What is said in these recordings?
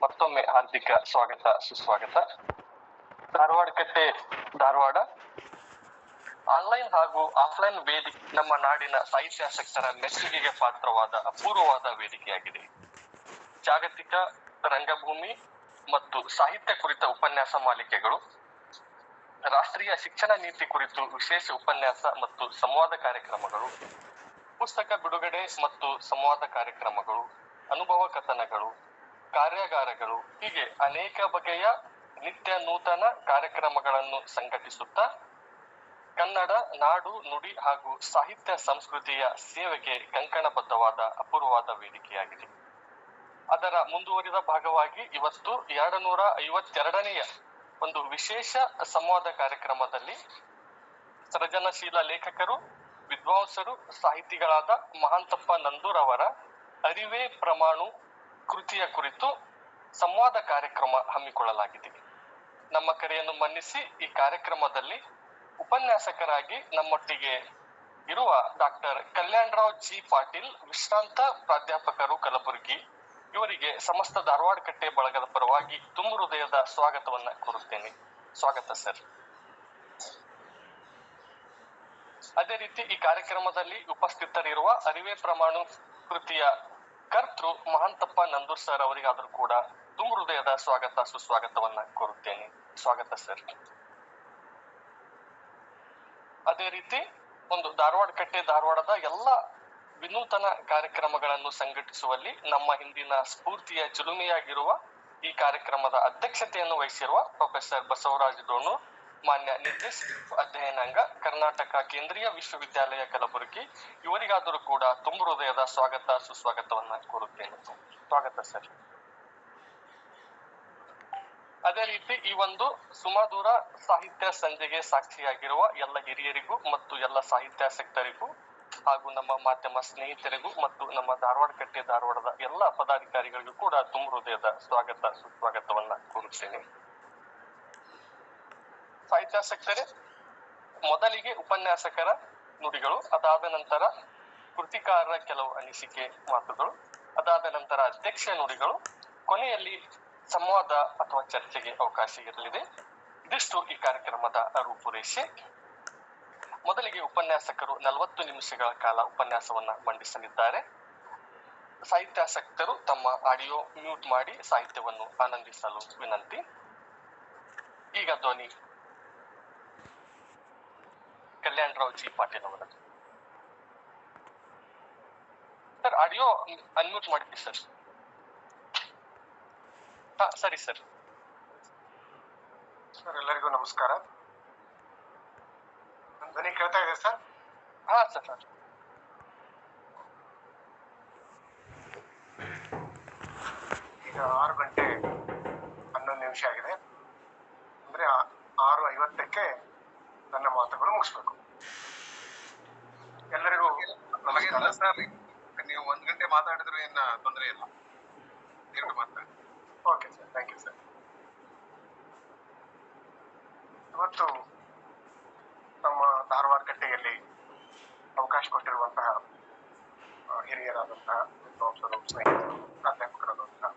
ಮತ್ತೊಮ್ಮೆ ಹಾರ್ದಿಕ ಸ್ವಾಗತ ಸುಸ್ವಾಗತ. ಧಾರವಾಡ ಕಟ್ಟೆ ಧಾರವಾಡ ಆನ್ಲೈನ್ ಹಾಗೂ ಆಫ್ಲೈನ್ ವೇದಿಕೆ ನಮ್ಮ ನಾಡಿನ ಸಾಹಿತ್ಯಾಸಕ್ತರ ಮೆಚ್ಚುಗೆಗೆ ಪಾತ್ರವಾದ ಅಪೂರ್ವವಾದ ವೇದಿಕೆಯಾಗಿದೆ. ಜಾಗತಿಕ ರಂಗಭೂಮಿ ಮತ್ತು ಸಾಹಿತ್ಯ ಕುರಿತ ಉಪನ್ಯಾಸ ಮಾಲಿಕೆಗಳು, ರಾಷ್ಟ್ರೀಯ ಶಿಕ್ಷಣ ನೀತಿ ಕುರಿತು ವಿಶೇಷ ಉಪನ್ಯಾಸ ಮತ್ತು ಸಂವಾದ ಕಾರ್ಯಕ್ರಮಗಳು, ಪುಸ್ತಕ ಬಿಡುಗಡೆ ಮತ್ತು ಸಂವಾದ ಕಾರ್ಯಕ್ರಮಗಳು, ಅನುಭವ ಕಥನಗಳು, ಕಾರ್ಯಾಗಾರಗಳು ಹೀಗೆ ಅನೇಕ ಬಗೆಯ ನಿತ್ಯ ನೂತನ ಕಾರ್ಯಕ್ರಮಗಳನ್ನು ಸಂಘಟಿಸುತ್ತಾ ಕನ್ನಡ ನಾಡು ನುಡಿ ಹಾಗೂ ಸಾಹಿತ್ಯ ಸಂಸ್ಕೃತಿಯ ಸೇವೆಗೆ ಕಂಕಣಬದ್ಧವಾದ ಅಪೂರ್ವವಾದ ವೇದಿಕೆಯಾಗಿದೆ. ಅದರ ಮುಂದುವರಿದ ಭಾಗವಾಗಿ ಇವತ್ತು 252ನೆಯ ಒಂದು ವಿಶೇಷ ಸಂವಾದ ಕಾರ್ಯಕ್ರಮದಲ್ಲಿ ಸೃಜನಶೀಲ ಲೇಖಕರು, ವಿದ್ವಾಂಸರು, ಸಾಹಿತಿಗಳಾದ ಮಹಾಂತಪ್ಪ ನಂದೂರ್ ಅವರ ಅರಿವೇ ಪ್ರಮಾಣು ಕೃತಿಯ ಕುರಿತು ಸಂವಾದ ಕಾರ್ಯಕ್ರಮ ಹಮ್ಮಿಕೊಳ್ಳಲಾಗಿದೆ. ನಮ್ಮ ಕರೆಯನ್ನು ಮನ್ನಿಸಿ ಈ ಕಾರ್ಯಕ್ರಮದಲ್ಲಿ ಉಪನ್ಯಾಸಕರಾಗಿ ನಮ್ಮೊಟ್ಟಿಗೆ ಇರುವ ಡಾಕ್ಟರ್ ಕಲ್ಯಾಣರಾವ್ ಜಿ ಪಾಟೀಲ್, ವಿಶ್ರಾಂತ ಪ್ರಾಧ್ಯಾಪಕರು, ಕಲಬುರಗಿ, ಇವರಿಗೆ ಸಮಸ್ತ ಧಾರವಾಡ ಕಟ್ಟೆ ಬಳಗದ ಪರವಾಗಿ ತುಂಬು ಹೃದಯದ ಸ್ವಾಗತವನ್ನ ಕೋರುತ್ತೇನೆ. ಸ್ವಾಗತ ಸರ್. ಅದೇ ರೀತಿ ಈ ಕಾರ್ಯಕ್ರಮದಲ್ಲಿ ಉಪಸ್ಥಿತರಿರುವ ಅರಿವೇ ಪ್ರಮಾಣು ಕೃತಿಯ ಕರ್ತೃ ಮಹಾಂತಪ್ಪ ನಂದೂರ್ ಸರ್ ಅವರಿಗಾದರೂ ಕೂಡ ತುಂಬು ಹೃದಯದ ಸ್ವಾಗತ ಸುಸ್ವಾಗತವನ್ನ ಕೋರುತ್ತೇನೆ. ಸ್ವಾಗತ ಸರ್. ಅದೇ ರೀತಿ ಒಂದು ಧಾರವಾಡ ಕಟ್ಟೆ ಧಾರವಾಡದ ಎಲ್ಲ ವಿನೂತನ ಕಾರ್ಯಕ್ರಮಗಳನ್ನು ಸಂಘಟಿಸುವಲ್ಲಿ ನಮ್ಮ ಹಿಂದಿನ ಸ್ಫೂರ್ತಿಯ ಚಿಲುಮೆಯಾಗಿರುವ ಈ ಕಾರ್ಯಕ್ರಮದ ಅಧ್ಯಕ್ಷತೆಯನ್ನು ವಹಿಸಿರುವ ಪ್ರೊಫೆಸರ್ ಬಸವರಾಜ್ ಡೋಣೂರ್, ಮಾನ್ಯ ನಿರ್ದೇಶಕ ಅಧ್ಯಯನಾಂಗ, ಕರ್ನಾಟಕ ಕೇಂದ್ರೀಯ ವಿಶ್ವವಿದ್ಯಾಲಯ ಕಲಬುರಗಿ, ಇವರಿಗಾದರೂ ಕೂಡ ತುಂಬು ಹೃದಯದ ಸ್ವಾಗತ ಸುಸ್ವಾಗತವನ್ನ ಕೋರುತ್ತೇನೆ. ಸ್ವಾಗತ ಸರ್. ಅದೇ ರೀತಿ ಈ ಒಂದು ಸುಮಧುರ ಸಾಹಿತ್ಯ ಸಂಜೆಗೆ ಸಾಕ್ಷಿಯಾಗಿರುವ ಎಲ್ಲ ಹಿರಿಯರಿಗೂ ಮತ್ತು ಎಲ್ಲ ಸಾಹಿತ್ಯಾಸಕ್ತರಿಗೂ ಹಾಗೂ ನಮ್ಮ ಮಾಧ್ಯಮ ಸ್ನೇಹಿತರಿಗೂ ಮತ್ತು ನಮ್ಮ ಧಾರವಾಡ ಕಟ್ಟೆ ಧಾರವಾಡದ ಎಲ್ಲ ಪದಾಧಿಕಾರಿಗಳಿಗೂ ಕೂಡ ತುಂಬು ಹೃದಯದ ಸ್ವಾಗತ ಸುಸ್ವಾಗತವನ್ನ ಕೋರುತ್ತೇನೆ. ಸಾಹಿತ್ಯಾಸಕ್ತರೇ, ಮೊದಲಿಗೆ ಉಪನ್ಯಾಸಕರ ನುಡಿಗಳು, ಅದಾದ ನಂತರ ಕೃತಿಕಾರರ ಕೆಲವು ಅನಿಸಿಕೆ ಮಾತುಗಳು, ಅದಾದ ನಂತರ ಅಧ್ಯಕ್ಷ ನುಡಿಗಳು, ಕೊನೆಯಲ್ಲಿ ಸಂವಾದ ಅಥವಾ ಚರ್ಚೆಗೆ ಅವಕಾಶ ಇರಲಿದೆ. ಇದಿಷ್ಟು ಈ ಕಾರ್ಯಕ್ರಮದ ರೂಪುರೇಷೆ. ಮೊದಲಿಗೆ ಉಪನ್ಯಾಸಕರು 40 ನಿಮಿಷಗಳ ಕಾಲ ಉಪನ್ಯಾಸವನ್ನ ಮಂಡಿಸಲಿದ್ದಾರೆ. ಸಾಹಿತ್ಯಾಸಕ್ತರು ತಮ್ಮ ಆಡಿಯೋ ಮ್ಯೂಟ್ ಮಾಡಿ ಸಾಹಿತ್ಯವನ್ನು ಆನಂದಿಸಲು ವಿನಂತಿ. ಈಗ ಧ್ವನಿ ಕಲ್ಯಾಣರಾವ್ ಜಿ ಪಾಟೀಲ್ ಅವರದ್ದು. ಸರ್, ಆಡಿಯೋ ಅನ್ಮ್ಯೂಟ್ ಮಾಡಿದ್ವಿ ಸರ್. ಹಾ, ಸರಿ ಸರ್. ಸರ್, ಎಲ್ಲರಿಗೂ ನಮಸ್ಕಾರ. ಧ್ವನಿ ಕೇಳ್ತಾ ಇದೆ ಸರ್? ಹಾ ಸರ್. ಈಗ 6 ಗಂಟೆ 11 ನಿಮಿಷ ಆಗಿದೆ. ಅಂದ್ರೆ 6:50ಕ್ಕೆ ನನ್ನ ಮಾತುಗಳು ಮುಗಿಸ್ಬೇಕು. ಎಲ್ಲರಿಗೂ ನಮಸ್ಕಾರ ಸರ್. ನೀವು 1 ಗಂಟೆ ಮಾತಾಡಿದ್ರು ಏನ ತೊಂದರೆ ಇಲ್ಲ. Okay sir, thank you sir. ಇವತ್ತು ನಮ್ಮ ಧಾರವಾಡ ಕಟ್ಟೆಯಲ್ಲಿ ಅವಕಾಶ ಕೊಟ್ಟಿರುವಂತಹ ಹಿರಿಯರಾದಂತಹ ವಿದ್ವಾಂಸರು, ಸ್ನೇಹಿತರು, ಪ್ರಾಧ್ಯಾಪಕರಾದಂತಹ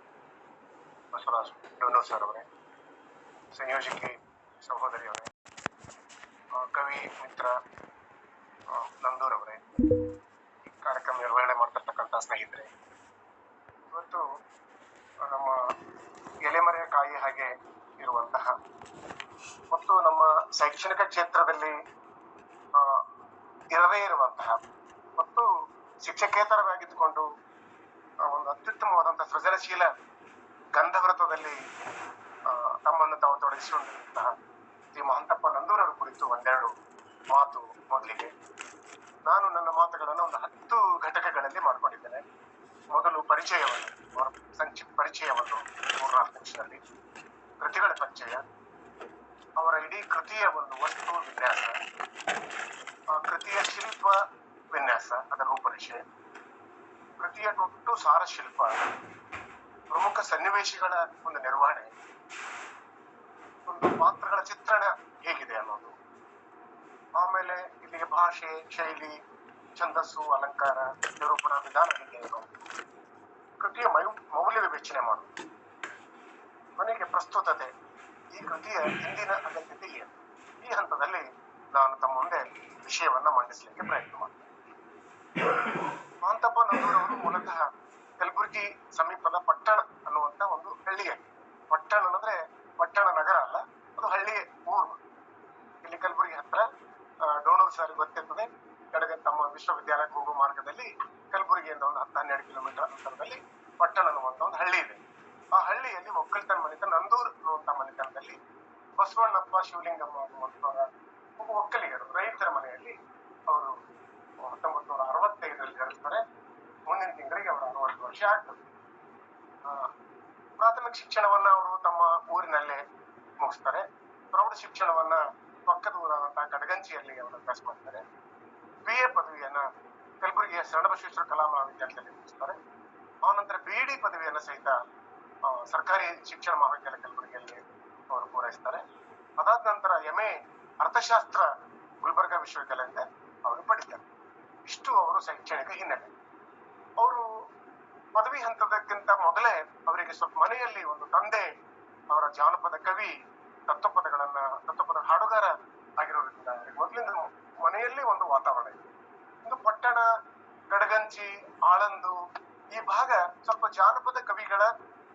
ಬಸವರಾಜ್ ಡೋಣೂರ್ ಸರ್ ಅವರೇ, ಸಂಯೋಜಕಿ ಸಹೋದರಿಯವರೇ, ಕವಿ ಮಿತ್ರ ನಂದೂರ್ ಅವರೇ, ಕಾರ್ಯಕ್ರಮ ನಿರ್ವಹಣೆ ಮಾಡ್ತಿರ್ತಕ್ಕಂಥ ಸ್ನೇಹಿತರೆ, ಇವತ್ತು ನಮ್ಮ ಎಲೆಮರೆಯ ಕಾಯಿ ಹಾಗೆ ಇರುವಂತಹ ಮತ್ತು ನಮ್ಮ ಶೈಕ್ಷಣಿಕ ಕ್ಷೇತ್ರದಲ್ಲಿ ಇರದೇ ಇರುವಂತಹ ಮತ್ತು ಶಿಕ್ಷಕೇತರವಾಗಿದ್ದುಕೊಂಡು ಒಂದು ಅತ್ಯುತ್ತಮವಾದಂತಹ ಸೃಜನಶೀಲ ಗಂಧವೃತದಲ್ಲಿ ತಮ್ಮನ್ನು ತಾವು ತೊಡಗಿಸಿಕೊಂಡಿರುವಂತಹ ಶ್ರೀ ಮಹಾಂತಪ್ಪ ನಂದೂರ್ ಅವರ ಕುರಿತು ಒಂದೆರಡು ಮಾತು. ಮೊದಲಿಗೆ ನಾನು ನನ್ನ ಮಾತುಗಳನ್ನು ಒಂದು 10 ಘಟಕಗಳಲ್ಲಿ ಮಾಡಿಕೊಂಡಿದ್ದೇನೆ. ಮೊದಲು ಪರಿಚಯವನ್ನು, ಸಂಕ್ಷಿಪ್ತ ಪರಿಚಯವನ್ನು 3-4 ನಿಮಿಷದಲ್ಲಿ, ಕೃತಿಗಳ ಪರಿಚಯ, ಅವರ ಇಡೀ ಕೃತಿಯ ಒಂದು ವಸ್ತು ವಿನ್ಯಾಸ, ಕೃತಿಯ ಶಿಲ್ಪ ವಿನ್ಯಾಸ, ಅದರ ರೂಪರೇಷೆ, ಕೃತಿಯ ಒಟ್ಟು ಸಾರ ಶಿಲ್ಪ, ಪ್ರಮುಖ ಸನ್ನಿವೇಶಗಳ ಒಂದು ನಿರ್ವಹಣೆ, ಒಂದು ಪಾತ್ರಗಳ ಚಿತ್ರಣ ಹೇಗಿದೆ ಅನ್ನೋದು, ಆಮೇಲೆ ಇಲ್ಲಿಗೆ ಭಾಷೆ, ಶೈಲಿ, ಛಂದಸ್ಸು, ಅಲಂಕಾರ, ನಿರೂಪಣಾ ವಿಧಾನ ಹೇಗೆ, ಕೃತಿಯ ಮೌಲ್ಯ ವಿವೇಚನೆ ಮಾಡುವುದು, ಪ್ರಸ್ತುತತೆ, ಈ ಕೃತಿಯ ಹಿಂದಿನ ಅಗತ್ಯತೆ ಏನು, ಈ ಹಂತದಲ್ಲಿ ನಾನು ತಮ್ಮ ಮುಂದೆ ವಿಷಯವನ್ನ ಮಂಡಿಸಲಿಕ್ಕೆ ಪ್ರಯತ್ನ ಮಾಡ್ತೇನೆ. ಮಹಾಂತಪ್ಪ ನಂದೂರ್ ಅವರು ಮೂಲತಃ ಕಲಬುರಗಿ ಸಮೀಪದ ಪಟ್ಟಣ ಅನ್ನುವಂತ ಒಂದು ಹಳ್ಳಿಯ, ಪಟ್ಟಣ ಅಂದ್ರೆ ಪಟ್ಟಣ ನಗರ ಅಲ್ಲ, ಅದು ಹಳ್ಳಿಯ ಊರು. ಇಲ್ಲಿ ಕಲಬುರಗಿ ಹತ್ರ ಡೋಣೂರು ಸಾರಿ ಗೊತ್ತಿರ್ತದೆ, ಕಡೆಗೆ ತಮ್ಮ ವಿಶ್ವವಿದ್ಯಾಲಯಕ್ಕೆ ಹೋಗುವ ಮಾರ್ಗದಲ್ಲಿ ಕಲಬುರಗಿಯಿಂದ ಒಂದು 10-12 ಕಿಲೋಮೀಟರ್ ಅಂತರದಲ್ಲಿ ಪಟ್ಟಣ ಅನ್ನುವಂತ ಒಂದು ಹಳ್ಳಿ ಇದೆ. ಆ ಹಳ್ಳಿಯಲ್ಲಿ ಒಕ್ಕಲ್ತನ ಮನೆತನ ನಂದೂರ್ ಅನ್ನುವಂತ ಮನೆತನದಲ್ಲಿ ಬಸವಣ್ಣಪ್ಪ ಶಿವಲಿಂಗಮ್ಮ ಅನ್ನುವಂಥವರ ಒಬ್ಬ ಒಕ್ಕಲಿಗರು, ರೈತರ ಮನೆಯಲ್ಲಿ ಅವರು 1965ರಲ್ಲಿ ಜನಿಸ್ತಾರೆ. ಮುಂದಿನ ತಿಂಗಳಿಗೆ ಅವರ 60 ವರ್ಷ ಆಗ್ತದೆ. ಪ್ರಾಥಮಿಕ ಶಿಕ್ಷಣವನ್ನ ಅವರು ತಮ್ಮ ಊರಿನಲ್ಲೇ ಮುಗಿಸ್ತಾರೆ. ಪ್ರೌಢ ಶಿಕ್ಷಣವನ್ನ ಪಕ್ಕದ ಊರಾದಂತಹ ಕಡಗಂಚಿಯಲ್ಲಿ ಅವರು ಅಭ್ಯಾಸ ಮಾಡ್ತಾರೆ. BA ಪದವಿಯನ್ನ ಕಲಬುರಗಿಯ ಶರಣಬಸವೇಶ್ವರ ಕಲಾ ಮಹಾವಿದ್ಯಾಲಯದಲ್ಲಿ ಮುಗಿಸ್ತಾರೆ. ಆನಂತರ BD ಪದವಿಯನ್ನ ಸಹಿತ ಸರ್ಕಾರಿ ಶಿಕ್ಷಣ ಮಹಾವಿದ್ಯಾಲಯ ಕಲಬುರಗಿಯಲ್ಲಿ ಅವರು ಪೂರೈಸ್ತಾರೆ. ಅದಾದ ನಂತರ MA ಅರ್ಥಶಾಸ್ತ್ರ ಗುಲ್ಬರ್ಗಾ ವಿಶ್ವವಿದ್ಯಾಲಯದಿಂದ ಅವರು ಪಡಿತಾರೆ. ಇಷ್ಟು ಅವರು ಶೈಕ್ಷಣಿಕ ಹಿನ್ನೆಲೆ. ಅವರು ಪದವಿ ಹಂತದಕ್ಕಿಂತ ಮೊದಲೇ ಅವರಿಗೆ ಸ್ವಲ್ಪ ಮನೆಯಲ್ಲಿ ಒಂದು ತಂದೆ ಅವರ ಜಾನಪದ ಕವಿ, ತತ್ವಪದ ಹಾಡುಗಾರ ಆಗಿರೋದ್ರಿಂದ ಮೊದಲಿಂದ ಮನೆಯಲ್ಲಿ ಒಂದು ವಾತಾವರಣ ಇದೆ. ಒಂದು ಪಟ್ಟಣ, ಗಡಗಂಚಿ, ಆಳಂದು ಈ ಭಾಗ ಸ್ವಲ್ಪ ಜಾನಪದ ಕವಿಗಳ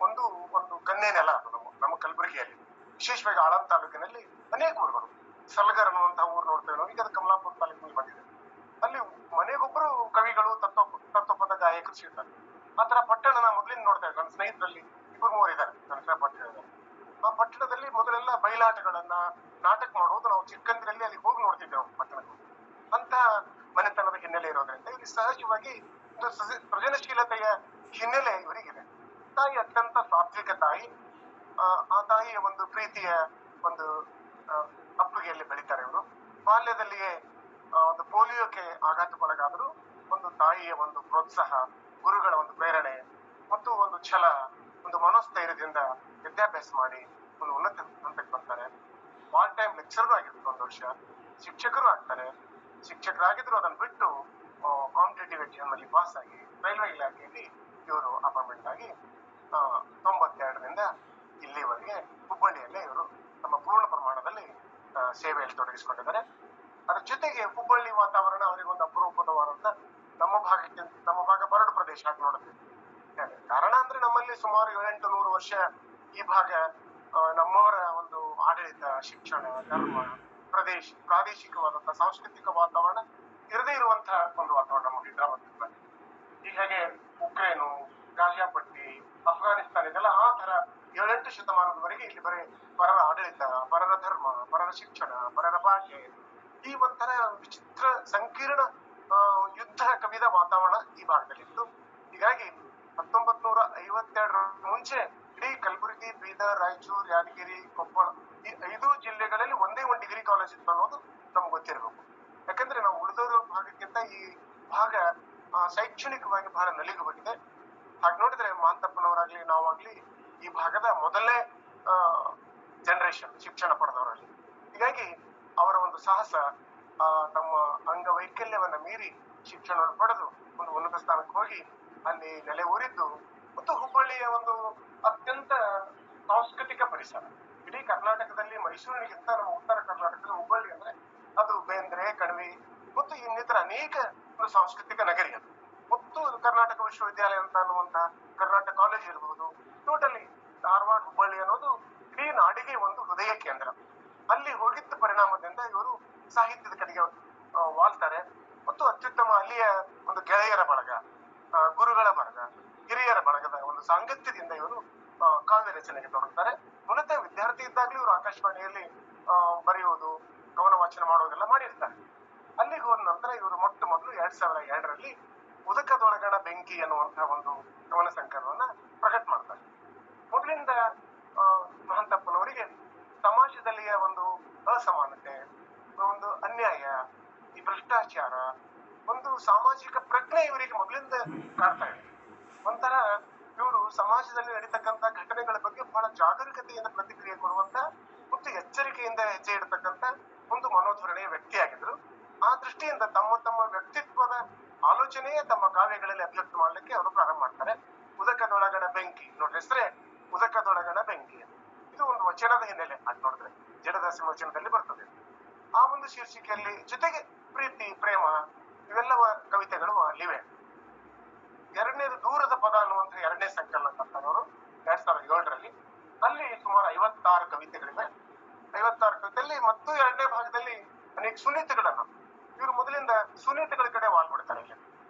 ಒಂದು ಒಂದು ಕನ್ನೆ ನೆಲ ಅದು. ನಮ್ಮ ಕಲಬುರಗಿಯಲ್ಲಿ ವಿಶೇಷವಾಗಿ ಆಳಂದ ತಾಲೂಕಿನಲ್ಲಿ ಅನೇಕ ಊರುಗಳು, ಸಲಗರ್ ಅನ್ನುವಂತಹ ಊರು ನೋಡ್ತೇವೆ ನಾವು, ಈಗ ಅದು ಕಮಲಾಪುರ ತಾಲೂಕಿನಲ್ಲಿ ಬಂದಿದೆ. ಅಲ್ಲಿ ಮನೆಗೊಬ್ಬರು ಕವಿಗಳು, ತತ್ವಪದ ಗಾಯಕರು ಸಿಗ್ತಾರೆ. ಆತರ ಪಟ್ಟಣನ ಮೊದಲಿಂದ ನೋಡ್ತೇವೆ. ನನ್ನ ಸ್ನೇಹಿತರಲ್ಲಿ 2-3 ಇದ್ದಾರೆ ನನ್ನ ಪಟ್ಟಣದಲ್ಲಿ. ಆ ಪಟ್ಟಣದಲ್ಲಿ ಮೊದಲೆಲ್ಲ ಬಯಲಾಟಗಳನ್ನ, ನಾಟಕ ಮಾಡೋದು ನಾವು ಚಿಕ್ಕಂದಿನಲ್ಲಿ ಅಲ್ಲಿ ಹೋಗಿ ನೋಡ್ತಿದ್ದೆವು ಪಟ್ಟಣಕ್ಕೆ. ಅಂತ ಮನೆತನದ ಹಿನ್ನೆಲೆ ಇರೋದ್ರಿಂದ ಇಲ್ಲಿ ಸಹಜವಾಗಿ ಒಂದು ಸೃಜನಶೀಲತೆಯ ಹಿನ್ನೆಲೆ ಇವರಿಗಿದೆ. ತಾಯಿ ಅತ್ಯಂತ ಸಾತ್ವಿಕ ತಾಯಿ. ಆ ತಾಯಿಯ ಒಂದು ಪ್ರೀತಿಯ ಒಂದು ಅಪ್ಪುಗೆಯಲ್ಲಿ ಬೆಳೀತಾರೆ ಇವರು. ಬಾಲ್ಯದಲ್ಲಿಯೇ ಒಂದು ಪೋಲಿಯೋಕ್ಕೆ ಆಘಾತಕ್ಕೊಳಗಾದರೂ ಒಂದು ತಾಯಿಯ ಒಂದು ಪ್ರೋತ್ಸಾಹ, ಗುರುಗಳ ಒಂದು ಪ್ರೇರಣೆ ಮತ್ತು ಒಂದು ಛಲ, ಒಂದು ಮನೋಸ್ಥೈರ್ಯದಿಂದ ವಿದ್ಯಾಭ್ಯಾಸ ಮಾಡಿ ಒಂದು ಉನ್ನತ ಹಂತಕ್ಕೆ ಬರ್ತಾರೆ. ಪಾರ್ಟ್ ಟೈಮ್ ಲೆಕ್ಚರ್ ಆಗಿದ್ರು 1 ವರ್ಷ, ಶಿಕ್ಷಕರು ಆಗ್ತಾರೆ. ಶಿಕ್ಷಕರಾಗಿದ್ರು ಅದನ್ನು ಬಿಟ್ಟು ಕಾಂಪಿಟೇಟಿವ್ ಎಕ್ಸಾಮ್ ನಲ್ಲಿ ಪಾಸ್ ಆಗಿ ರೈಲ್ವೆ ಇಲಾಖೆಯಲ್ಲಿ ಇವರು ಅಪಾಯಿಂಟ್ಮೆಂಟ್ ಆಗಿ 92ರಿಂದ ಇಲ್ಲಿವರೆಗೆ ಹುಬ್ಬಳ್ಳಿಯಲ್ಲೇ ಇವರು ತಮ್ಮ ಪೂರ್ಣ ಪ್ರಮಾಣದಲ್ಲಿ ಸೇವೆಯಲ್ಲಿ ತೊಡಗಿಸಿಕೊಂಡಿದ್ದಾರೆ. ಅದ್ರ ಜೊತೆಗೆ ಹುಬ್ಬಳ್ಳಿ ವಾತಾವರಣ ಅವರಿಗೆ ಒಂದು ಅಪರೂಪದವಾದಂತ, ನಮ್ಮ ಭಾಗ ಬರಡು ಪ್ರದೇಶ ಆಗಿ ನೋಡುತ್ತೆ. ಕಾರಣ ಅಂದ್ರೆ ನಮ್ಮಲ್ಲಿ ಸುಮಾರು 800 ವರ್ಷ ಈ ಭಾಗ ನಮ್ಮವರ ಒಂದು ಆಡಳಿತ, ಶಿಕ್ಷಣ, ಧರ್ಮ, ಪ್ರಾದೇಶಿಕವಾದಂತಹ ಸಾಂಸ್ಕೃತಿಕ ವಾತಾವರಣ ಇರದೇ ಇರುವಂತಹ ಒಂದು ವಾತಾವರಣ ನಮ್ಮ ಹೈದರಾಬಾದ್. ಹೀಗಾಗಿ ಉಕ್ರೇನು, ಗಾಜಿಯಾಪಟ್ಟಿ, ಅಫ್ಘಾನಿಸ್ತಾನ ಇದೆಲ್ಲ ಆ ತರ 7-8 ಶತಮಾನದವರೆಗೆ ಇಲ್ಲಿ ಬರೀ ಪರರ ಆಡಳಿತ, ಪರರ ಧರ್ಮ, ಪರರ ಶಿಕ್ಷಣ, ಪರರ ಭಾಷೆ, ಈ ಒಂಥರ ವಿಚಿತ್ರ ಸಂಕೀರ್ಣ ಯುದ್ಧ ಕವಿದ ವಾತಾವರಣ ಈ ಭಾಗದಲ್ಲಿತ್ತು. ಹೀಗಾಗಿ 1952 ಮುಂಚೆ ಇಡೀ ಕಲಬುರಗಿ, ಬೀದರ್, ರಾಯಚೂರು, ಯಾದಗಿರಿ, ಕೊಪ್ಪಳ ಈ 5 ಜಿಲ್ಲೆಗಳಲ್ಲಿ ಒಂದೇ ಒಂದು ಡಿಗ್ರಿ ಕಾಲೇಜ್ ಇತ್ತು ಅನ್ನೋದು ನಮ್ಗೆ ಗೊತ್ತಿರಬೇಕು. ಯಾಕಂದ್ರೆ ನಾವು ಉಳಿದವರು ಭಾಗಕ್ಕಿಂತ ಈ ಭಾಗ ಶೈಕ್ಷಣಿಕವಾಗಿ ಬಹಳ ನಲಿಗೆ ಹೋಗಿದೆ. ಹಾಗೆ ನೋಡಿದ್ರೆ ಮಹಾಂತಪ್ಪನವರಾಗ್ಲಿ ನಾವಾಗ್ಲಿ ಈ ಭಾಗದ ಮೊದಲನೇ ಜನರೇಷನ್ ಶಿಕ್ಷಣ ಪಡೆದವರಲ್ಲಿ. ಹೀಗಾಗಿ ಅವರ ಒಂದು ಸಾಹಸ, ತಮ್ಮ ಅಂಗವೈಕಲ್ಯವನ್ನ ಮೀರಿ ಶಿಕ್ಷಣವನ್ನು ಪಡೆದು ಒಂದು ಉನ್ನತ ಸ್ಥಾನಕ್ಕೆ ಹೋಗಿ ಅಲ್ಲಿ ನೆಲೆ ಊರಿದ್ದು ಮತ್ತು ಹುಬ್ಬಳ್ಳಿಯ ಒಂದು ಅತ್ಯಂತ ಸಾಂಸ್ಕೃತಿಕ ಪರಿಸರ. ಇಡೀ ಕರ್ನಾಟಕದಲ್ಲಿ ಮೈಸೂರಿಗಿಂತ ನಮ್ಮ ಉತ್ತರ ಕರ್ನಾಟಕದ ಹುಬ್ಬಳ್ಳಿ ಅಂದ್ರೆ ಅದು ಬೇಂದ್ರೆ, ಕಣವಿ ಮತ್ತು ಇನ್ನಿತರ ಅನೇಕ ಒಂದು ಸಾಂಸ್ಕೃತಿಕ ನಗರಿ ಅದು. ಮತ್ತು ಕರ್ನಾಟಕ ವಿಶ್ವವಿದ್ಯಾಲಯ ಅಂತ ಅನ್ನುವಂತಹ ಕರ್ನಾಟಕ ಕಾಲೇಜ್ ಇರಬಹುದು, ಟೋಟಲಿ ಧಾರವಾಡ, ಹುಬ್ಬಳ್ಳಿ ಅನ್ನೋದು ಇಡೀ ನಾಡಿಗೆ ಒಂದು ಹೃದಯ ಕೇಂದ್ರ. ಅಲ್ಲಿ ಹೋಗಿದ್ದ ಪರಿಣಾಮದಿಂದ ಇವರು ಸಾಹಿತ್ಯದ ಕಡೆಗೆ ವಾಲ್ತಾರೆ ಮತ್ತು ಅತ್ಯುತ್ತಮ ಅಲ್ಲಿಯ ಒಂದು ಗೆಳೆಯರ ಬಳಗ, ಗುರುಗಳ ಬಳಗ, ಹಿರಿಯರ ಬಳಗದ ಒಂದು ಸಾಂಗತ್ಯದಿಂದ ಇವರು ಕಾವ್ಯ ರಚನೆಗೆ ತೊಡಗುತ್ತಾರೆ. ಮೂಲತಃ ವಿದ್ಯಾರ್ಥಿ ಇದ್ದಾಗಲೂ ಇವರು ಆಕಾಶವಾಣಿಯಲ್ಲಿ ಬರೆಯುವುದು, ಕವನ ವಾಚನ ಮಾಡೋದೆಲ್ಲ ಮಾಡಿರ್ತಾರೆ. ಅಲ್ಲಿಗೆ ಹೋದ ನಂತರ ಇವರು ಮೊಟ್ಟ ಮೊದಲು 2002ರಲ್ಲಿ ಉದಕದೊಳಗಣ ಬೆಂಕಿ ಅನ್ನುವಂತಹ ಒಂದು ಕವನ ಸಂಕಲನವನ್ನ ಪ್ರಕಟ ಮಾಡ್ತಾರೆ. ಮೊದಲಿಂದ ಮಹಾಂತಪ್ಪನವರಿಗೆ ಸಮಾಜದಲ್ಲಿಯ ಒಂದು ಅಸಮಾನತೆ, ಒಂದು ಅನ್ಯಾಯ, ಈ ಭ್ರಷ್ಟಾಚಾರ, ಒಂದು ಸಾಮಾಜಿಕ ಪ್ರಜ್ಞೆ ಇವರಿಗೆ ಮೊದಲಿಂದ ಕಾಡ್ತಾ ಇದೆ. ಒಂಥರ ಇವರು ಸಮಾಜದಲ್ಲಿ ನಡೀತಕ್ಕಂತ ಘಟನೆಗಳ ಬಗ್ಗೆ ಬಹಳ ಜಾಗರೂಕತೆಯಿಂದ ಪ್ರತಿಕ್ರಿಯೆ ಕೊಡುವಂತ ಮತ್ತು ಎಚ್ಚರಿಕೆಯಿಂದ ಹೆಜ್ಜೆ ಇಡತಕ್ಕಂತ ಒಂದು ಮನೋಧರಣೆಯ ವ್ಯಕ್ತಿಯಾಗಿದ್ರು. ಆ ದೃಷ್ಟಿಯಿಂದ ತಮ್ಮ ವ್ಯಕ್ತಿತ್ವದ ಆಲೋಚನೆಯೇ ತಮ್ಮ ಕಾವ್ಯಗಳಲ್ಲಿ ಅಭಿವ್ಯಕ್ತ ಮಾಡ್ಲಿಕ್ಕೆ ಅವರು ಪ್ರಾರಂಭ ಮಾಡ್ತಾರೆ. ಉದಕದೊಳಗಣ ಬೆಂಕಿ, ನೋಡಿ ಹೆಸರೇ ಉದಕದೊಳಗಣ ಬೆಂಕಿ. ಇದು ಒಂದು ವಚನದ ಹಿನ್ನೆಲೆ ಅದು ನೋಡಿದ್ರೆ ಜಡದಾಸಿ ವಚನದಲ್ಲಿ ಬರ್ತದೆ. ಆ ಒಂದು ಶೀರ್ಷಿಕೆಯಲ್ಲಿ ಜೊತೆಗೆ ಪ್ರೀತಿ, ಪ್ರೇಮ ಇವೆಲ್ಲವ ಕವಿತೆಗಳು ಅಲ್ಲಿವೆ. ಎರಡನೇದು ದೂರದ ಪದ ಅನ್ನುವಂಥ ಎರಡನೇ ಸಂಕಲನ ತಂತಾರೆ ಅವರು 2007ರಲ್ಲಿ. ಅಲ್ಲಿ ಸುಮಾರು 56 ಕವಿತೆಗಳಿವೆ. 56 ಕವಿತೆಯಲ್ಲಿ ಮತ್ತು ಎರಡನೇ ಭಾಗದಲ್ಲಿ ಅನೇಕ ಸುನೀತಿಗಳನ್ನ, ಇವರು ಮೊದಲಿಂದ ಸುನೀತಿಗಳ ಕಡೆ ವಾಲ್ಬಿಡ್ತಾರೆ. ಇಲ್ಲಿ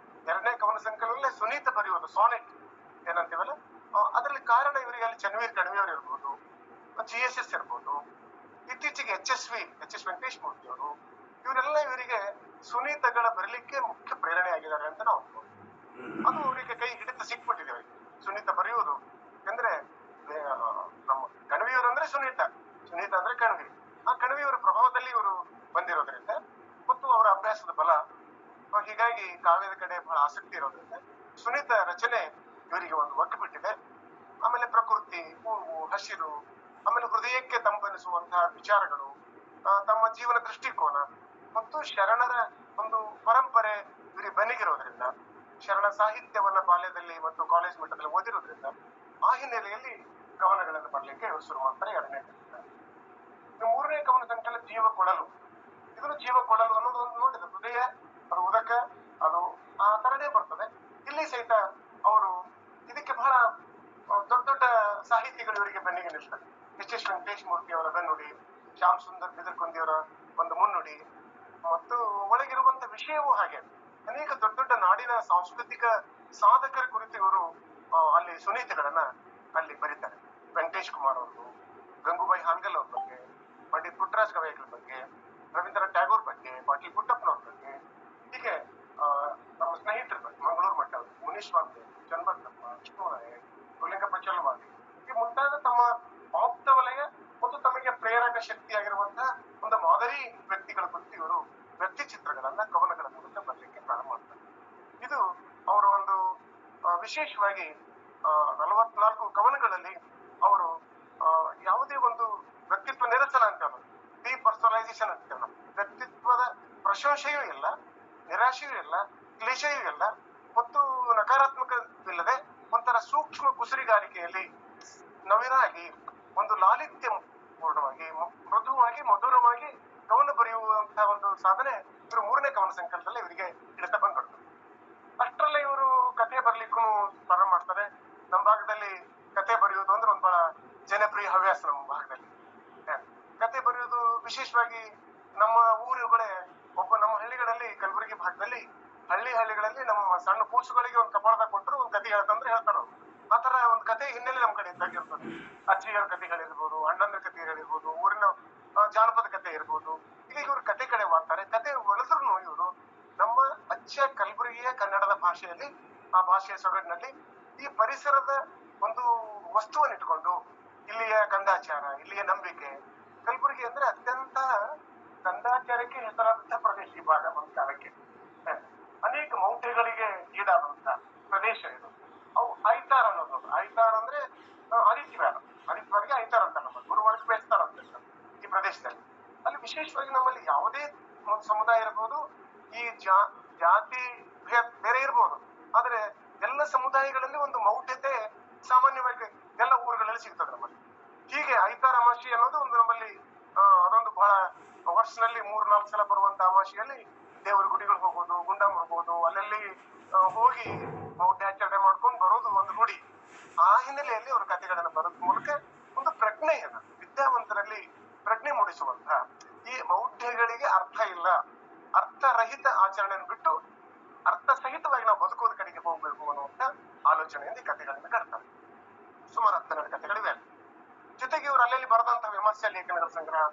ಎರಡನೇ ಕವನ ಸಂಕಲನಲ್ಲೇ ಸುನೀತ ಬರೆಯುವುದು, ಸಾನೆಟ್ ಏನಂತೀವಲ್ಲ, ಅದರಲ್ಲಿ ಕಾರಣ ಇವರಿಗೆ ಅಲ್ಲಿ ಚನ್ವೀರ್ ಕಣಿವೆಯವರು ಇರ್ಬೋದು, GSS ಇರ್ಬೋದು, ಇತ್ತೀಚೆಗೆ ಎಚ್ ಎಸ್ ವೆಂಕಟೇಶ್ ಮೂರ್ತಿ ಅವರು, ಇವರೆಲ್ಲ ಇವರಿಗೆ ಸುನೀತಗಳ ಬರಲಿಕ್ಕೆ ಮುಖ್ಯ ಪ್ರೇರಣೆ ಆಗಿದ್ದಾರೆ ಅಂತ ನಾವು ಅನ್ಬೋದು. ಅದು ಅವರಿಗೆ ಕೈ ಹಿಡಿತ ಸಿಕ್ಬಿಟ್ಟಿದೆ ಅವರಿಗೆ ಸುನೀತ ಬರೆಯುವುದು. ಯಾಕಂದ್ರೆ ನಮ್ಮ ಕಣಿವೆಯವರು ಅಂದ್ರೆ ಸುನೀತ ಅಂದ್ರೆ ಕಣಿವೆ. ಆ ಕಣಿವೆಯವರ ಪ್ರಭಾವದಲ್ಲಿ ಇವರು ಬಂದಿರೋದ್ರಿಂದ ಮತ್ತು ಅವರ ಅಭ್ಯಾಸದ ಬಲ, ಹೀಗಾಗಿ ಕಾವ್ಯದ ಕಡೆ ಬಹಳ ಆಸಕ್ತಿ ಇರೋದ್ರಿಂದ ಸುನೀತ ರಚನೆ ಇವರಿಗೆ ಒಂದು ಒಗ್ಗು ಬಿಟ್ಟಿದೆ. ಆಮೇಲೆ ಪ್ರಕೃತಿ, ಹೂವು, ಹಸಿರು, ಆಮೇಲೆ ಹೃದಯಕ್ಕೆ ತಂಪನಿಸುವಂತಹ ವಿಚಾರಗಳು, ತಮ್ಮ ಜೀವನ ದೃಷ್ಟಿಕೋನ ಮತ್ತು ಶರಣರ ಒಂದು ಪರಂಪರೆ ಇವರಿಗೆ ಬನಿಗಿರೋದ್ರಿಂದ, ಶರಣ ಸಾಹಿತ್ಯವನ್ನ ಬಾಲ್ಯದಲ್ಲಿ ಮತ್ತು ಕಾಲೇಜ್ ಮಟ್ಟದಲ್ಲಿ ಓದಿರೋದ್ರಿಂದ ಆ ಹಿನ್ನೆಲೆಯಲ್ಲಿ ಕವನಗಳನ್ನು ಬರಲಿಕ್ಕೆ ಶುರು ಮಾಡ್ತಾರೆ. ಎರಡನೇ ಕವನ. ಮೂರನೇ ಕವನ ಸಂಕಲನ ಜೀವ ಕೊಡಲು. ಇದನ್ನು ಜೀವ ಕೊಡಲು ಅನ್ನೋದು ಒಂದು ನೋಡಿದ ಹೃದಯ, ಅದು ಉದಕ, ಅದು ಆ ತರನೇ ಬರ್ತದೆ. ಇಲ್ಲಿ ಸಹಿತ ಅವರು ಇದಕ್ಕೆ ಬಹಳ ದೊಡ್ಡ ದೊಡ್ಡ ಸಾಹಿತಿಗಳು ಇವರಿಗೆ ಬೆನ್ನಿಗೆ ನಿಲ್ತಾರೆ. ಎಚ್ ವೆಂಕಟೇಶ್ ಮೂರ್ತಿ ಅವರ ಬೆನ್ನುಡಿ, ಶ್ಯಾಮ್ ಸುಂದರ್ ಬಿದರ್ಕೊಂದಿಯವರ ಒಂದು ಮುನ್ನುಡಿ ಮತ್ತು ಒಳಗಿರುವಂತ ವಿಷಯವೂ ಹಾಗೆ ಅನೇಕ ದೊಡ್ಡ ದೊಡ್ಡ ನಾಡಿನ ಸಾಂಸ್ಕೃತಿಕ ಸಾಧಕರ ಕುರಿತು ಇವರು ಅಲ್ಲಿ ಸುನೀತಿಗಳನ್ನ ಅಲ್ಲಿ ಬರೀತಾರೆ. ವೆಂಕಟೇಶ್ ಕುಮಾರ್ ಅವರು, ಗಂಗೂಬಾಯಿ ಹಾನ್ಗಲ್ ಅವ್ರ ಬಗ್ಗೆ, ಪಂಡಿತ್ ಪುಟ್ಟರಾಜ್ ಗವಾಯಿಗಳ ಬಗ್ಗೆ, ರವೀಂದ್ರನಾಥ್ ಟ್ಯಾಗೋರ್ ಬಗ್ಗೆ, ಪಾಟೀಲ್ ಪುಟ್ಟಪ್ಪನವ್ರ ಬಗ್ಗೆ, ಹೀಗೆ ನಮ್ಮ ಸ್ನೇಹಿತರ ಬಗ್ಗೆ, ಮಂಗಳೂರು ಮಠ, ಮುನೀಶ್ ವಾಗ್ದೇವ್, ಚನ್ನಬಸಪ್ಪ, ವಿಷ್ಣುರಾಯ, ಗುಲಿಂಗಪ್ಪ ಚಲವಾದಿ, ಈ ಮುಂತಾದ ತಮ್ಮ ಆಪ್ತ ವಲಯ ಮತ್ತು ತಮಗೆ ಪ್ರೇರಕ ಶಕ್ತಿಯಾಗಿರುವಂತಹ ಒಂದು ಮಾದರಿ ವ್ಯಕ್ತಿಗಳ ಕುರಿತು ಇವರು ವ್ಯಕ್ತಿ ಚಿತ್ರಗಳನ್ನ ಕವನಗಳ ಮೂಲಕ ಬರಲಿಕ್ಕೆ ಪ್ರಾರಂಭ ಮಾಡ್ತಾರೆ. ಇದು ಅವರ ಒಂದು ವಿಶೇಷವಾಗಿ 44 ಕವನಗಳಲ್ಲಿ ಅವರು ಯಾವುದೇ ಒಂದು ವ್ಯಕ್ತಿತ್ವ ನಿರಸನ ಅಂತ ಡಿಪರ್ಸನಲೈಸೇಷನ್ ಅಂತೀವಿ ನಾವು. ವ್ಯಕ್ತಿತ್ವದ ಪ್ರಶಂಸೆಯೂ ಇಲ್ಲ, ನಿರಾಶೆಯೂ ಇಲ್ಲ, ಕ್ಲೇಶೆಯೂ ಇಲ್ಲ ಮತ್ತು ನಕಾರಾತ್ಮಕವಿಲ್ಲದೆ ಒಂಥರ ಸೂಕ್ಷ್ಮ ಕುಸುರಿಗಾರಿಕೆಯಲ್ಲಿ ನವಿರಾಗಿ ಒಂದು ಲಾಲಿತ್ಯ ಪೂರ್ಣವಾಗಿ ಮೃದುವಾಗಿ ಮಧುರವಾಗಿ ಕವನ ಬರೆಯುವಂತಹ ಒಂದು ಸಾಧನೆ ಇವರು ಮೂರನೇ ಕವನ ಸಂಕಲನದಲ್ಲಿ ಇವರಿಗೆ ಹಿಡಿತ ಬಂದ್ಬಿಡ್ತಾರೆ. ಅಷ್ಟರಲ್ಲೇ ಇವರು ಕಥೆ ಬರ್ಲಿಕ್ಕೂ ಪ್ರಾರಂಭ ಮಾಡ್ತಾರೆ. ನಮ್ಮ ಭಾಗದಲ್ಲಿ ಕತೆ ಬರೆಯುವುದು ಅಂದ್ರೆ ಒಂದು ಬಹಳ ಜನಪ್ರಿಯ ಹವ್ಯಾಸ. ನಮ್ಮ ಭಾಗದಲ್ಲಿ ಕತೆ ಬರೆಯುವುದು ವಿಶೇಷವಾಗಿ ನಮ್ಮ ಊರುಗಳೇ ನಮ್ಮ ಹಳ್ಳಿಗಳಲ್ಲಿ, ಕಲಬುರಗಿ ಭಾಗದಲ್ಲಿ ಹಳ್ಳಿಗಳಲ್ಲಿ ನಮ್ಮ ಸಣ್ಣ ಕೂಸುಗಳಿಗೆ ಒಂದು ಕಪಾಳದಾಗ ಕೊಟ್ಟರು ಒಂದು ಕತೆ ಹೇಳ್ತಂದ್ರೆ ಹೇಳ್ತಾರ. ಆ ತರ ಒಂದು ಕತೆ ಹಿನ್ನೆಲೆ ನಮ್ಮ ಕಡೆ ಇದ್ದಾಗಿರ್ತದೆ. ಅಜ್ಜಿಯರ ಕಥೆಗಳಿರ್ಬೋದು, ಅಣ್ಣಂದ್ರ ಕಥೆಗಳಿರ್ಬೋದು, ಊರಿನ ಜಾನಪದ ಕಥೆ ಇರ್ಬೋದು. ಈಗ ಇವರು ಕತೆ ಕಡೆ ಮಾಡ್ತಾರೆ. ಕತೆ ಒಳದ್ರು ಇವರು ನಮ್ಮ ಅಚ್ಚ ಕಲಬುರಗಿಯ ಕನ್ನಡದ ಭಾಷೆಯಲ್ಲಿ, ಆ ಭಾಷೆಯ ಸೊಗಡಿನಲ್ಲಿ ಈ ಪರಿಸರದ ಒಂದು ವಸ್ತುವನ್ನು ಇಟ್ಕೊಂಡು ಇಲ್ಲಿಯ ಕಂದಾಚಾರ, ಇಲ್ಲಿಯ ನಂಬಿಕೆ, ಕಲಬುರಗಿ ಅಂದ್ರೆ ಅತ್ಯಂತ ಕಂದಾಚಾರಕ್ಕೆ ಹೆಸರಾದಂತಹ ಪ್ರದೇಶ ಈ ಭಾಗ. ಒಂದು ಕಾಲಕ್ಕೆ ಅನೇಕ ಮೌಢ್ಯಗಳಿಗೆ ಈಡಾದಂತಹ ಪ್ರದೇಶ ಇದು. ಅವು ಐತಾರ ಅನ್ನೋದು, ಐತಾರ ಅಂದ್ರೆ ಆದಿತ್ಯವಾರಗೆ ಐತಾರ ಅಂತ ನಮ್ಮ ಗುರುವಾರಕ್ಕೆ ಬೇಯಿಸ್ತಾರ ಅಂತ ಈ ಪ್ರದೇಶದಲ್ಲಿ. ಅಲ್ಲಿ ವಿಶೇಷವಾಗಿ ನಮ್ಮಲ್ಲಿ ಯಾವುದೇ ಒಂದು ಸಮುದಾಯ ಇರಬಹುದು, ಈ ಜಾತಿ ಬೇರೆ ಇರ್ಬೋದು, ಆದ್ರೆ ಎಲ್ಲ ಸಮುದಾಯಗಳಲ್ಲಿ ಒಂದು ಮೌಢ್ಯತೆ ಸಾಮಾನ್ಯವಾಗಿ ಎಲ್ಲ ಊರುಗಳಲ್ಲಿ ಸಿಗ್ತದೆ ನಮ್ಮಲ್ಲಿ. ಹೀಗೆ ಐತಾರ ಅಮಾವಾಸ್ಯೆ ಅನ್ನೋದು ಒಂದು ನಮ್ಮಲ್ಲಿ ಅದೊಂದು ಬಹಳ ವರ್ಷನಲ್ಲಿ 3-4 ಸಲ ಬರುವಂತ ಅಮಾವಾಸ್ಯೆಯಲ್ಲಿ ದೇವರ ಗುಡಿಗಳಿಗೆ ಹೋಗೋದು, ಗುಂಡ ಮಾಡ್ಬೋದು, ಅಲ್ಲೆಲ್ಲಿ ಹೋಗಿ ಮೌಢ್ಯಾಚರಣೆ ಮಾಡ್ಕೊಂಡು ಬರೋದು ಒಂದು ರೂಢಿ. ಆ ಹಿನ್ನೆಲೆಯಲ್ಲಿ ಅವರು ಕಥೆಗಳನ್ನು ಬರೋದ್ ಮೂಲಕ ಒಂದು ಪ್ರಜ್ಞೆಯನ್ನ, ವಿದ್ಯಾವಂತರಲ್ಲಿ ಪ್ರಜ್ಞೆ ಮೂಡಿಸುವಂತ, ಈ ಮೌಢ್ಯಗಳಿಗೆ ಅರ್ಥ ಇಲ್ಲ, ಅರ್ಥರಹಿತ ಆಚರಣೆಯನ್ನು ಬಿಟ್ಟು ಅರ್ಥ ಸಹಿತವಾಗಿ ನಾವು ಬದುಕೋದ ಕಡೆಗೆ ಹೋಗ್ಬೇಕು ಅನ್ನುವಂತ ಆಲೋಚನೆಯಿಂದ ಈ ಕಥೆಗಳನ್ನ ಕಟ್ತಾರೆ. ಸುಮಾರು 12 ಕಥೆಗಳಿವೆ. ಜೊತೆಗೆ ಇವರು ಅಲ್ಲಲ್ಲಿ ಬರೆದಂತಹ ವಿಮರ್ಶೆ ಲೇಖನಗಳ ಸಂಗ್ರಹ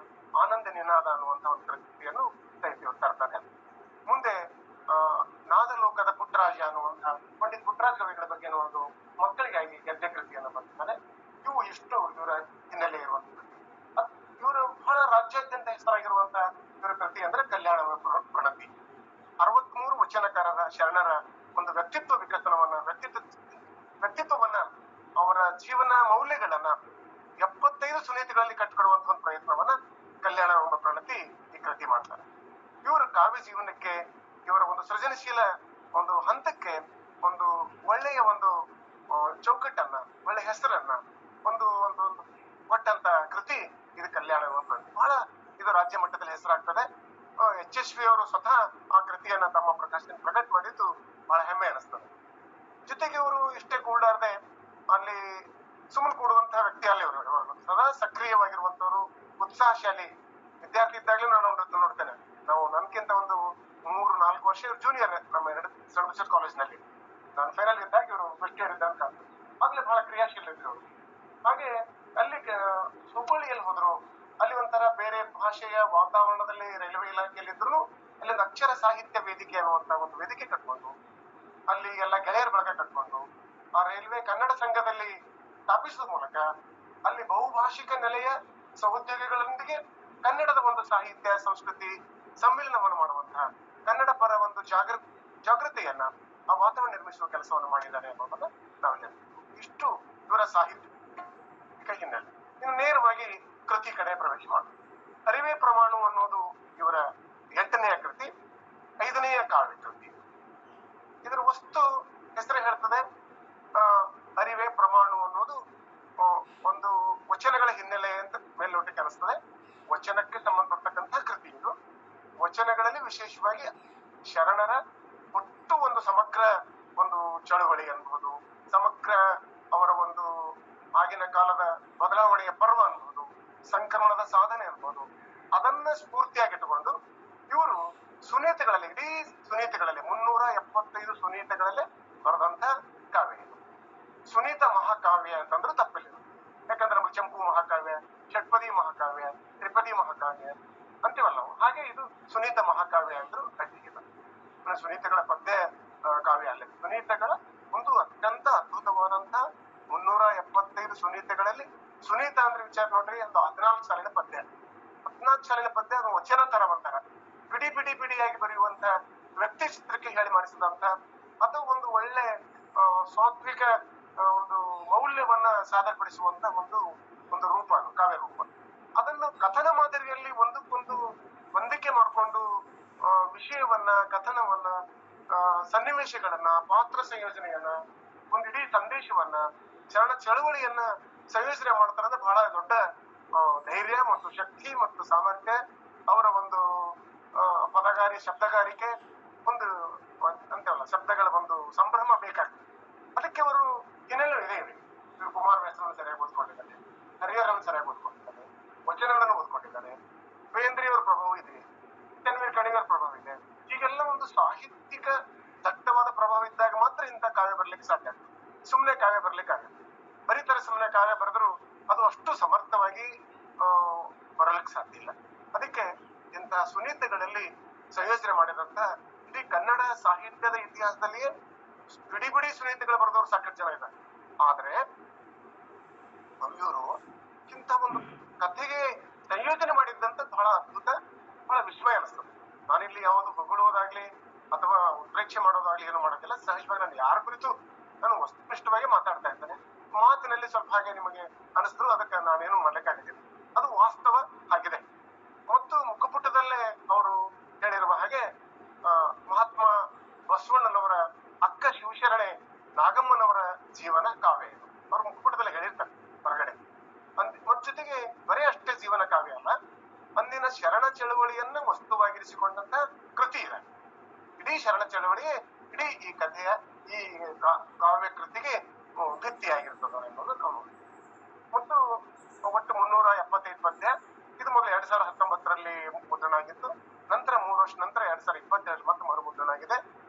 ಆನಂದ ನಿನಾದ ಅನ್ನುವಂತ ಒಂದು ಕೃತಿಯನ್ನು ಇವರು ತರ್ತಾರೆ. ಮುಂದೆ ನಾದಲೋಕದ ಪುಟ್ಟರಾಜ ಅನ್ನುವಂತಹ ಪಂಡಿತ್ ಪುಟ್ಟರಾಜ ಗವಾಯಿಗಳ ಬಗ್ಗೆ ಒಂದು ಮಕ್ಕಳಿಗಾಗಿ ಗದ್ಯ ಕೃತಿಯನ್ನು ಬರ್ತಾರೆ. ಇವು ಇಷ್ಟು ಇವರ ಹಿನ್ನೆಲೆ ಇರುವಂತಹ ಇವರು ಬಹಳ ರಾಜ್ಯಾದ್ಯಂತ ಹೆಸರಾಗಿರುವಂತಹ ಇವರ ಕೃತಿ ಅಂದ್ರೆ ಕಲ್ಯಾಣ ಪ್ರಣತಿ. 63 ವಚನಕಾರರ ಶರಣರ ಒಂದು ವ್ಯಕ್ತಿತ್ವ ವಿಕಸನವನ್ನ, ವ್ಯಕ್ತಿತ್ವವನ್ನ, ಅವರ ಜೀವನ ಮೌಲ್ಯಗಳನ್ನ 75 ಸುನೀತಿಗಳಲ್ಲಿ ಕಟ್ಟಿಕೊಡುವಂತಹ ಒಂದು ಪ್ರಯತ್ನವನ್ನ ಕಲ್ಯಾಣ ಪ್ರಣತಿ ಈ ಕೃತಿ ಮಾಡ್ತಾರೆ. ಇವರ ಕಾವ್ಯ ಜೀವನಕ್ಕೆ, ಇವರ ಒಂದು ಸೃಜನಶೀಲ ಒಂದು ಹಂತಕ್ಕೆ ಒಂದು ಒಳ್ಳೆಯ ಒಂದು ಚೌಕಟ್ಟನ್ನ, ಒಳ್ಳೆಯ ಹೆಸರನ್ನ, ಒಂದು ಕೊಟ್ಟಂತ ಪ್ರಕಾಶನ ಪ್ರಕಟ ಮಾಡಿದ್ದು ಬಹಳ ಹೆಮ್ಮೆ ಅನಿಸ್ತದೆ. ಜೊತೆಗೆ ಇವರು ಇಷ್ಟೇ ಕೂಡಾರ್ದೆ ಅಲ್ಲಿ ಸುಮ್ಮನೆ ಕೂಡುವಂತಹ ವ್ಯಕ್ತಿ ಅಲ್ಲಿ ಅವರು ಸದಾ ಸಕ್ರಿಯವಾಗಿರುವಂತವ್ರು, ಉತ್ಸಾಹಶಾಲಿ ವಿದ್ಯಾರ್ಥಿ ಇದ್ದಾಗಲೂ ನಾನು ಅವ್ರದ್ದು ನೋಡ್ತೇನೆ. ನಾವು ನನ್ಕಿಂತ ಒಂದು 3-4 ವರ್ಷ ಜೂನಿಯರ್ ನಮ್ಮ ಸೆಂಟ್ ಕಾಲೇಜ್ನಲ್ಲಿ. ನಾನು ಫೈನಲ್ ಇದ್ದಾಗ ಇವರು ಫಸ್ಟ್ ಇಯರ್ ಇದ್ದಾಗ ಆಗ್ಲೇ ಬಹಳ ಕ್ರಿಯಾಶೀಲ ಇದ್ರು ಅವರು. ಹಾಗೆ ಅಲ್ಲಿ ಹುಬ್ಬಳ್ಳಿಯಲ್ಲಿ ಹೋದ್ರು, ಅಲ್ಲಿ ಒಂಥರ ಬೇರೆ ಭಾಷೆಯ ವಾತಾವರಣದಲ್ಲಿ ರೈಲ್ವೆ ಇಲಾಖೆಯಲ್ಲಿ ಇದ್ರು ಅಲ್ಲಿ ಒಂದು ಅಕ್ಷರ ಸಾಹಿತ್ಯ ವೇದಿಕೆ ಅನ್ನುವಂತ ಒಂದು ವೇದಿಕೆ ಕಟ್ಕೊಂಡು ಅಲ್ಲಿ ಎಲ್ಲ ಗೆಳೆಯರ ಬಳಗ ಕಟ್ಕೊಂಡು ಆ ರೈಲ್ವೆ ಕನ್ನಡ ಸಂಘದಲ್ಲಿ ಸ್ಥಾಪಿಸುವ ಮೂಲಕ ಅಲ್ಲಿ ಬಹುಭಾಷಿಕ ನೆಲೆಯ ಸಹೋದ್ಯೋಗಿಗಳೊಂದಿಗೆ ಕನ್ನಡದ ಒಂದು ಸಾಹಿತ್ಯ ಸಂಸ್ಕೃತಿ ಸಮ್ಮಿಲನವನ್ನು ಮಾಡುವಂತಹ ಕನ್ನಡ ಪರ ಒಂದು ಜಾಗೃತಿಯನ್ನ ಆ ವಾತಾವರಣ ನಿರ್ಮಿಸುವ ಕೆಲಸವನ್ನು ಮಾಡಿದ್ದಾರೆ ಅನ್ನೋದನ್ನ ನಾವೆಲ್ಲ ಇಷ್ಟು ಇವರ ಸಾಹಿತ್ಯ ಹಿನ್ನೆಲೆ. ಇನ್ನು ನೇರವಾಗಿ ಕೃತಿ ಕಡೆ ಪ್ರವೇಶ ಮಾಡುದು. ಅರಿವೇ ಪ್ರಮಾಣ ಅನ್ನೋದು ಇವರ 8ನೆಯ ಕೃತಿ, 5ನೆಯ ಕಾವ್ಯ ಕೃತಿ. ಇದರ ವಸ್ತು ಹೆಸರೇ ಹೇಳ್ತದೆ. ಅರಿವೇ ಪ್ರಮಾಣ ಅನ್ನೋದು ಒಂದು ವಚನಗಳ ಹಿನ್ನೆಲೆ ಅಂತ ಮೇಲ್ನೋಟಕ್ಕೆ ಅನಿಸ್ತದೆ. ವಚನಕ್ಕೆ ಸಂಬಂಧಪಟ್ಟಂತಹ ಕೃತಿ ಇದು. ವಚನಗಳಲ್ಲಿ ವಿಶೇಷವಾಗಿ ಶರಣರ ಒಟ್ಟು ಒಂದು ಸಮಗ್ರ ಒಂದು ಚಳುವಳಿ ಅನ್ಬಹುದು, ಸಮಗ್ರ ಅವರ ಒಂದು ಆಗಿನ ಕಾಲದ ಬದಲಾವಣೆಯ ಪರ್ವ ಅನ್ಬಹುದು, ಸಂಕ್ರಮಣದ ಸಾಧನೆ ಅನ್ಬಹುದು, ಅದನ್ನ ಸ್ಫೂರ್ತಿಯಾಗಿಟ್ಟುಕೊಂಡು ಇವರು ಸುನೀತೆಗಳಲ್ಲಿ, ಇಡೀ ಸುನೀತೆಗಳಲ್ಲಿ 375 ಸುನೀತೆಗಳಲ್ಲೇ ಬರೆದಂತ ಕಾವ್ಯ ಇದು. ಸುನೀತ ಮಹಾಕಾವ್ಯ ಅಂತಂದ್ರೆ ತಪ್ಪಿಲ್ಲ. ಯಾಕಂದ್ರೆ ನಮ್ಗೆ ಚಂಪು ಮಹಾಕಾವ್ಯ, ಷಟ್ಪದಿ ಮಹಾಕಾವ್ಯ, ತ್ರಿಪದಿ ಮಹಾಕಾವ್ಯ ಅಂತೀವಲ್ಲ ನಾವು. ಹಾಗೆ ಇದು ಸುನೀತ ಮಹಾಕಾವ್ಯ ಅಂದ್ರೂ ಅಡ್ಡಿಗಿಲ್ಲ. ಸುನೀತೆಗಳ ಪದ್ಯ ಕಾವ್ಯ ಅಲ್ಲ, ಸುನೀತೆಗಳ ಒಂದು ಅತ್ಯಂತ ಅದ್ಭುತವಾದಂತ 375 ಸುನೀತೆಗಳಲ್ಲಿ ಸುನೀತ ಅಂದ್ರೆ ವಿಚಾರ ನೋಡ್ರಿ, ಒಂದು 14 ಸಾಲಿನ ಪದ್ಯ. 14 ಸಾಲಿನ ಪದ್ಯ ಅದು ವಚನ ತರ ಬರ್ತಾರ, ಬಿಡಿ ಬಿಡಿ ಬಿಡಿಯಾಗಿ ಬರೆಯುವಂತ ವ್ಯಕ್ತಿ ಚಿತ್ರಕ್ಕೆ ಹೇಳಿ ಮಾಡಿಸಿದಂತ ಅದು ಒಂದು ಒಳ್ಳೆ ಸಾತ್ವಿಕ ಒಂದು ಮೌಲ್ಯವನ್ನ ಸಾದರಪಡಿಸುವಂತ ಒಂದು ರೂಪ, ಅದು ಕಾವ್ಯ ರೂಪ. ಅದನ್ನು ಕಥನ ಮಾದರಿಯಲ್ಲಿ ಒಂದಕ್ಕೊಂದು ಹೊಂದಿಕೆ ಮಾಡಿಕೊಂಡು ವಿಷಯವನ್ನ, ಕಥನವನ್ನ, ಸನ್ನಿವೇಶಗಳನ್ನ, ಪಾತ್ರ ಸಂಯೋಜನೆಯನ್ನ, ಒಂದು ಇಡೀ ಸಂದೇಶವನ್ನ, ಶರಣ ಚಳವಳಿಯನ್ನ ಸಂಯೋಜನೆ ಮಾಡ್ತಾರೆ. ಅಂದ್ರೆ ಬಹಳ ದೊಡ್ಡ ಧೈರ್ಯ ಮತ್ತು ಶಕ್ತಿ ಮತ್ತು ಸಾಮರ್ಥ್ಯ, ಅವರ ಒಂದು ಪದಗಾರಿ ಶಬ್ದಗಾರಿಕೆ, ಒಂದು ಅಂತೇವಲ್ಲ ಶಬ್ದಗಳ ಒಂದು ಸಂಭ್ರಮ ಬೇಕಾಗ್ತದೆ. ಅದಕ್ಕೆ ಅವರು ಹಿನ್ನೆಲೆ ಇದೆ. ಇವರು ಕುಮಾರ ವ್ಯಾಸರನ್ನು ಸರಿಯಾಗಿ ಓದ್ಕೊಂಡಿದ್ದಾರೆ, ಹರಿಹರನ್ನು ಸರಿಯಾಗಿ ಓದ್ಕೊಂಡಿದ್ದಾರೆ, ವಚನಗಳನ್ನು ಓದ್ಕೊಂಡಿದ್ದಾರೆ, ಬೇಂದ್ರೆಯವರ ಪ್ರಭಾವ ಇದೆ, ಚನ್ನವೀರ ಕಣಿವೆಯವರ ಪ್ರಭಾವ ಇದೆ. ಹೀಗೆಲ್ಲ ಒಂದು ಸಾಹಿತ್ಯಿಕ ದಟ್ಟವಾದ ಪ್ರಭಾವ ಇದ್ದಾಗ ಮಾತ್ರ ಇಂಥ ಕಾವ್ಯ ಬರ್ಲಿಕ್ಕೆ ಸಾಧ್ಯ ಆಗ್ತದೆ. ಸುಮ್ಮನೆ ಕಾವ್ಯ ಬರ್ಲಿಕ್ಕೆ ಆಗಲ್ಲ. ಬರೀತಾರೆ ಸುಮ್ಮನೆ ಕಾವ್ಯ ಬರೆದ್ರು ಅದು ಅಷ್ಟು ಸಮರ್ಥವಾಗಿ ಬರಲಿಕ್ಕೆ ಸಾಧ್ಯ ಇಲ್ಲ. ಅದಕ್ಕೆ ಇಂತಹ ಸುನೀತೆಗಳಲ್ಲಿ ಸಂಯೋಜನೆ ಮಾಡಿದಂತ ಇಡೀ ಕನ್ನಡ ಸಾಹಿತ್ಯದ ಇತಿಹಾಸದಲ್ಲಿಯೇ ಬಿಡಿ ಬಿಡಿ ಸುನೀತೆಗಳು ಬರೆದವರು ಸಾಕಷ್ಟು ಜನ ಇದ್ದಾರೆ. ಆದ್ರೆ ಇವರು ಇಂಥ ಒಂದು ಕಥೆಗೆ ಸಂಯೋಜನೆ ಮಾಡಿದ್ದಂತ ಬಹಳ ಅದ್ಭುತ, ಬಹಳ ವಿಸ್ಮಯ ಅನಿಸ್ತದೆ. ನಾನಿಲ್ಲಿ ಯಾವುದು ಹೊಗಳುವುದಾಗ್ಲಿ ಅಥವಾ ಉತ್ಪ್ರೇಕ್ಷೆ ಮಾಡೋದಾಗ್ಲಿ ಏನು ಮಾಡೋದಿಲ್ಲ. ಸಹಜವಾಗಿ ನಾನು ಯಾರ ಕುರಿತು ನಾನು ವಸ್ತುನಿಷ್ಠವಾಗಿ ಮಾತಾಡ್ತಾ ಇದ್ದೇನೆ. ಮಾತಿನಲ್ಲಿ ಸ್ವಲ್ಪ ಹಾಗೆ ನಿಮಗೆ ಅನಿಸಿದ್ರು ಅದಕ್ಕೆ ನಾನೇನು ಮಾಡ್ಲಿಕ್ಕಾಗಿದ್ದೀನಿ, ಅದು ವಾಸ್ತವ ಆಗಿದೆ. ಮತ್ತು ಮುಖಪುಟದಲ್ಲೇ ಅವರು ಹೇಳಿರುವ ಹಾಗೆ ಮಹಾತ್ಮ ಬಸವಣ್ಣನವರ ಅಕ್ಕ ಶಿವಶರಣೆ ನಾಗಮ್ಮನವರ ಜೀವನ ಕಾವ್ಯ ಇದು. ಅವ್ರ ಮುಖಪುಟದಲ್ಲಿ ಹೇಳಿರ್ತಾರೆ ಹೊರಗಡೆ. ಮತ್ತ ಜೊತೆಗೆ ಬರೀ ಅಷ್ಟೇ ಜೀವನ ಕಾವ್ಯ ಅಲ್ಲ, ಅಂದಿನ ಶರಣ ಚಳವಳಿಯನ್ನ ವಸ್ತುವಾಗಿರಿಸಿಕೊಂಡಂತ ಕೃತಿ ಇದೆ. ಇಡೀ ಶರಣ ಚಳವಳಿಯೇ ಇಡೀ ಈ ಕಥೆಯ ಈ ಕಾವ್ಯ ಕೃತಿಗೆ ಭಿತ್ತಿಯಾಗಿರ್ತದೆ ಅನ್ನೋದು ನಾವು. ಮತ್ತು ಒಟ್ಟು 375 ಪದ್ಯ. ಇದು ಮೊದಲು 2019ರಲ್ಲಿ ಮುದ್ರಣ ಆಗಿತ್ತು. ನಂತರ 3 ವರ್ಷ ನಂತರ 2022 ಮತ್ತೆ ಮರುಮುದ್ರಣ ಆಗಿದೆ.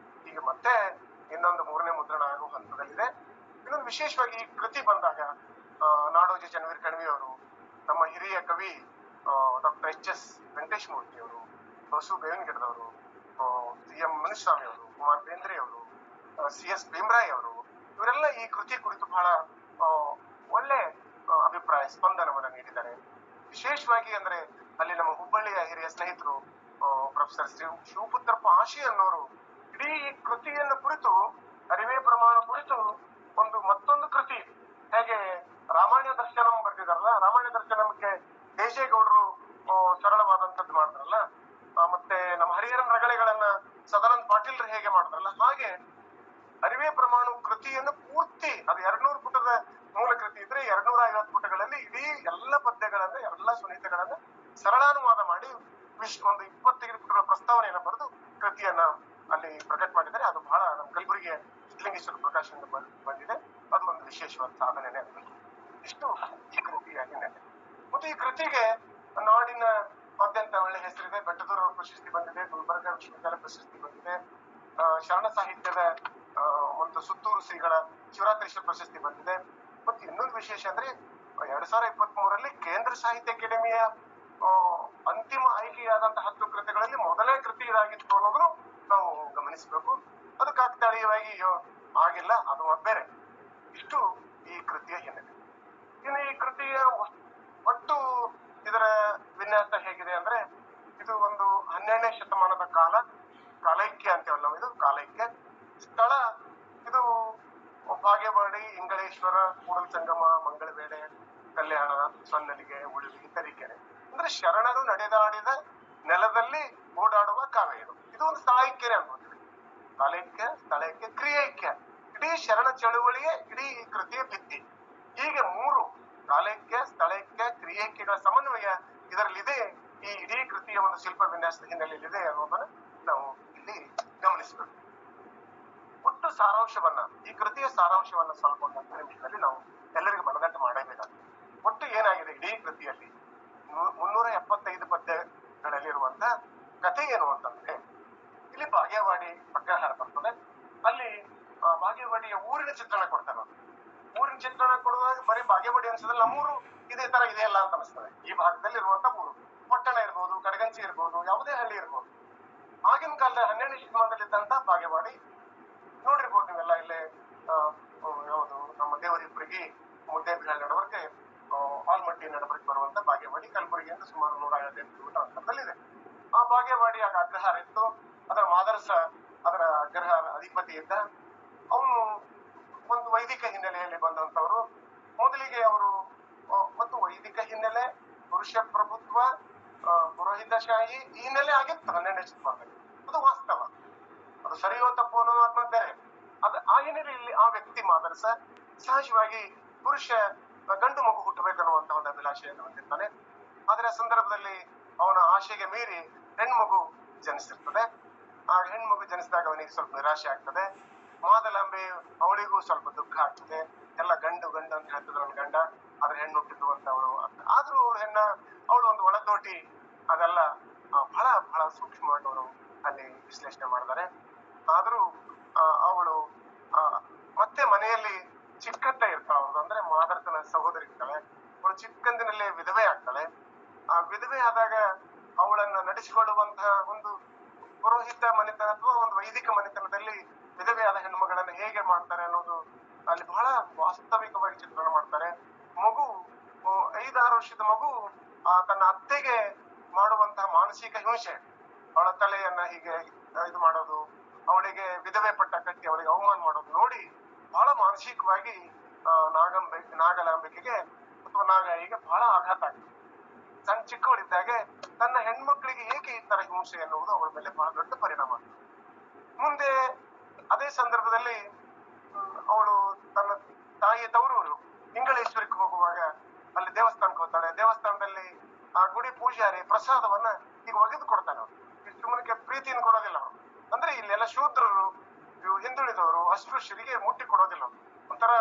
ಈಗ ಮತ್ತೆ ಇನ್ನೊಂದು 3ನೇ ಮುದ್ರಣ ಆಗುವ ಹಂತದಲ್ಲಿದೆ. ಇನ್ನೊಂದು ವಿಶೇಷವಾಗಿ ಈ ಕೃತಿ ಬಂದಾಗ ನಾಡೋಜಿ ಚನ್ನವೀರ ಕಣಿವೆಯವರು, ನಮ್ಮ ಹಿರಿಯ ಕವಿ ಡಾಕ್ಟರ್ ಎಚ್.ಎಸ್. ವೆಂಕಟೇಶ ಮೂರ್ತಿ ಅವರು, ಬಸು ಬೇವಿನಗಿಡದವರು, ಸಿ.ಎಂ. ಮುನಿಸ್ವಾಮಿ ಅವರು, ಕುಮಾರ್ ಬೇಂದ್ರೆ ಅವರು, ಸಿ.ಎಸ್. ಭೀಮರಾಯ್ ಅವರು, ಇವರೆಲ್ಲ ಈ ಕೃತಿ ಕುರಿತು ಬಹಳ ಒಳ್ಳೆ ಅಭಿಪ್ರಾಯ ಸ್ಪಂದನವನ್ನು ನೀಡಿದ್ದಾರೆ. ವಿಶೇಷವಾಗಿ ಅಂದ್ರೆ ಅಲ್ಲಿ ನಮ್ಮ ಹುಬ್ಬಳ್ಳಿಯ ಹಿರಿಯ ಸ್ನೇಹಿತರು ಪ್ರೊಫೆಸರ್ ಶಿವಪುತ್ರ ಪಾಶಿ ಅನ್ನೋರು ಇಡೀ ಈ ಕೃತಿಯನ್ನು ಕುರಿತು, ಅರಿವೇ ಪ್ರಮಾಣ ಕುರಿತು ಮತ್ತೊಂದು ಕೃತಿ ಹೇಗೆ ರಾಮಾಯಣ ದರ್ಶನಂ ಬರ್ತಿದಾರಲ್ಲ, ರಾಮಾಯಣ ದರ್ಶನಂಗೆ ದೇಶೇಗೌಡರು ಸರಳವಾದಂಥದ್ದು ಮಾಡಿದ್ರಲ್ಲ, ಮತ್ತೆ ನಮ್ಮ ಹರಿಹರನ್ ರಗಳೆಗಳನ್ನ ಸದಾನಂದ ಪಾಟೀಲ್ರು ಹೇಗೆ ಮಾಡಿದ್ರಲ್ಲ, ಹಾಗೆ ಅರಿವೇ ಪ್ರಮಾಣ ಕೃತಿಯನ್ನು ಪೂರ್ತಿ, ಅದು 200 ಪುಟದ ಮೂಲ ಕೃತಿ ಇದ್ರೆ 250 ಪುಟಗಳಲ್ಲಿ ಇಡೀ ಎಲ್ಲ ಪದ್ಯಗಳನ್ನ, ಎಲ್ಲ ಸುನೀತೆಗಳನ್ನ ಸರಳಾನುವಾದ ಮಾಡಿ ಒಂದು 25 ಪುಟಗಳ ಪ್ರಸ್ತಾವನೆಯನ್ನು ಬರೆದು ಕೃತಿಯನ್ನ ಅಲ್ಲಿ ಪ್ರಕಟ ಮಾಡಿದ್ದಾರೆ. ಅದು ಬಹಳ ನಮ್ಮ ಕಲಬುರಗಿಯ ಸಿದ್ಧಲಿಂಗೇಶ್ವರ ಪ್ರಕಾಶನದಿಂದ ಬಂದಿದೆ. ಅದು ಒಂದು ವಿಶೇಷವಾದ ಸಾಧನೆನೇ ಆಗಬೇಕು. ಇಷ್ಟು ಈ ಕೃತಿಯ ಹಿನ್ನೆಲೆ. ಮತ್ತು ಈ ಕೃತಿಗೆ ನಾಡಿನ ಅತ್ಯಂತ ಒಳ್ಳೆ ಹೆಸರಿದೆ. ಬೆಟ್ಟದೂರು ಪ್ರಶಸ್ತಿ ಬಂದಿದೆ, ಗುಲ್ಬರ್ಗ ವಿಶ್ವವಿದ್ಯಾಲಯ ಪ್ರಶಸ್ತಿ ಬಂದಿದೆ, ಶರಣ ಸಾಹಿತ್ಯದ ಒಂದು ಸುತ್ತೂರು ಶ್ರೀಗಳ ಶಿವರಾತ್ರೀಶ್ವರ ಪ್ರಶಸ್ತಿ ಬಂದಿದೆ. ಮತ್ತು ಇನ್ನೊಂದು ವಿಶೇಷ ಅಂದ್ರೆ 2023 ಕೇಂದ್ರ ಸಾಹಿತ್ಯ ಅಕಾಡೆಮಿಯ ಅಂತಿಮ ಆಯ್ಕೆಯಾದಂತಹ 10 ಕೃತಿಗಳಲ್ಲಿ ಮೊದಲನೇ ಕೃತಿ ಇದಾಗಿತ್ತು ಅನ್ನೋದು ನಾವು ಗಮನಿಸಬೇಕು. ಅದು ಕಾಕತಾಳೀಯವಾಗಿ ಆಗಿಲ್ಲ, ಅದು ಬೇರೆ. ಇಷ್ಟು ಈ ಕೃತಿಯ ಹಿನ್ನೆಲೆ. ಇನ್ನು ಈ ಕೃತಿಯ ಒಟ್ಟು ಇದರ ವಿನ್ಯಾಸ ಹೇಗಿದೆ ಅಂದ್ರೆ, ಇದು ಒಂದು 12ನೇ ಶತಮಾನದ ಕಾಲೈಕ್ಯ ಅಂತೇವಲ್ಲ ನಾವು, ಇದು ಕಾಲೈಕ್ಯ. ಸ್ಥಳ ಇದು ಬಾಗೇವಾಡಿ, ಇಂಗಳೇಶ್ವರ, ಕೂಡಲ ಸಂಗಮ, ಮಂಗಳವೇಳೆ, ಕಲ್ಯಾಣ, ಸೊನ್ನಲಿಗೆ, ಉಳುವಿ, ತರೀಕೆರೆ. ಅಂದ್ರೆ ಶರಣರು ನಡೆದಾಡಿದ ನೆಲದಲ್ಲಿ ಓಡಾಡುವ ಕಾವ್ಯ ಇದು. ಇದು ಒಂದು ಸ್ಥಳೈಕ್ಯನೇ ಅನ್ಬೋದು. ಕಾಲೈಕ್ಯ, ಸ್ಥಳೈಕ್ಯ, ಕ್ರಿಯೈಕ್ಯ, ಇಡೀ ಶರಣ ಚಳುವಳಿಯೇ ಇಡೀ ಈ ಕೃತಿಯ ಭಿತ್ತಿ. ಹೀಗೆ 3 ಕಾಲೈಕ್ಯ, ಸ್ಥಳೈಕ್ಯ, ಕ್ರಿಯೈಕ್ಯಗಳ ಸಮನ್ವಯ ಇದರಲ್ಲಿದೆ. ಈ ಇಡೀ ಕೃತಿಯ ಒಂದು ಶಿಲ್ಪ ವಿನ್ಯಾಸದ ಹಿನ್ನೆಲೆಯಲ್ಲಿದೆ ಅನ್ನೋದನ್ನ ನಾವು ಇಲ್ಲಿ ಗಮನಿಸಬೇಕು. ಒಟ್ಟು ಸಾರಾಂಶವನ್ನ, ಈ ಕೃತಿಯ ಸಾರಾಂಶವನ್ನ ಸ್ವಲ್ಪ ಒಂದು 10 ನಿಮಿಷದಲ್ಲಿ ನಾವು ಎಲ್ಲರಿಗೂ ಮನದಟ್ಟು ಮಾಡಬೇಕಾಗ್ತದೆ. ಒಟ್ಟು ಏನಾಗಿದೆ ಇಡೀ ಕೃತಿಯಲ್ಲಿ 375 ಪದ್ಯಗಳಲ್ಲಿರುವಂತ ಕಥೆ ಏನು ಅಂತಂದ್ರೆ, ಇಲ್ಲಿ ಬಾಗೇವಾಡಿ ಅಗ್ರಹಾರ ಬರ್ತದೆ. ಅಲ್ಲಿ ಬಾಗೇವಾಡಿಯ ಊರಿನ ಚಿತ್ರಣ ಕೊಡ್ತಾರೆ. ಊರಿನ ಚಿತ್ರಣ ಕೊಡುವಾಗ ಬರೀ ಬಾಗೇವಾಡಿ ಅನ್ಸೋದ್ರಲ್ಲಿ ನಮ್ಮೂರು ಇದೇ ತರ ಇದೆ ಅಲ್ಲ ಅಂತ ಅನಿಸ್ತದೆ. ಈ ಭಾಗದಲ್ಲಿ ಇರುವಂತ ಊರು, ಪಟ್ಟಣ ಇರ್ಬೋದು, ಕಡಗಂಚಿ ಇರ್ಬೋದು, ಯಾವುದೇ ಹಳ್ಳಿ ಇರ್ಬೋದು. ಆಗಿನ ಕಾಲದ 12ನೇ ಶತಮಾನದಲ್ಲಿ ಇದ್ದಂತ ಬಾಗೇವಾಡಿ ನೋಡಿರ್ಬೋದು ನೀವೆಲ್ಲ. ಇಲ್ಲೇ ಯಾವುದು ನಮ್ಮ ದೇವರಿಬ್ಬರಿಗೆ ಮುದ್ದೇಬಿಹಾಳ್ ನಡವರ್ಗೆ ಆಲ್ಮಟ್ಟಿ ನಡವರ್ಗೆ ಬರುವಂತ ಬಾಗೇವಾಡಿ ಕಲಬುರಗಿಯಿಂದ ಸುಮಾರು 158 ಕಿಲೋಮೀಟರ್ ಅಂತರದಲ್ಲಿದೆ. ಆ ಬಾಗೇವಾಡಿ ಆಗ ಅಗ್ರಹಾರ ಇತ್ತು. ಅದರ ಮಾದರಸ ಅದರ ಅಗ್ರಹಾರ ಅಧಿಪತಿ ಇದ್ದ. ಅವನು ಒಂದು ವೈದಿಕ ಹಿನ್ನೆಲೆಯಲ್ಲಿ ಬಂದಂತವರು. ಮೊದಲಿಗೆ ಅವರು ಮತ್ತು ವೈದಿಕ ಹಿನ್ನೆಲೆ, ಪುರುಷ ಪ್ರಭುತ್ವ, ಪುರೋಹಿತಶಾಹಿ ಈ ಹಿನ್ನೆಲೆ ಆಗಿತ್ತು 12ನೇ ಶತಮಾನದಲ್ಲಿ. ಅದು ವಾಸ್ತವ. ಅದು ಸರಿಯೋ ತಪ್ಪು ಅನ್ನೋದು ಆತ್ಮದ್ ಬೇರೆ. ಆ ಹಿನ್ನೆಲೆಯಲ್ಲಿ ಆ ವ್ಯಕ್ತಿ ಮಾದರಸ ಸಹಜವಾಗಿ ಗಂಡು ಮಗು ಹುಟ್ಟಬೇಕನ್ನುವಂತಹ ಒಂದು ಅಭಿಲಾಷೆಯನ್ನು ಹೊಂದಿರ್ತಾನೆ. ಆದ್ರೆ ಆ ಸಂದರ್ಭದಲ್ಲಿ ಅವನ ಆಶೆಗೆ ಮೀರಿ ಹೆಣ್ಮಗು ಜನಿಸಿರ್ತದೆ. ಆ ಹೆಣ್ಮಗು ಜನಿಸಿದಾಗ ಅವನಿಗೆ ಸ್ವಲ್ಪ ನಿರಾಶೆ ಆಗ್ತದೆ. ಮಾದಲಾಂಬೆ ಅವಳಿಗೂ ಸ್ವಲ್ಪ ದುಃಖ ಆಗ್ತದೆ. ಎಲ್ಲ ಗಂಡು ಅಂತ ಹೇಳ್ತಿದ್ರು ನನ್ನ ಗಂಡ, ಆದ್ರೆ ಹೆಣ್ಣು ಹುಟ್ಟಿದ್ದು ಅಂತ ಅವಳು. ಆದ್ರೂ ಅವಳು ಒಂದು ಒಳತೋಟಿ. ಅದೆಲ್ಲ ಬಹಳ ಬಹಳ ಸೂಕ್ಷ್ಮವಾಗಿ ಅವರು ಅಲ್ಲಿ ವಿಶ್ಲೇಷಣೆ ಮಾಡಿದ್ದಾರೆ. ಆದ್ರೂ ಅವಳು ಮತ್ತೆ ಮನೆಯಲ್ಲಿ ಚಿಕ್ಕತ್ತ ಇರ್ತಾಳ. ಅಂದ್ರೆ ಮಾದರಸನ ಸಹೋದರಿ ಇರ್ತಾಳೆ. ಅವಳು ಚಿಕ್ಕಂದಿನಲ್ಲೇ ವಿಧವೆ ಆಗ್ತಾಳೆ. ಆ ವಿಧವೆ ಆದಾಗ ಅವಳನ್ನ ನಡೆಸಿಕೊಳ್ಳುವಂತಹ ಒಂದು ಪುರೋಹಿತ ಮನೆತನ ಅಥವಾ ಒಂದು ವೈದಿಕ ಮನೆತನದಲ್ಲಿ ವಿಧವೆಯಾದ ಹೆಣ್ಮಗಳನ್ನ ಹೇಗೆ ಮಾಡ್ತಾರೆ ಅನ್ನೋದು ಅಲ್ಲಿ ಬಹಳ ವಾಸ್ತವಿಕವಾಗಿ ಚಿತ್ರಣ ಮಾಡ್ತಾರೆ. ಮಗು 5-6 ವರ್ಷದ ಮಗು ತನ್ನ ಅತ್ತೆಗೆ ಮಾಡುವಂತಹ ಮಾನಸಿಕ ಹಿಂಸೆ, ಅವಳ ತಲೆಯನ್ನ ಹೀಗೆ ಇದು ಮಾಡೋದು, ಅವಳಿಗೆ ವಿಧವೆ ಪಟ್ಟ ಕಟ್ಟಿ ಅವಳಿಗೆ ಅವಮಾನ ಮಾಡೋದು ನೋಡಿ ಬಹಳ ಮಾನಸಿಕವಾಗಿ ನಾಗಲಾಂಬಿಕೆಗೆ ಅಥವಾ ನಾಗಾಯಿಗೆ ಬಹಳ ಆಘಾತ ಆಗ್ತದೆ. ಸಣ್ಣ ಚಿಕ್ಕವಳಿದ್ದಾಗೆ ತನ್ನ ಹೆಣ್ಮಕ್ಳಿಗೆ ಏಕೆ ಈ ತರ ಹಿಂಸೆ ಎನ್ನುವುದು ಅವಳ ಮೇಲೆ ಬಹಳ ದೊಡ್ಡ ಪರಿಣಾಮ ಆಗ್ತದೆ. ಮುಂದೆ ಅದೇ ಸಂದರ್ಭದಲ್ಲಿ ಅವಳು ತನ್ನ ತಾಯಿಯ ತವರೂರು ಇಂಗಳೇಶ್ವರಕ್ಕೆ ಹೋಗುವಾಗ ಅಲ್ಲಿ ದೇವಸ್ಥಾನಕ್ಕೆ ಹೋಗ್ತಾಳೆ. ದೇವಸ್ಥಾನದಲ್ಲಿ ಆ ಗುಡಿ ಪೂಜಾರಿ ಪ್ರಸಾದವನ್ನ ಈಗ ಒಗೆದು ಕೊಡ್ತಾನೆ. ಅವನು ಇಷ್ಟು ಮುನಕ್ಕೆ ಪ್ರೀತಿಯನ್ನು ಕೊಡೋದಿಲ್ಲ ಅವನು. ಅಂದ್ರೆ ಇಲ್ಲೆಲ್ಲ ಶೂದ್ರರು, ಹಿಂದುಳಿದವರು, ಅಸ್ಪೃಶ್ಯರಿಗೆ ಮುಟ್ಟಿ ಕೊಡೋದಿಲ್ಲ. ಒಂಥರ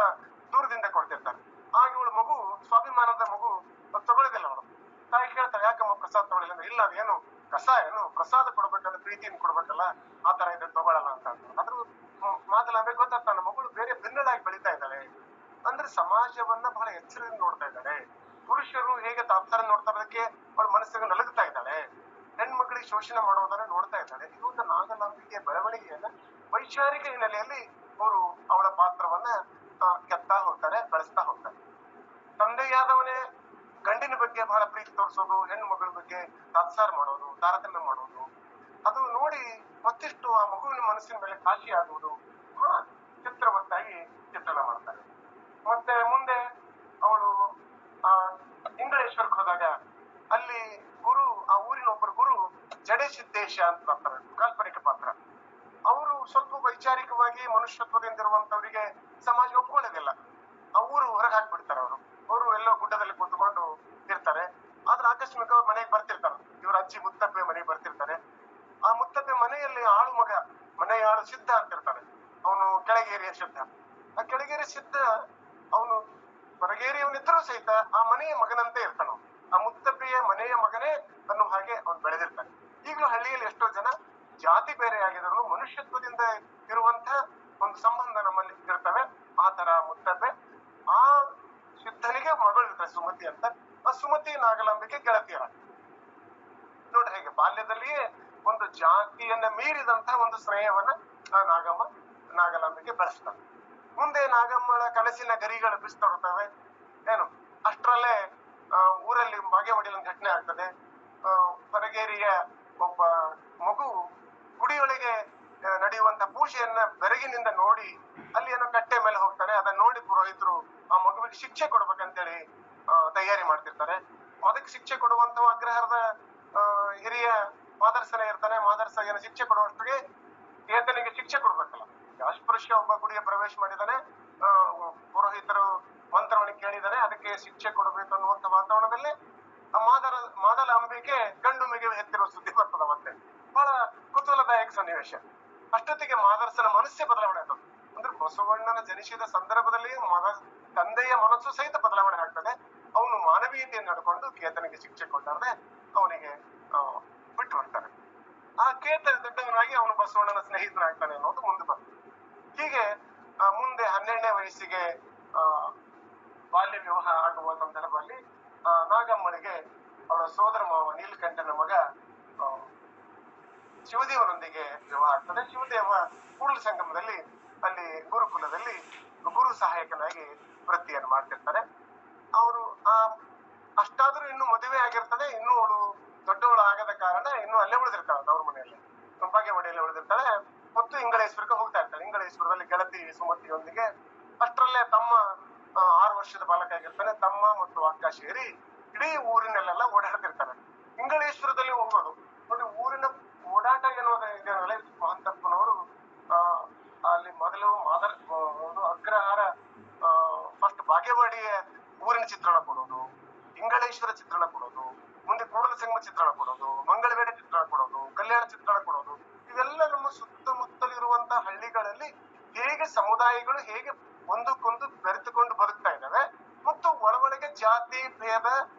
ದೂರದಿಂದ ಕೊಡ್ತಿರ್ತಾರೆ. ಆಗ ಇವಳು ಮಗು, ಸ್ವಾಭಿಮಾನದ ಮಗು, ತಗೊಳ್ಳೋದಿಲ್ಲ ಅವನು. ತಾಯಿ ಕೇಳ್ತಾಳೆ, ಯಾಕಮ್ಮ ಪ್ರಸಾದ ತಗೊಳ್ಳಿಲ್ಲ ಅಂದ್ರೆ, ಇಲ್ಲ ಅದೇನು ಕಸ ಏನು ಪ್ರಸಾದ ಕೊಡ್ಬೇಕಂದ್ರೆ ಪ್ರೀತಿಯನ್ನು ಕೊಡ್ಬೇಕಲ್ಲ, ಆ ತರ ಇದ್ರೆ ತಗೊಳ್ಳಲ್ಲ ಅಂತ. ಆದ್ರೂ ಮಾತನಾಡ್ಬೇಕು ಗೊತ್ತಾ, ತನ್ನ ಮಗಳು ಬೇರೆ ಭಿನ್ನಳಾಗಿ ಬೆಳೀತಾ ಇದ್ದಾಳೆ. ಅಂದ್ರೆ ಸಮಾಜವನ್ನ ಬಹಳ ಎಚ್ಚರದಿಂದ ನೋಡ್ತಾ ಇದ್ದಾಳೆ. ಪುರುಷರು ಹೇಗೆ ತಾಪ್ತಾರ ನೋಡ್ತಾ ಇರೋದಕ್ಕೆ ಅವಳ ಮನಸ್ಸಿಗೆ ನಲುಗ್ತಾ ಇದ್ದಾಳೆ. ಹೆಣ್ಮಕ್ಳಿಗೆ ಶೋಷಣೆ ಮಾಡೋದನ್ನ ನೋಡ್ತಾ ಇದ್ದಾಳೆ. ಇದು ಒಂದು ನಾಗಲಾಂಬಿಕೆಯ ಬೆಳವಣಿಗೆಯನ್ನ ವೈಚಾರಿಕ ಹಿನ್ನೆಲೆಯಲ್ಲಿ ಅವರು ಅವಳ ಪಾತ್ರವನ್ನ ಕೆತ್ತಾ ಹೋಗ್ತಾರೆ, ಬೆಳೆಸ್ತಾ ಹೋಗ್ತಾರೆ. ತಂದೆಯಾದವನೇ ಗಂಡಿನ ಬಗ್ಗೆ ಬಹಳ ಪ್ರೀತಿ ತೋರಿಸೋದು, ಹೆಣ್ಣು ಮಗಳ ಬಗ್ಗೆ ತಾತ್ಸಾರ ಮಾಡೋದು, ತಾರತಮ್ಯ ಮಾಡೋದು, ಅದು ನೋಡಿ ಮತ್ತಿಷ್ಟು ಆ ಮಗುವಿನ ಮನಸ್ಸಿನ ಮೇಲೆ ಕಾಶಿ ಆಗುವುದು ಚಿತ್ರವತ್ತಾಗಿ ಚಿತ್ರಣ ಮಾಡ್ತಾರೆ. ಮತ್ತೆ ಮುಂದೆ ಅವಳು ಇಂಗಳೇಶ್ವರಕ್ಕೆ ಹೋದಾಗ ಅಲ್ಲಿ ಗುರು, ಆ ಊರಿನ ಒಬ್ಬರು ಗುರು ಜಡೆ ಸಿದ್ದೇಶ ಅಂತ ಬರ್ತಾರೆ, ಕಾಲ್ಪನಿಕ ಪಾತ್ರ. ಅವರು ಸ್ವಲ್ಪ ವೈಚಾರಿಕವಾಗಿ ಮನುಷ್ಯತ್ವದಿಂದ ಇರುವಂತವರಿಗೆ ಸಮಾಜ ಒಪ್ಕೊಳ್ಳೋದಿಲ್ಲ. ಆ ಊರು ಹೊರಗೆ ಹಾಕ್ಬಿಡ್ತಾರೆ. ಅವರು ಎಲ್ಲೋ ಗುಡ್ಡದಲ್ಲಿ ಕೂತ್ಕೊಂಡು ಇರ್ತಾರೆ. ಆದ್ರೆ ಆಕಸ್ಮಿಕವಾಗಿ ಮನೆಗೆ ಬರ್ತಿರ್ತಾರೆ. ಇವ್ರ ಅಜ್ಜಿ ಮುತ್ತಪ್ಪೆ ಮನೆಗೆ ಬರ್ತಿರ್ತಾರೆ. ಆ ಮುತ್ತಪ್ಪೆ ಮನೆಯಲ್ಲಿ ಆಳು ಮಗ ಬೆಳೆಸಿದ್ದ ಅವನು ಹೊರಗೇರಿಯವನಿದ್ರೂ ಸಹಿತ ಆ ಮನೆಯ ಮಗನಂತೆ ಇರ್ತಾನ. ಆ ಮುತ್ತಬ್ಬೆಯ ಮನೆಯ ಮಗನೇ ಅನ್ನೋ ಹಾಗೆ ಅವನು ಬೆಳೆದಿರ್ತಾನೆ. ಈಗಲೂ ಹಳ್ಳಿಯಲ್ಲಿ ಎಷ್ಟೋ ಜನ ಜಾತಿ ಬೇರೆ ಆಗಿದ್ರು ಮನುಷ್ಯತ್ವದಿಂದ ಇರುವಂತ ಒಂದು ಸಂಬಂಧ ನಮ್ಮಲ್ಲಿ ಇರ್ತವೆ. ಆ ತರ ಮುತ್ತಬ್ಬೆ ಆ ಸಿದ್ಧನಿಗೆ ಮಗಳು ಇರ್ತಾರೆ ಸುಮತಿ ಅಂತ. ಆ ಸುಮತಿ ನಾಗಲಾಂಬಿಕೆ ಗೆಳತಿಯರ ನೋಡ್ರಿ, ಹೇಗೆ ಬಾಲ್ಯದಲ್ಲಿಯೇ ಒಂದು ಜಾತಿಯನ್ನ ಮೀರಿದಂತ ಒಂದು ಸ್ನೇಹವನ್ನ ಆ ನಾಗಲಾಂಬಿಕೆ ಬೆಳೆಸ್ತಾನೆ. ಮುಂದೆ ನಾಗಮ್ಮಳ ಕನಸಿನ ಗರಿಗಳು ಬಿಸ್ತೊಡ್ತವೆ. ಏನು ಅಷ್ಟರಲ್ಲೇ ಊರಲ್ಲಿ ಬಾಗೆ ಹೊಡೆಯಲು ಘಟನೆ ಆಗ್ತದೆ. ಹೊರಗೇರಿಯ ಒಬ್ಬ ಮಗು ಗುಡಿಯೊಳಗೆ ನಡೆಯುವಂತ ಪೂಜೆಯನ್ನ ಬೆರಗಿನಿಂದ ನೋಡಿ ಅಲ್ಲಿ ಏನೋ ಕಟ್ಟೆ ಮೇಲೆ ಹೋಗ್ತಾರೆ. ಅದನ್ನ ನೋಡಿ ಪುರೋಹಿತರು ಆ ಮಗುವಿಗೆ ಶಿಕ್ಷೆ ಕೊಡ್ಬೇಕಂತೇಳಿ ತಯಾರಿ ಮಾಡ್ತಿರ್ತಾರೆ. ಅದಕ್ಕೆ ಶಿಕ್ಷೆ ಕೊಡುವಂತ ಅಗ್ರಹಾರದ ಹಿರಿಯ ಮಾದರ್ಸನ ಇರ್ತಾನೆ. ಮಾದರ್ಸ ಏನು ಶಿಕ್ಷೆ ಕೊಡುವಷ್ಟಿಗೆ ಕೇತನಿಗೆ ಶಿಕ್ಷೆ ಕೊಡ್ಬೇಕಲ್ಲ. ಅಸ್ಪೃಶ್ಯ ಒಬ್ಬ ಗುಡಿಯ ಪ್ರವೇಶ ಮಾಡಿದಾನೆ, ಪುರೋಹಿತರು ಮಂತ್ರವನ್ನು ಕೇಳಿದಾನೆ, ಅದಕ್ಕೆ ಶಿಕ್ಷೆ ಕೊಡಬೇಕು ಅನ್ನುವಂತ ವಾತಾವರಣದಲ್ಲಿ ಮಾದಲ ಅಂಬಿಕೆ ಗಂಡು ಮಿಗೆ ಹೆತ್ತಿರುವ ಸುದ್ದಿ ಬರ್ತದ. ಮತ್ತೆ ಬಹಳ ಕುತೂಹಲದಾಯಕ ಸನ್ನಿವೇಶ. ಅಷ್ಟೊತ್ತಿಗೆ ಮಾದರ್ಸನ ಮನಸ್ಸೇ ಬದಲಾವಣೆ ಆಗ್ತದೆ. ಅಂದ್ರೆ ಬಸವಣ್ಣನ ಜನಿಸಿದ ಸಂದರ್ಭದಲ್ಲಿ ತಂದೆಯ ಮನಸ್ಸು ಸಹಿತ ಬದಲಾವಣೆ ಆಗ್ತದೆ. ಅವನು ಮಾನವೀಯತೆಯನ್ನು ನಡ್ಕೊಂಡು ಕೇತನಿಗೆ ಶಿಕ್ಷೆ ಕೊಟ್ಟಾರೆ ಅವನಿಗೆ ಬಿಟ್ಟು ಬರ್ತಾನೆ. ಆ ಕೇತ ದೊಡ್ಡವನಾಗಿ ಅವನು ಬಸವಣ್ಣನ ಸ್ನೇಹಿತನಾಗ್ತಾನೆ ಅನ್ನೋದು ಮುಂದೆ ಬರ್ತದೆ. ಹೀಗೆ ಮುಂದೆ 12ನೇ ವಯಸ್ಸಿಗೆ ಬಾಲ್ಯ ವಿವಾಹ ಆಗುವ ಸಂದರ್ಭದಲ್ಲಿ ನಾಗಮ್ಮನಿಗೆ ಅವಳ ಸೋದರ ಮಾವ ನೀಲಕಂಠನ ಮಗ ಶಿವದೇವನೊಂದಿಗೆ ವಿವಾಹ ಆಗ್ತದೆ. ಶಿವದೇವ ಕೂಡಲ ಸಂಗಮದಲ್ಲಿ ಅಲ್ಲಿ ಗುರುಕುಲದಲ್ಲಿ ಗುರು ಸಹಾಯಕನಾಗಿ ವೃತ್ತಿಯನ್ನು ಮಾಡ್ತಿರ್ತಾರೆ. ಅವರು ಅಷ್ಟಾದ್ರೂ ಇನ್ನು ಮದುವೆ ಆಗಿರ್ತದೆ. ಇನ್ನು ಅವಳು ದೊಡ್ಡವಳು ಆಗದ ಕಾರಣ ಇನ್ನು ಅಲ್ಲೇ ಉಳಿದಿರ್ತಾಳೆ, ತವ್ರ ಮನೆಯಲ್ಲಿ ಬಾಗೆ ಹೊಡೆಯಲ್ಲೇ ಉಳಿದಿರ್ತಾಳೆ. ಮತ್ತು ಇಂಗಳೇಶ್ವರಕ್ಕೆ ಹೋಗ್ತಾ ಇರ್ತಾಳೆ. ಇಂಗಳೇಶ್ವರದಲ್ಲಿ ಗೆಳತಿ ಸುಮತಿಯೊಂದಿಗೆ. ಅಷ್ಟರಲ್ಲೇ ತಮ್ಮ 6 ವರ್ಷದ ಬಾಲಕ ಆಗಿರ್ತಾನೆ. ತಮ್ಮ ಮತ್ತು ಅಕ್ಕ ಸೇರಿ ಇಡೀ ಊರಿನಲ್ಲೆಲ್ಲ ಓಡಾಡ್ತಿರ್ತಾನೆ. ಇಂಗಳೇಶ್ವರದಲ್ಲಿ ಹೋಗೋದು ನೋಡಿ. ಊರಿನ ಓಡಾಟ ಏನೋದೇ ಮಹಂತಪ್ಪನವರು ಅಲ್ಲಿ ಮೊದಲು ಒಂದು ಅಗ್ರಹಾರ ಫಸ್ಟ್ ಬಾಗೇವಾಡಿಯ ಊರಿನ ಚಿತ್ರಣ ಕೊಡೋದು, ಇಂಗಳೇಶ್ವರ ಚಿತ್ರಣ ಕೊಡೋದು, ಮುಂದೆ ಕೂಡಲ ಸಂಗಮ ಚಿತ್ರಣ ಕೊಡೋದು, ಮಂಗಳವೇಡೆ ಚಿತ್ರಣ ಕೊಡೋದು, ಕಲ್ಯಾಣ ಚಿತ್ರಣ ಕೊಡೋದು. ಇವೆಲ್ಲ ನಮ್ಮ ಸುತ್ತಮುತ್ತಲಿರುವಂತ ಹಳ್ಳಿಗಳಲ್ಲಿ ಹೇಗೆ ಸಮುದಾಯಗಳು ಹೇಗೆ ಒಂದಕ್ಕೊಂದು ಬೆರೆತುಕೊಂಡು ಬದುಕ್ತಾ ಇದ್ದಾವೆ ಮತ್ತು ಒಳಗೆ ಜಾತಿ ಭೇದ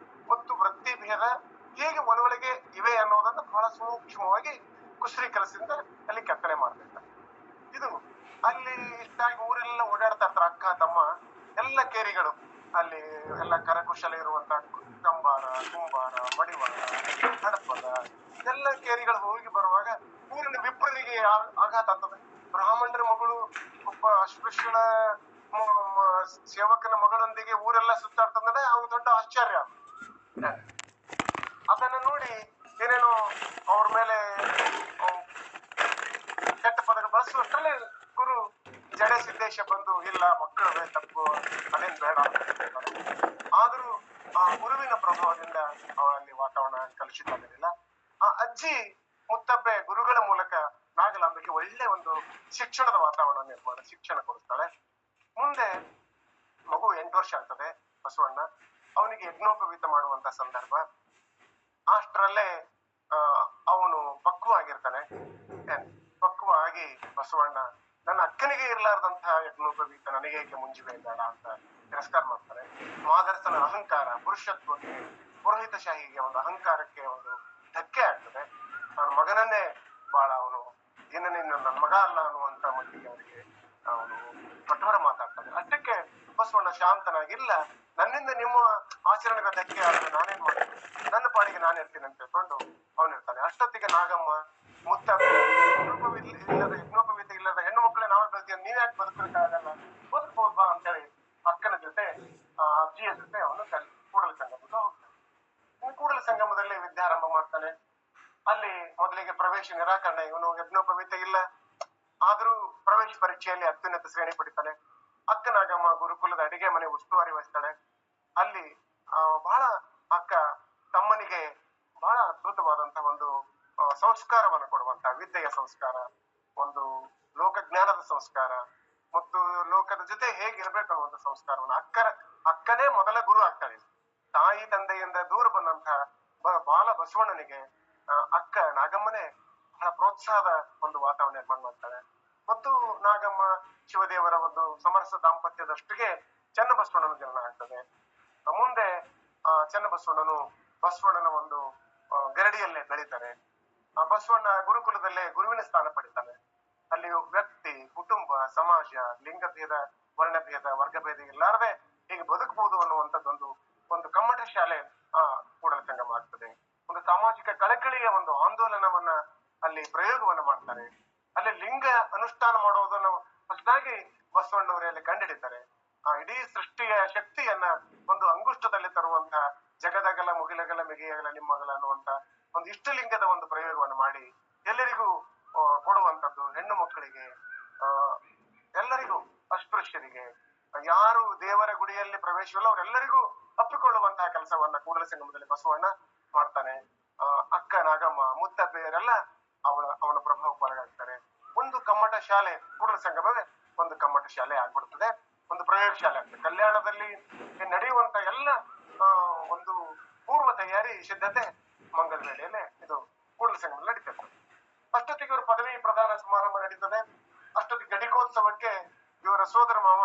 ಮತ್ತು ವೃತ್ತಿ ಭೇದ ಹೇಗೆ ಒಳಗೆ ಇವೆ ಅನ್ನೋದನ್ನ ಬಹಳ ಸೂಕ್ಷ್ಮವಾಗಿ ಕುಶ್ರೀ ಕೆಲಸದಿಂದ ಅಲ್ಲಿ ಕೆತ್ತನೆ ಮಾಡ್ತಿರ್ತಾರೆ. ಇದು ಅಲ್ಲಿ ಇಷ್ಟಾಗಿ ಊರೆಲ್ಲ ಓಡಾಡ್ತಾ ಇರ್ತಾರೆ. ಅಕ್ಕ ತಮ್ಮ ಎಲ್ಲ ಕೇರಿಗಳು ಅಲ್ಲಿ ಎಲ್ಲ ಕರಕುಶಲ ಇರುವಂತ ಕಂಬಾರ, ಕುಂಬಾರ, ಮಡಿವಾಳ, ಹಡಪದ ಎಲ್ಲ ಕೇರಿಗಳು ಹೋಗಿ ಬರುವಾಗ ಊರಿನ ವಿಪ್ರನಿಗೆ ಆಘಾತ ಆಗ್ತದೆ. ಬ್ರಾಹ್ಮಣರ ಮಗಳು ಒಬ್ಬ ಅಸ್ಪೃಶ್ಯನ ಸೇವಕನ ಮಗಳೊಂದಿಗೆ ಊರೆಲ್ಲ ಸುತ್ತಾಡ್ತಂದ್ರೆ ಅವ್ನು ದೊಡ್ಡ ಆಶ್ಚರ್ಯ. ಅದನ್ನ ನೋಡಿ ಏನೇನೋ ಅವ್ರ ಮೇಲೆ ಕೆಟ್ಟ ಪದಗಳು ಬಳಸುವಷ್ಟರಲ್ಲಿ ಗುರು ಜಡೆ ಸಿದ್ದೇಶ ಬಂದು ಇಲ್ಲ ಮಕ್ಕಳು ತಪ್ಪು ಅದೇನ್ ಬೇಡ ಆದ್ರೂ ಆ ಗುರುವಿನ ಪ್ರಭಾವದಿಂದ ಅವರಲ್ಲಿ ವಾತಾವರಣ ಕಲುಷಿತ ಆಗಿರಲಿಲ್ಲ. ಆ ಅಜ್ಜಿ ಮುತ್ತಬ್ಬೆ ಗುರುಗಳ ಮೂಲಕ ನಾಗಲಾಂಬಿಕೆ ಒಳ್ಳೆ ಒಂದು ಶಿಕ್ಷಣದ ವಾತಾವರಣ ಶಿಕ್ಷಣ ಕೊಡಿಸ್ತಾಳೆ. ಮುಂದೆ ಮಗು 8 ವರ್ಷ ಆಗ್ತದೆ. ಬಸವಣ್ಣ ಅವನಿಗೆ ಯಜ್ಞೋಪವೀತ ಮಾಡುವಂತ ಸಂದರ್ಭ. ಅಷ್ಟರಲ್ಲೇ ಅವನು ಪಕ್ವ ಆಗಿರ್ತಾನೆ. ಪಕ್ವ ಆಗಿ ಬಸವಣ್ಣ ನನ್ನ ಅಕ್ಕನಿಗೆ ಇರ್ಲಾರ್ದಂತಹ ಯಜ್ಞೋಪವೀತ ನನಗೆ ಏಕೆ ಮುಂಜಿವೆ ಬೇಡ ಅಂತ ತಿರಸ್ಕಾರ ಮಾಡ್ತಾರೆ. ಮಾದರ್ಸನ ಅಹಂಕಾರ, ಪುರುಷತ್ವಕ್ಕೆ, ಪುರೋಹಿತಶಾಹಿಗೆ ಒಂದು ಅಹಂಕಾರಕ್ಕೆ ಒಂದು ಧಕ್ಕೆ ಆಗ್ತದೆ. ಅವನ ಮಗನನ್ನೇ ಬಹಳ ಅವನು ನೀನು ನನ್ನ ಮಗ ಅಲ್ಲ ಅನ್ನುವಂತ ಮಟ್ಟಿಗೆ ಅವರಿಗೆ ಅವನು ಕಠೋರ ಮಾತಾಡ್ತಾನೆ. ಅಷ್ಟಕ್ಕೆ ಬಸವಣ್ಣ ಶಾಂತನಾಗಿಲ್ಲ, ನನ್ನಿಂದ ನಿಮ್ಮ ಆಚರಣೆಗಳ ಧಕ್ಕೆ ಆದ್ರೆ ನಾನೇನ್ ಮಾಡ್ತೀನಿ, ನನ್ನ ಪಾಡಿಗೆ ನಾನು ಇರ್ತೀನಿ ಅಂತ ಹೇಳ್ಕೊಂಡು ಅವನಿರ್ತಾನೆ. ಅಷ್ಟೊತ್ತಿಗೆ ನಾಗಮ್ಮ ಯಜ್ಞೋಪವೀತ ಇಲ್ಲದ ಹೆಣ್ಣು ಮಕ್ಕಳೇ ನಾವೇ ಬೆಳ್ತೀವಿ, ನೀವ್ ಯಾಕೆ ಬದುಕಲಿಕ್ಕಾಗಲ್ಲ, ಬದುಕ್ಬೋದು ಬಾ ಅಂತೇಳಿ ಅಕ್ಕನ ಜೊತೆ ಅಜ್ಜಿಯ ಜೊತೆ ಅವನು ಕೂಡಲ ಸಂಗಮಕ್ಕೆ ಹೋಗ್ತಾನೆ. ಕೂಡಲ ಸಂಗಮದಲ್ಲಿ ವಿದ್ಯಾರಂಭ ಮಾಡ್ತಾನೆ. ಅಲ್ಲಿ ಮೊದಲಿಗೆ ಪ್ರವೇಶ ನಿರಾಕರಣೆ. ಇವನು ಯಜ್ಞೋಪವೀತ ಇಲ್ಲ ಆದ್ರೂ ಪ್ರವೇಶ ಪರೀಕ್ಷೆಯಲ್ಲಿ ಅತ್ಯುನ್ನತ ಶ್ರೇಣಿ ಪಡಿತಾನೆ. ಅಕ್ಕ ನಾಗಮ್ಮ ಗುರುಕುಲದ ಅಡಿಗೆ ಮನೆ ಉಸ್ತುವಾರಿ ವಹಿಸ್ತಾಳೆ. ಅಲ್ಲಿ ಬಹಳ ಅಕ್ಕ ತಮ್ಮನಿಗೆ ಬಹಳ ಅದ್ಭುತವಾದಂತಹ ಒಂದು ಸಂಸ್ಕಾರವನ್ನು ಕೊಡುವಂತ ವಿದ್ಯೆಯ ಸಂಸ್ಕಾರ, ಒಂದು ಲೋಕಜ್ಞಾನದ ಸಂಸ್ಕಾರ ಮತ್ತು ಲೋಕದ ಜೊತೆ ಹೇಗಿರ್ಬೇಕು ಅನ್ನುವಂಥ ಸಂಸ್ಕಾರವನ್ನು ಅಕ್ಕನೇ ಮೊದಲ ಗುರು ಆಗ್ತಾಳೆ. ತಾಯಿ ತಂದೆಯಿಂದ ದೂರ ಬಂದಂತಹ ಬಾಲ ಬಸವಣ್ಣನಿಗೆ ಅಕ್ಕ ನಾಗಮ್ಮನೇ ಬಹಳ ಪ್ರೋತ್ಸಾಹದ ಒಂದು ವಾತಾವರಣ ನಿರ್ಮಾಣ ಮಾಡ್ತಾಳೆ. ಮತ್ತು ನಾಗಮ್ಮ ಶಿವದೇವರ ಒಂದು ಸಮರಸ ದಾಂಪತ್ಯದಷ್ಟಿಗೆ ಚನ್ನಬಸವಣ್ಣನ ಜನನ ಆಗ್ತದೆ. ಮುಂದೆ ಚನ್ನಬಸವಣ್ಣನು ಬಸವಣ್ಣನ ಒಂದು ಗರಡಿಯಲ್ಲೇ ಬೆಳೀತಾರೆ. ಬಸವಣ್ಣ ಗುರುಕುಲದಲ್ಲೇ ಗುರುವಿನ ಸ್ಥಾನ ಪಡಿತಾನೆ. ಅಲ್ಲಿ ವ್ಯಕ್ತಿ, ಕುಟುಂಬ, ಸಮಾಜ, ಲಿಂಗಭೇದ, ವರ್ಣಭೇದ, ವರ್ಗಭೇದ ಇಲ್ಲಾರದೆ ಹೀಗೆ ಬದುಕಬಹುದು ಅನ್ನುವಂಥದ್ದೊಂದು ಒಂದು ಕಮ್ಮಟ ಶಾಲೆ ಕೂಡಲ ಸಂಗಮ ಆಗ್ತದೆ. ಒಂದು ಸಾಮಾಜಿಕ ಕಳಕಳಿಯ ಒಂದು ಆಂದೋಲನವನ್ನ ಅಲ್ಲಿ ಪ್ರಯೋಗವನ್ನ ಮಾಡ್ತಾರೆ. ಅಲ್ಲಿ ಲಿಂಗ ಅನುಷ್ಠಾನ ಮಾಡೋದನ್ನು ಹೊಸದಾಗಿ ಬಸವಣ್ಣವರೇ ಅಲ್ಲಿ ಕಂಡುಹಿಡಿತಾರೆ. ಇಡೀ ಸೃಷ್ಟಿಯ ಶಕ್ತಿಯನ್ನ ಒಂದು ಅಂಗುಷ್ಟದಲ್ಲಿ ತರುವಂತಹ ಜಗದಗಲ ಮುಗಿಲಗಲ ಮಿಗಿಯಗಲ ನಿಮ್ಮಗಲ ಅನ್ನುವಂತ ಒಂದು ಇಷ್ಟಲಿಂಗದ ಒಂದು ಪ್ರಯೋಗವನ್ನು ಮಾಡಿ ಎಲ್ಲರಿಗೂ ಕೊಡುವಂಥದ್ದು, ಹೆಣ್ಣು ಮಕ್ಕಳಿಗೆ, ಎಲ್ಲರಿಗೂ, ಅಸ್ಪೃಶ್ಯರಿಗೆ, ಯಾರು ದೇವರ ಗುಡಿಯಲ್ಲಿ ಪ್ರವೇಶವಿಲ್ಲ ಅವರೆಲ್ಲರಿಗೂ ಅಪ್ಪಿಕೊಳ್ಳುವಂತಹ ಕೆಲಸವನ್ನ ಕೂಡಲ ಸಂಗಮದಲ್ಲಿ ಬಸವಣ್ಣ ಮಾಡ್ತಾನೆ. ಅಕ್ಕ ನಾಗಮ್ಮ, ಮುತ್ತಬ್ಬೆಯರೆಲ್ಲ ಅವನ ಪ್ರಭಾವಕ್ಕೆ ಒಳಗಾಗ್ತಾರೆ. ಒಂದು ಕಮ್ಮಟ ಶಾಲೆ, ಕೂಡಲ ಸಂಗಮವೇ ಒಂದು ಕಮ್ಮಟ ಶಾಲೆ ಆಗ್ಬಿಡ್ತದೆ, ಒಂದು ಪ್ರಯೋಗ ಶಾಲೆ ಆಗ್ತದೆ. ಕಲ್ಯಾಣದಲ್ಲಿ ನಡೆಯುವಂತ ಎಲ್ಲ ಒಂದು ಪೂರ್ವ ತಯಾರಿ, ಸಿದ್ಧತೆ ಮಂಗಲ ವೇಳೆಯಲ್ಲೇ ಇದು ಕೂಡಲ ಸಂಗಮ ನಡೀತದೆ. ಅಷ್ಟೊತ್ತಿಗೆ ಇವರು ಪದವಿ ಪ್ರದಾನ ಸಮಾರಂಭ ನಡೀತದೆ. ಅಷ್ಟೊತ್ತಿಗೆ ಘಟಿಕೋತ್ಸವಕ್ಕೆ ಇವರ ಸೋದರ ಮಾವ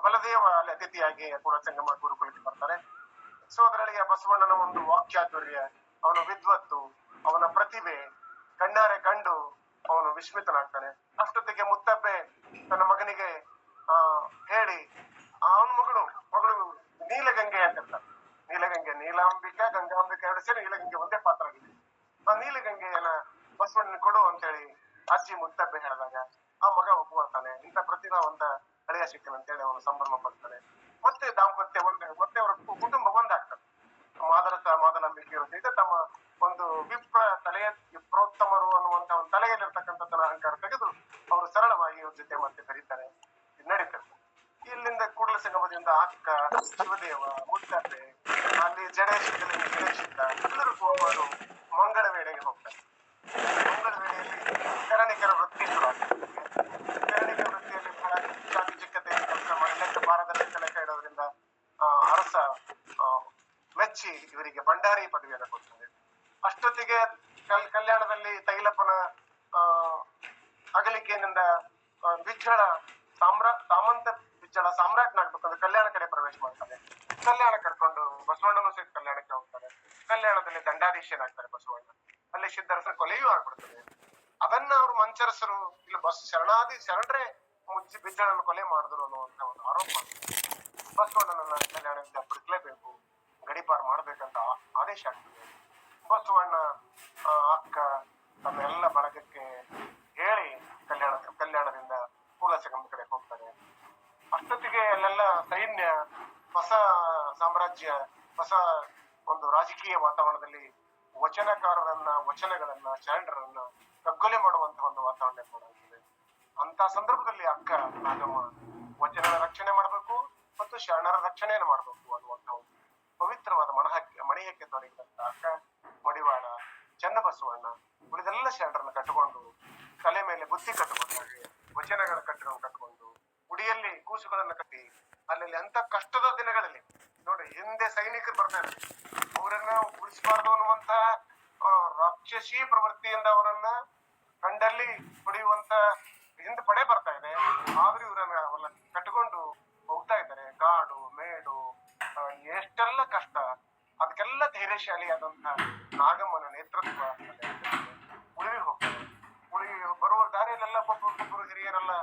ಬಲದೇವ ಅಲ್ಲಿ ಅತಿಥಿಯಾಗಿ ಕೂಡಲ ಸಂಗಮ ಗುರುಕುಲಕ್ಕೆ ಬರ್ತಾರೆ. ಸೋದರಳಿಯ ಬಸವಣ್ಣನ ಒಂದು ವಾಕ್ಚಾತುರ್ಯ, ಅವನ ವಿದ್ವತ್ತು, ಅವನ ಪ್ರತಿಭೆ ಕಣ್ಣಾರೆ ಕಂಡು ಅವನು ವಿಸ್ಮಿತನಾಗ್ತಾನೆ. ಅಷ್ಟೊತ್ತಿಗೆ ಮುತ್ತಬ್ಬೆ ತನ್ನ ಮಗನಿಗೆ ಹೇಳಿ, ಅವನ ಮಗಳು ನೀಲಗಂಗೆ ಅಂತಿರ್ತಾರೆ. ನೀಲಗಂಗೆ, ನೀಲಾಂಬಿಕಾ ಗಂಗಾಂಬಿಕಾ ಎರಡು ಸೇರಿ ನೀಲಗಂಗೆ ಒಂದೇ ಪಾತ್ರ ಆಗಿದೆ. ಆ ನೀಲಗಂಗೆಯನ್ನ ಬಸವಣ್ಣನ ಕೊಡು ಅಂತೇಳಿ ಅಜ್ಜಿ ಮುತ್ತಬ್ಬೆ ಹೇಳಿದಾಗ ಆ ಮಗ ಒಪ್ಕೊಳ್ತಾನೆ. ಇಂಥ ಪ್ರತಿಭಾವಂತ ಹಳೆಯ ಸಿಕ್ಕನ ಅಂತೇಳಿ ಅವನು ಸಂಭ್ರಮ ಪಡ್ತಾನೆ. ಮತ್ತೆ ದಾಂಪತ್ಯ ಮತ್ತೆ ಅವರ ಕುಟುಂಬ ಒಂದಾಗ್ತದೆ. ಮಾದಲಾಂಬಿಕೆಯರು ಜೊತೆ ತಮ್ಮ ಒಂದು ವಿಪ್ರೋತ್ತಮರು ಅನ್ನುವಂತ ಒಂದು ತಲೆಯಲ್ಲಿರ್ತಕ್ಕಂಥದ್ದನ್ನ ಅಹಂಕಾರ ತೆಗೆದು ಅವರು ಸರಳವಾಗಿ ಇವ್ರ ಜೊತೆ ಮತ್ತೆ ಕರೀತಾರೆ. ನಡೀತಾರೆ. ಇಲ್ಲಿಂದ ಕೂಡಲ ಸಂಗಮದಿಂದ ಅಕ್ಕ, ಶಿವದೇವ, ಮುತ್ತಬ್ಬೆ, ಅಲ್ಲಿ ಗಣೇಶಿದ್ದ ಎಲ್ಲರೂ ಹೋಗುವರು ಮಂಗಳ ವೇಳೆಗೆ ಹೋಗ್ತಾರೆ. ಮಂಗಳ ವೇಳೆಯಲ್ಲಿ ಕರಣಿಕರ ವೃತ್ತಿ ಶುರು ಆಗ್ತದೆ. ಕರಣಿಕರ ವೃತ್ತಿಯಲ್ಲಿ ಬಹಳ ಚಾಟಿ ಚಿಕ್ಕತೆ ಕೆಲಸ ಮಾಡಿ ಲೆಕ್ಕ ಭಾರದಲ್ಲಿ ಲೆಕ್ಕ ಇಡೋದ್ರಿಂದ ಅರಸ ಮೆಚ್ಚಿ ಇವರಿಗೆ ಭಂಡಾರಿ ಪದವಿಯನ್ನು ಕೊಡ್ತಾರೆ. ಅಷ್ಟೊತ್ತಿಗೆ ಕಲ್ಯಾಣದಲ್ಲಿ ತೈಲಪ್ಪನ ಅಗಲಿಕೆಯಿಂದ ಬಿಜ್ಜಳ ಸಾಮಂತ ಬಿಜ್ಜಳ ಸಾಮ್ರಾಟ್ನಾಗ್ಬೇಕಂದ್ರೆ ಕಲ್ಯಾಣ ಕಡೆ ಪ್ರವೇಶ ಮಾಡ್ತಾರೆ. ಕಲ್ಯಾಣ ಕರ್ಕೊಂಡು ಬಸವಣ್ಣನು ಸಹಿತ ಕಲ್ಯಾಣಕ್ಕೆ ಹೋಗ್ತಾರೆ. ಕಲ್ಯಾಣದಲ್ಲಿ ದಂಡಾಧೀಶನಾಗ್ತಾರೆ ಬಸವಣ್ಣ. ಅಲ್ಲಿ ಸಿದ್ಧರಸನ ಕೊಲೆಯೂ ಆಗ್ಬಿಡ್ತದೆ. ಅದನ್ನ ಅವ್ರು ಮಂಚರಸರು ಇಲ್ಲಿ ಶರಣರೇ ಮುಚ್ಚಿ ಬಿಜ್ಜಳನ್ನು ಕೊಲೆ ಮಾಡಿದ್ರು ಅನ್ನುವಂತ ಒಂದು ಆರೋಪ ಮಾಡ್ತಾರೆ. ಬಸವಣ್ಣನನ್ನ ಕಲ್ಯಾಣದಿಂದ ಬಿಡಿಸ್ಲೇಬೇಕು, ಗಡಿಪಾರು ಮಾಡ್ಬೇಕಂತ ಆದೇಶ ಆಗ್ತದೆ. ಬಸವಣ್ಣ ಅಕ್ಕ ತಮ್ಮ ಎಲ್ಲ ಬಳಗಕ್ಕೆ ಹೇಳಿ ಕಲ್ಯಾಣದಿಂದ ಕೂಡಲ ಸಂಗಮದ ಕಡೆ ಹೋಗ್ತಾರೆ. ಅಷ್ಟೊತ್ತಿಗೆ ಅಲ್ಲೆಲ್ಲ ಸೈನ್ಯ, ಹೊಸ ಸಾಮ್ರಾಜ್ಯ, ಹೊಸ ಒಂದು ರಾಜಕೀಯ ವಾತಾವರಣದಲ್ಲಿ ವಚನಗಳನ್ನ ಶರಣರನ್ನ ಕಗ್ಗೊಲೆ ಮಾಡುವಂತಹ ಒಂದು ವಾತಾವರಣ ಏರ್ಪಡುತ್ತದೆ. ಅಂತ ಸಂದರ್ಭದಲ್ಲಿ ಅಕ್ಕ ನಾಗಮ್ಮ ವಚನಗಳ ರಕ್ಷಣೆ ಮಾಡಬೇಕು ಮತ್ತು ಶರಣರ ರಕ್ಷಣೆಯನ್ನು ಮಾಡಬೇಕು ಅನ್ನುವಂತಹ ಒಂದು ಪವಿತ್ರವಾದ ಮಣಿಹಕ್ಕೆ ತೊಡಗಿದಂತ ಅಕ್ಕ ಮಡಿವಾಳ, ಚನ್ನಬಸವಣ್ಣ ಉಳಿದೆಲ್ಲ ಶರಣರನ್ನ ಕಟ್ಟಿಕೊಂಡು ತಲೆ ಮೇಲೆ ಬುತ್ತಿ ಕಟ್ಟಿಕೊಂಡಾಗೆ ವಚನಗಳ ಕಟ್ಟಿಕೊಂಡು ಗುಡಿಯಲ್ಲಿ ಕೂಸುಗಳನ್ನ ಕಟ್ಟಿ ಅಲ್ಲಿ ಅಂತ ಕಷ್ಟದ ದಿನಗಳಲ್ಲಿ ನೋಡಿ ಹಿಂದೆ ಸೈನಿಕರು ಬರ್ತಾರೆ. ಅವರನ್ನ ಉಳಿಸಬಾರ್ದು ಅನ್ನುವಂತ ರಾಕ್ಷಸೀ ಪ್ರವೃತ್ತಿಯಿಂದ ಅವರನ್ನ ಕಂಡಲ್ಲಿ ಹೊಡೆಯುವಂತ ಹಿಂದೆ ಪಡೆ ಬರ್ತಾ ಇದೆ. ಆದ್ರೂ ಇವರನ್ನ ಕಟ್ಟಿಕೊಂಡು ಹೋಗ್ತಾ ಇದ್ದಾರೆ. ಕಾಡು ಮೇಡು ಎಷ್ಟೆಲ್ಲ ಕಷ್ಟ, ಅದಕ್ಕೆಲ್ಲ ಧೈರ್ಯಶಾಲಿಯಾದಂತಹ ನಾಗಮ್ಮನ ನೇತೃತ್ವ ಉಳಿವಿ ಹೋಗ್ತಾರೆ. ಬರುವ ದಾರಿಯಲ್ಲೆಲ್ಲ ಒಬ್ಬೊಬ್ಬರು ಹಿರಿಯರೆಲ್ಲ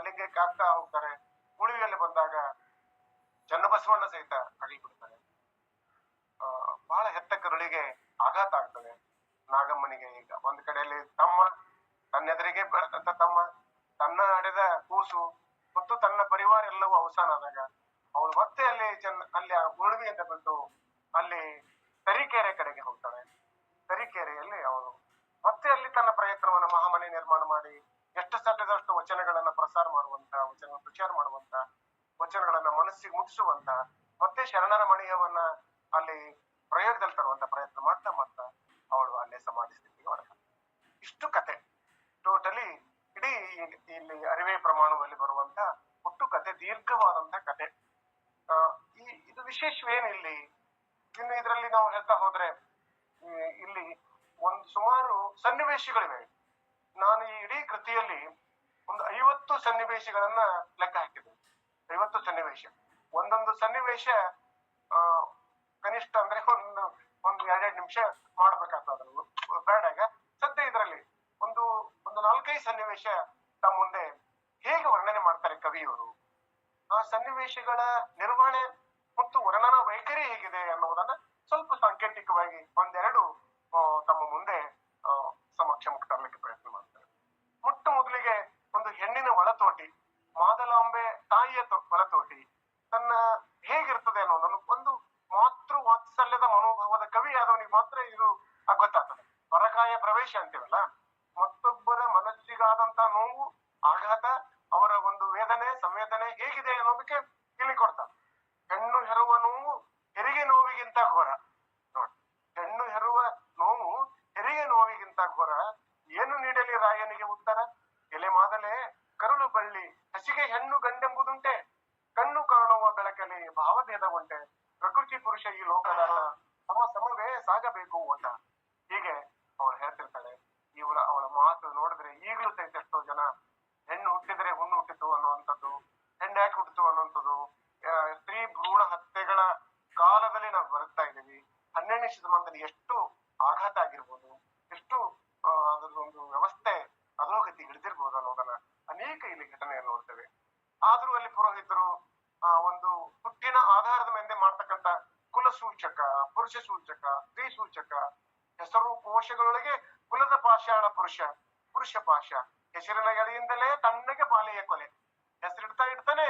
ಲಿಂಗಕ್ಕೆ ಆಗ್ತಾ ಹೋಗ್ತಾರೆ. ಉಳಿವಿಯಲ್ಲಿ ಬಂದಾಗ ಚನ್ನಬಸವಣ್ಣ ಸಹಿತ ಅಗಿಬಿಡ್ತಾರೆ. ಬಹಳ ಹೆತ್ತ ಕರುಳಿಗೆ ಆಘಾತ ಆಗ್ತದೆ ನಾಗಮ್ಮನಿಗೆ. ಈಗ ಒಂದ್ ಕಡೆಯಲ್ಲಿ ತನ್ನೆದುರಿಗೆ ತಮ್ಮ ತನ್ನ ನಡೆದ ಕೂಸು ಮತ್ತು ತನ್ನ ಪರಿವಾರ ಎಲ್ಲವೂ ಅವಸಾನ ಆದಾಗ ಅವಳು ಮತ್ತೆ ಅಲ್ಲಿ ಉಳುವಿಯಿಂದ ಬಿಟ್ಟು ಅಲ್ಲಿ ತರೀಕೆರೆ ಕಡೆಗೆ ಹೋಗ್ತಾಳೆ. ತರೀಕೆರೆಯಲ್ಲಿ ಅವಳು ಮತ್ತೆ ಅಲ್ಲಿ ತನ್ನ ಪ್ರಯತ್ನವನ್ನ ಮಹಾಮನೆ ನಿರ್ಮಾಣ ಮಾಡಿ ಎಷ್ಟು ಸಾಧ್ಯದಷ್ಟು ವಚನಗಳನ್ನ ಪ್ರಚಾರ ಮಾಡುವಂತ ವಚನಗಳನ್ನ ಮನಸ್ಸಿಗೆ ಮುಟ್ಟಿಸುವಂತ ಮತ್ತೆ ಶರಣರ ಮಣಿಯವನ್ನ ಅಲ್ಲಿ ಪ್ರಯೋಗದಲ್ಲಿ ತರುವಂತ ಪ್ರಯತ್ನ ಮಾಡ್ತಾ ಅವಳು ಅಲ್ಲೇ ಸಮಾಧಿ ಸ್ಥಿತಿಗೆ ಹೊರಗೆ. ಇಷ್ಟು ಕತೆ ಟೋಟಲಿ ಇಡೀ ಇಲ್ಲಿ ಅರಿವೆ ಪ್ರಮಾಣದಲ್ಲಿ ಬರುವಂತ ಒಟ್ಟು ಕತೆ, ದೀರ್ಘವಾದಂತ ಕತೆ. ಇದು ವಿಶೇಷವೇನಿಲ್ಲಿ ಇನ್ನು ಇದರಲ್ಲಿ ನಾವು ಹೇಳ್ತಾ ಹೋದ್ರೆ ಇಲ್ಲಿ ಒಂದು ಸುಮಾರು ಸನ್ನಿವೇಶಗಳಿವೆ. ನಾನು ಈ ಇಡೀ ಕೃತಿಯಲ್ಲಿ ಒಂದು ಸನ್ನಿವೇಶಗಳನ್ನ ಲೆಕ್ಕ ಹಾಕಿದ್ರು. 50 ಸನ್ನಿವೇಶ. ಒಂದೊಂದು ಸನ್ನಿವೇಶ ಕನಿಷ್ಠ ಅಂದ್ರೆ ಒಂದು 2 ನಿಮಿಷ ಮಾಡ್ಬೇಕಾಗ್ತದ ಬೇಡಾಗ. ಸದ್ಯ ಇದರಲ್ಲಿ ಒಂದು 4-5 ಸನ್ನಿವೇಶ ತಮ್ಮ ಮುಂದೆ ಹೇಗೆ ವರ್ಣನೆ ಮಾಡ್ತಾರೆ ಕವಿಯವರು, ಆ ಸನ್ನಿವೇಶಗಳ ನಿರ್ವಹಣೆ ಮತ್ತು ವರ್ಣನಾ ವೈಖರಿ ಹೇಗಿದೆ ಅನ್ನೋದನ್ನ ಸ್ವಲ್ಪ ಸಾಂಕೇತಿಕವಾಗಿ ಒಂದೆರಡು ತಮ್ಮ ಮುಂದೆ ಸಮಕ್ಷಮಕ್ಕೆ ತರಲಿಕ್ಕೆ ಪ್ರಯತ್ನ ಮಾಡ್ತಾರೆ. ಮೊಟ್ಟ ಮೊದಲಿಗೆ ಒಂದು ಹೆಣ್ಣಿನ ಒಳತೋಟಿ, ಮಾದಲಾಂಬೆ ತಾಯಿಯ ಒಳತೋಟಿ ತನ್ನ ಹೇಗಿರ್ತದೆ ಅನ್ನೋದನ್ನು ಒಂದು ಮಾತೃ ವಾತ್ಸಲ್ಯದ ಮನೋಭಾವದ ಕವಿ ಆದವನಿಗೆ ಮಾತ್ರ ಇದು ಗೊತ್ತಾಗ್ತದೆ. ಪರಕಾಯ ಪ್ರವೇಶ ಅಂತೀವಲ್ಲ, ಮತ್ತೊಬ್ಬರ ಮನಸ್ಸಿಗಾದಂತ ನೋವು, ಆಘಾತ, ಅವರ ಒಂದು ವೇದನೆ ಸಂವೇದನೆ ಹೇಗಿದೆ ಅನ್ನೋದಕ್ಕೆ ಇಲ್ಲಿ ಕೊಡ್ತಾರೆ. ಹೆಣ್ಣು ಹೆರುವ ನೋವು ಹೆರಿಗೆ ನೋವಿಗಿಂತ ಘೋರ. ನೋಡಿ, ಹೆಣ್ಣು ಹೆರುವ ನೋವು ಹೆರಿಗೆ ನೋವಿಗಿಂತ ಘೋರ. ಏನು ನೀಡಲಿ ರಾಯನಿಗೆ ಉತ್ತರ? ಎಲೆ ಮಾದಲೆ ಕರುಳು ಬಳ್ಳಿ ಹಸಿಗೆ ಹೆಣ್ಣು ಗಂಡೆಂಬುದುಂಟೆ, ಕಣ್ಣು ಕಾಣುವ ಬೆಳಕಲಿ ಭಾವಭೇದ ಉಂಟೆ, ಪ್ರಕೃತಿ ಪುರುಷ ಈ ಲೋಕದ ಸಮವೇ ಸಾಗಬೇಕು ಓಟ. ಹೀಗೆ ಅವಳು ಹೇಳ್ತಿರ್ತಾಳೆ. ಅವಳ ಮಾತು ನೋಡಿದ್ರೆ ಈಗಲೂ ಸಹಿತ ಎಷ್ಟೋ ಜನ ಹೆಣ್ಣು ಹುಟ್ಟಿದ್ರೆ ಹುಣ್ಣು ಹುಟ್ಟಿತು ಅನ್ನುವಂಥದ್ದು, ಹೆಣ್ಣು ಯಾಕೆ ಹುಟ್ಟಿತು ಅನ್ನುವಂಥದ್ದು, ಸ್ತ್ರೀ ಭ್ರೂಣ ಹತ್ಯೆಗಳ ಕಾಲದಲ್ಲಿ ನಾವು ಬರುತ್ತಾ ಇದ್ದೀವಿ. 12ನೇ ಶತಮಾನದಲ್ಲಿ ಎಷ್ಟು ಆಘಾತ ಆಗಿರ್ಬೋದು, ಎಷ್ಟು ಅದರದೊಂದು ವ್ಯವಸ್ಥೆ ಅಧೋಗತಿ ಹಿಡಿದಿರ್ಬೋದು ಅನ್ನೋದನ್ನ ಅನೇಕ ಇಲ್ಲಿ ಘಟನೆಯನ್ನು ನೋಡ್ತೇವೆ. ಆದ್ರೂ ಅಲ್ಲಿ ಪುರೋಹಿತರು ಒಂದು ಹುಟ್ಟಿನ ಆಧಾರದ ಮೇಲೆ ಮಾಡ್ತಕ್ಕಂಥ ಕುಲ ಸೂಚಕ, ಪುರುಷ ಸೂಚಕ, ಸ್ತ್ರೀ ಸೂಚಕ, ಹೆಸರು ಕೋಶಗಳೊಳಗೆ ಕುಲದ ಪಾಷಾಣ ಪುರುಷ ಪಾಶ, ಹೆಸರಿನ ಎಳೆಯಿಂದಲೇ ತಣ್ಣಗೆ ಬಾಲೆಯ ಕೊಲೆ. ಹೆಸರಿಡ್ತಾ ಇಡ್ತಾನೆ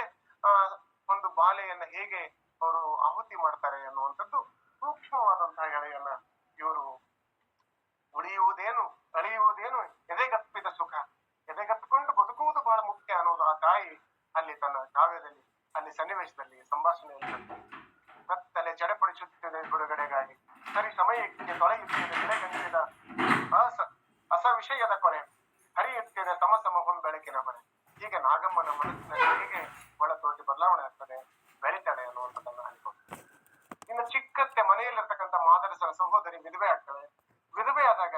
ಒಂದು ಬಾಲೆಯನ್ನ ಹೇಗೆ ಅವರು ಆಹುತಿ ಮಾಡ್ತಾರೆ ಅನ್ನುವಂಥದ್ದು ಸೂಕ್ಷ್ಮವಾದಂತಹ ಎಳೆಯನ್ನ ಇವರು ಉಳಿಯುವುದೇನು ಅಳಿಯುವುದೇನು ಎದೆಗಪ್ಪಿದ ಸುಖ, ಎದೆಗಪ್ಪಿಕೊಂಡು ಬದುಕುವುದು ಬಹಳ ಮುಖ್ಯ ಅನ್ನೋದು ಆ ತಾಯಿ ಅಲ್ಲಿ ತನ್ನ ಕಾವ್ಯದಲ್ಲಿ, ಅಲ್ಲಿ ಸನ್ನಿವೇಶದಲ್ಲಿ, ಸಂಭಾಷಣೆಯಲ್ಲಿ ಕತ್ತಲೆ ಚಡಪಡಿಸುತ್ತಿದೆ ಬಿಡುಗಡೆಗಾಗಿ, ಸರಿ ಸಮಯಕ್ಕೆ ತೊಳೆಯುತ್ತಿದೆ ಬೆಳೆಗಂಟಿದ ಅಸ ವಿಷಯದ ಕೊಳೆ, ಹರಿಯುತ್ತಿದೆ ಸಮ ಬೆಳಕಿನ ಹೊಳೆ. ಹೀಗೆ ನಾಗಮ್ಮನ ಮನಸ್ಸಿನಲ್ಲಿ ಹೇಗೆ ಒಳತೋಟಿ ಬದಲಾವಣೆ ಆಗ್ತದೆ, ಬೆಳಿತಾಳೆ ಅನ್ನುವಂಥದ್ದನ್ನ ಅನ್ಕೊಂಡು. ಇನ್ನು ಚಿಕ್ಕತ್ತೆ ಮನೆಯಲ್ಲಿರ್ತಕ್ಕಂಥ ಮಾದರಸರ ಸಹೋದರಿ ವಿಧವೆ ಆಗ್ತದೆ. ವಿಧವೆ ಆದಾಗ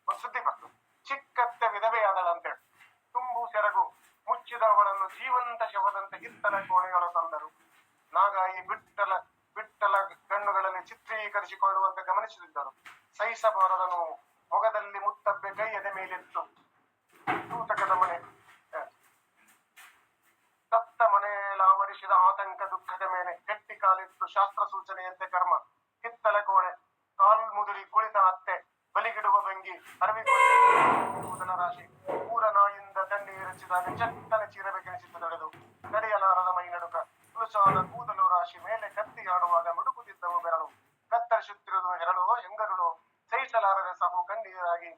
ಒಂದು ಸುದ್ದಿ ಬರ್ತದೆ, ಚಿಕ್ಕತ್ತೆ ವಿಧವೆಯಾದಳಂತೇಳಿ. ತುಂಬು ಸೆರಗು ಮುಚ್ಚಿದ ಅವಳನ್ನು ಜೀವಂತ ಶವದಂತೆ ಹಿತ್ತಲ ಕೋಣೆಗಳ ತಂದರು. ನಾಗಾಯಿ ಬಿಟ್ಟಲ ಕಣ್ಣುಗಳಲ್ಲಿ ಚಿತ್ರೀಕರಿಸಿಕೊಳ್ಳುವಂತೆ ಗಮನಿಸುತ್ತಿದ್ದರು. ಸಹಿಸಬಾರದನು ಮೊಗದಲ್ಲಿ ಮುತ್ತಬ್ಬೆ ಕೈ ಎದೆ ಮೇಲಿತ್ತು. ಸೂತಕದ ಮನೆ ಸಪ್ತ ಮನೆಯಲಾವರಿಸಿದ ಆತಂಕ ದುಃಖದ ಮೇಲೆ ಗಟ್ಟಿ ಕಾಲಿತ್ತು ಶಾಸ್ತ್ರ ಸೂಚನೆಯಂತೆ ಕರ್ಮ. ಹಿತ್ತಲ ಕೋಣೆ ಕಾಲ್ ಮುದುರಿ ಕುಳಿತ ಅತ್ತೆ, ಬಲಿಗಿಡುವ ಭಂಗಿ, ಅರವಿಕೊಂಡ ರಾಶಿ, ಊರ ನಾಯಿಂದ ದಂಡಿ ಎರಚಿದಾಗ ಚಟ್ಟನ ಚೀರಬೇಕೆನಿಸಿತು ನಡೆದು. ನಡೆಯಲಾರದ ಮೈ ನಡುಕ, ತುಳುಸಾದ ಕೂದಲು ರಾಶಿ ಮೇಲೆ ಕತ್ತಿ ಆಡುವಾಗ ಮಿಡುಕುತ್ತಿದ್ದವು ಬೆರಳು. ಕತ್ತರಿಸುತ್ತಿರುವುದು ಹೆರಳು ಹೆಂಗರುಳು, ಸಹಿಸಲಾರದೆ ಸಹು ಕಣ್ಣೀರಾಗಿ